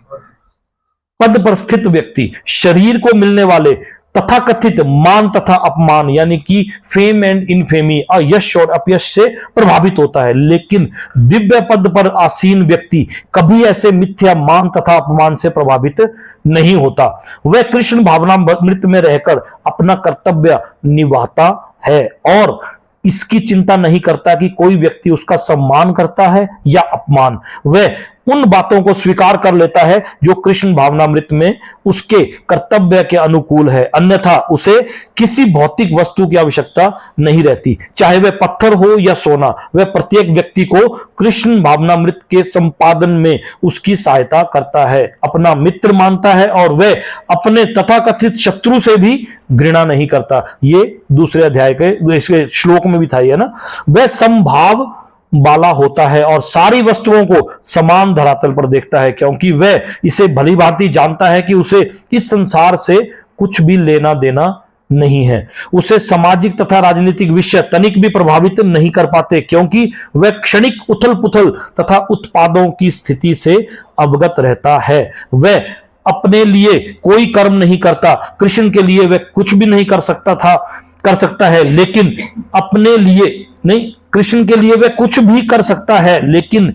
पद पर स्थित व्यक्ति शरीर को मिलने वाले तथाकथित मान तथा अपमान, यानी कि फेम एंड इनफेमी, यश और अपयश से प्रभावित होता है। लेकिन दिव्य पद पर आसीन व्यक्ति कभी ऐसे मिथ्या मान तथा अपमान से प्रभावित नहीं होता। वह कृष्ण भावनामृत में रहकर अपना कर्तव्य निभाता है और इसकी चिंता नहीं करता कि कोई व्यक्ति उसका सम्मान करता है या अपमान। वह उन बातों को स्वीकार कर लेता है जो कृष्ण भावनामृत में उसके कर्तव्य के अनुकूल है, अन्यथा उसे किसी भौतिक वस्तु की आवश्यकता नहीं रहती, चाहे वह पत्थर हो या सोना। वह प्रत्येक व्यक्ति को कृष्ण भावनामृत के संपादन में उसकी सहायता करता है, अपना मित्र मानता है और वह अपने तथाकथित शत्रु से भी घृणा नहीं करता। ये दूसरे अध्याय के इसके श्लोक में भी था, है ना। वह समभाव वाला होता है और सारी वस्तुओं को समान धरातल पर देखता है, क्योंकि वह इसे भली भांति जानता है कि उसे इस संसार से कुछ भी लेना देना नहीं है। उसे सामाजिक तथा राजनीतिक विषय तनिक भी प्रभावित नहीं कर पाते, क्योंकि वह क्षणिक उथल पुथल तथा उत्पादों की स्थिति से अवगत रहता है। वह अपने लिए कोई कर्म नहीं करता। कृष्ण के लिए वह कुछ भी नहीं कर सकता है, लेकिन अपने लिए नहीं। कृष्ण के लिए वह कुछ भी कर सकता है, लेकिन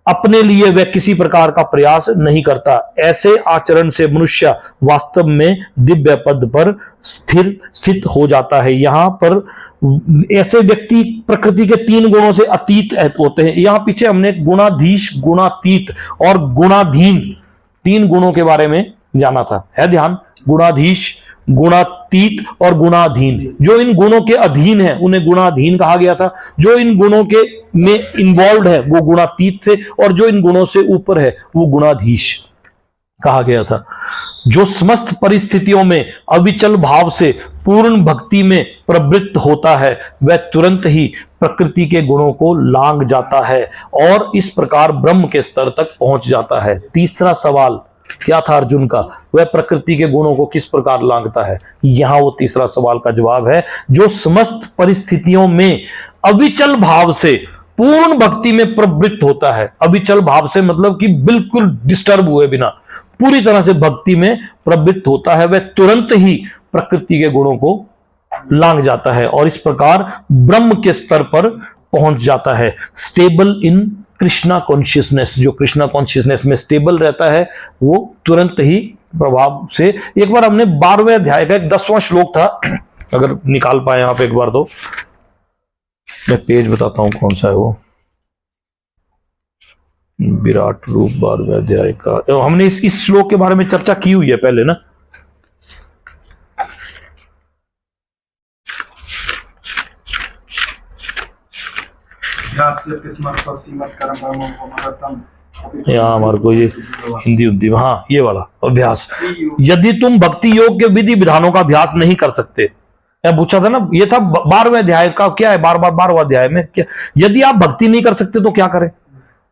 अपने लिए वह किसी प्रकार का प्रयास नहीं करता। ऐसे आचरण से मनुष्य वास्तव में दिव्य पद पर स्थित हो जाता है। यहां पर ऐसे व्यक्ति प्रकृति के 3 गुणों से अतीत होते हैं। यहां पीछे हमने गुणाधीश, गुणातीत और गुणाधीन 3 गुणों के बारे में जाना था, है ध्यान। गुणाधीश, गुणातीत और गुणाधीन। जो इन गुणों के अधीन है उन्हें गुणाधीन कहा गया था। जो इन गुणों के में इन्वॉल्व है वो गुणातीत थे, और जो इन गुणों से ऊपर है वो गुणाधीश कहा गया था। जो समस्त परिस्थितियों में अविचल भाव से पूर्ण भक्ति में प्रवृत्त होता है वह तुरंत ही प्रकृति के गुणों को लांघ जाता है और इस प्रकार ब्रह्म के स्तर तक पहुंच जाता है। तीसरा सवाल क्या था अर्जुन का? वह प्रकृति के गुणों को किस प्रकार लांघता है? यहां वो तीसरा सवाल का जवाब है, जो समस्त परिस्थितियों में अविचल भाव से पूर्ण भक्ति में प्रवृत्त होता है। अविचल भाव से मतलब कि बिल्कुल डिस्टर्ब हुए बिना पूरी तरह से भक्ति में प्रवृत्त होता है, वह तुरंत ही प्रकृति के गुणों को लांघ जाता है और इस प्रकार ब्रह्म के स्तर पर पहुंच जाता है। स्टेबल इन कृष्णा कॉन्शियसनेस, जो कृष्णा कॉन्शियसनेस में स्टेबल रहता है वो तुरंत ही प्रभाव से। एक बार हमने 12वें अध्याय का एक 10वां श्लोक था, अगर निकाल पाए आप एक बार तो मैं पेज बताता हूं कौन सा है वो। विराट रूप 12वें अध्याय का, तो हमने इस श्लोक के बारे में चर्चा की हुई है पहले ना। यहाँ हमारे को ये हिंदी हाँ ये वाला अभ्यास, यदि तुम भक्ति योग के विधि विधानों का अभ्यास नहीं कर सकते, मैं पूछा था ना, ये था 12वें अध्याय का, क्या है 12वां अध्याय में, क्या यदि आप भक्ति नहीं कर सकते तो क्या करें।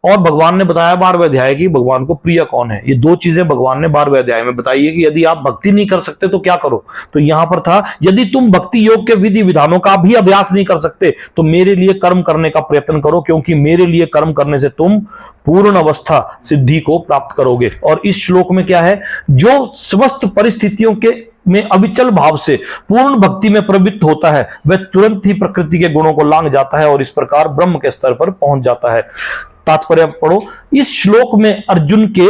और भगवान ने बताया 12वें अध्याय की भगवान को प्रिय कौन है। ये दो चीजें भगवान ने 12वें अध्याय में बताई है कि यदि आप भक्ति नहीं कर सकते तो क्या करो। तो यहां पर था यदि तुम भक्ति योग के विधि विधानों का भी अभ्यास नहीं कर सकते तो मेरे लिए कर्म करने का प्रयत्न करो, क्योंकि मेरे लिए कर्म करने से तुम पूर्ण अवस्था सिद्धि को प्राप्त करोगे। और इस श्लोक में क्या है, जो समस्त परिस्थितियों के में अविचल भाव से पूर्ण भक्ति में प्रवृत्त होता है वह तुरंत ही प्रकृति के गुणों को लांघ जाता है और इस प्रकार ब्रह्म के स्तर पर पहुंच जाता है। तात्पर्य पढ़ो, इस श्लोक में अर्जुन के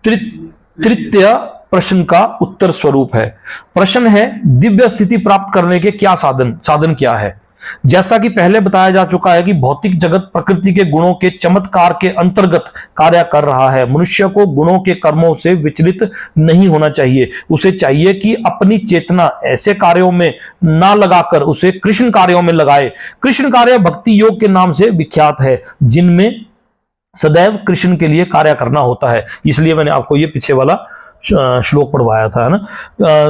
तृतीय प्रश्न का उत्तर स्वरूप है। प्रश्न है दिव्य स्थिति प्राप्त करने के क्या साधन क्या है। जैसा कि पहले बताया जा चुका है कि भौतिक जगत प्रकृति के गुणों के चमत्कार के अंतर्गत कार्य कर रहा है। मनुष्य को गुणों के कर्मों से विचलित नहीं होना चाहिए। उसे चाहिए कि अपनी चेतना ऐसे कार्यों में ना लगाकर उसे कृष्ण कार्यों में लगाए। कृष्ण कार्य भक्ति योग के नाम से विख्यात है, जिनमें सदैव कृष्ण के लिए कार्य करना होता है। इसलिए मैंने आपको ये पीछे वाला श्लोक पढ़वाया था ना,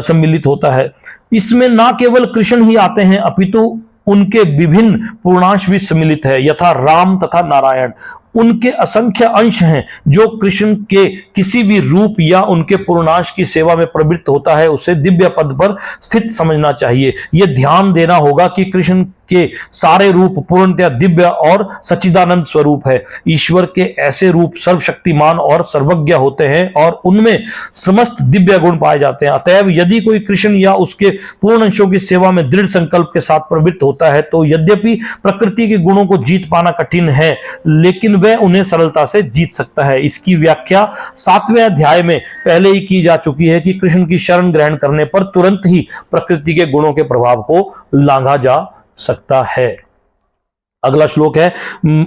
सम्मिलित होता है। इसमें ना केवल कृष्ण ही आते हैं अपितु उनके विभिन्न पूर्णांश भी सम्मिलित है, यथा राम तथा नारायण। उनके असंख्य अंश हैं। जो कृष्ण के किसी भी रूप या उनके पूर्णांश की सेवा में प्रवृत्त होता है उसे दिव्य पद पर स्थित समझना चाहिए। यह ध्यान देना होगा कि कृष्ण के सारे रूप पूर्णतया दिव्य और सच्चिदानंद स्वरूप है। ईश्वर के ऐसे रूप सर्वशक्तिमान और सर्वज्ञ होते हैं और उनमें समस्त दिव्य गुण पाए जाते हैं। अतएव यदि कोई कृष्ण या उसके पूर्ण अंशों की सेवा में दृढ़ संकल्प के साथ प्रवृत्त होता है तो यद्यपि प्रकृति के गुणों को जीत पाना कठिन है, लेकिन वह उन्हें सरलता से जीत सकता है। इसकी व्याख्या 7वें अध्याय में पहले ही की जा चुकी है कि कृष्ण की शरण ग्रहण करने पर तुरंत ही प्रकृति के गुणों के प्रभाव को लांघा जा सकता है। अगला श्लोक है,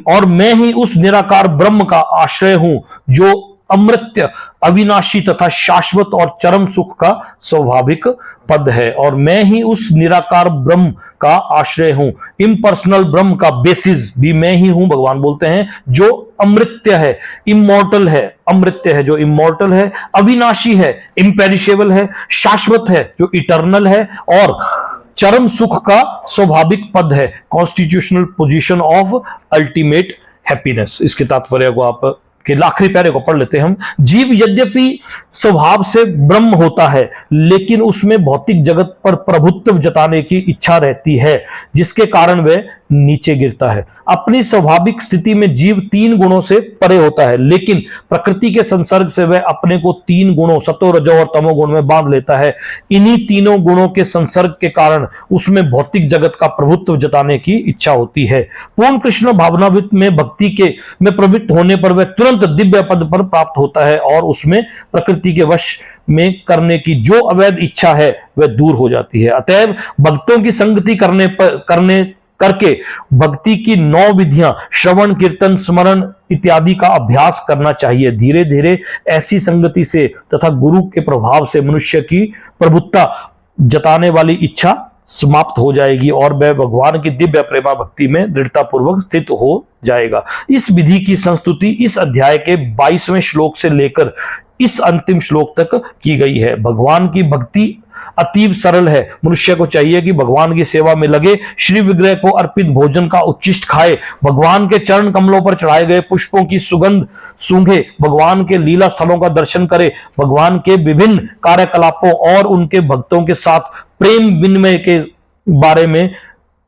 और मैं ही उस निराकार ब्रह्म का आश्रय हूं जो अमृत्य, अविनाशी तथा शाश्वत और चरम सुख का स्वाभाविक पद है। और मैं ही उस निराकार ब्रह्म का आश्रय हूं, इम्पर्सनल ब्रह्म का बेसिस भी मैं ही हूं, भगवान बोलते हैं, जो अमृत्य है, इमॉर्टल है, अमृत्य है जो इमॉर्टल है, अविनाशी है, इम्पेरिशेबल है, शाश्वत है जो इटर्नल है, और चरम सुख का स्वाभाविक पद है, constitutional position of ultimate happiness. इसके तात्पर्य को आप के आखिरी पैरे को पढ़ लेते हैं हम। जीव यद्यपि स्वभाव से ब्रह्म होता है, लेकिन उसमें भौतिक जगत पर प्रभुत्व जताने की इच्छा रहती है, जिसके कारण वह नीचे गिरता है। अपनी स्वाभाविक स्थिति में जीव 3 गुणों से परे होता है, लेकिन प्रकृति के संसर्ग से वह अपने को 3 गुणों सतो, रजो और तमोगुण में बांध लेता है। इन्हीं तीनों गुणों के संसर्ग के कारण उसमें भौतिक जगत का प्रभुत्व जताने की इच्छा होती है। पूर्ण कृष्ण भावनावित में भक्ति के में प्रवृत्त होने पर वह तुरंत दिव्य पद पर प्राप्त होता है और उसमें प्रकृति के वश में करने की जो अवैध इच्छा है वह दूर हो जाती है। अतएव भक्तों की संगति करके भक्ति की 9 विधियां श्रवण, कीर्तन, स्मरण इत्यादि का अभ्यास करना चाहिए। धीरे धीरे ऐसी संगति से तथा गुरु के प्रभाव से मनुष्य की प्रभुत्ता जताने वाली इच्छा समाप्त हो जाएगी और वह भगवान की दिव्य प्रेमा भक्ति में दृढ़ता पूर्वक स्थित हो जाएगा। इस विधि की संस्तुति इस अध्याय के 22वें श्लोक से लेकर इस अंतिम श्लोक तक की गई है। भगवान की भक्ति अतीब सरल है। मनुष्य को चाहिए कि भगवान की सेवा में लगे, श्री विग्रह को अर्पित भोजन का उच्छिष्ट खाए, भगवान के चरण कमलों पर चढ़ाए गए पुष्पों की सुगंध सूंघे, भगवान के लीला स्थलों का दर्शन करे, भगवान के विभिन्न कार्यकलापों और उनके भक्तों के साथ प्रेम विनिमय के बारे में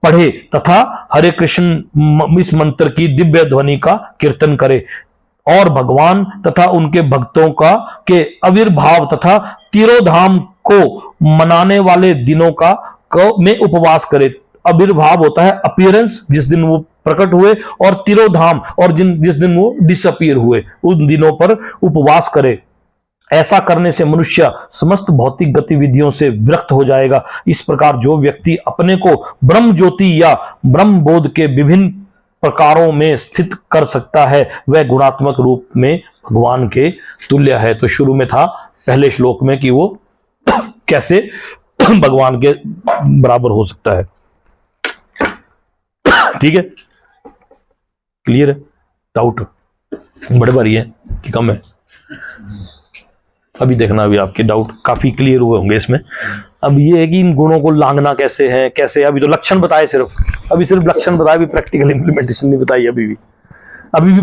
पढ़े तथा हरे कृष्ण इस मंत्र की दिव्य ध्वनि का कीर्तन करे और भगवान तथा उनके भक्तों का के आविर्भाव तथा तिरोधाम को मनाने वाले दिनों में उपवास करे। आविर्भाव होता है अपीयरेंस, जिस दिन वो प्रकट हुए, और तिरोधाम और जिस दिन वो डिसअपीयर हुए, उन दिनों पर उपवास करे। ऐसा करने से मनुष्य समस्त भौतिक गतिविधियों से विरक्त हो जाएगा। इस प्रकार जो व्यक्ति अपने को ब्रह्म ज्योति या ब्रह्म बोध के विभिन्न प्रकारों में स्थित कर सकता है वह गुणात्मक रूप में भगवान के तुल्य है। तो शुरू में था पहले श्लोक में कि वो कैसे भगवान के बराबर हो सकता है। ठीक है, क्लियर है? डाउट बड़े भारी है कि कम है? अभी देखना, अभी आपके डाउट काफी क्लियर हुए होंगे इसमें। अब ये है कि इन गुणों को लांघना कैसे है, कैसे, अभी तो लक्षण बताए सिर्फ, अभी सिर्फ लक्षण बताए, अभी प्रैक्टिकल इंप्लीमेंटेशन नहीं बताई। अभी भी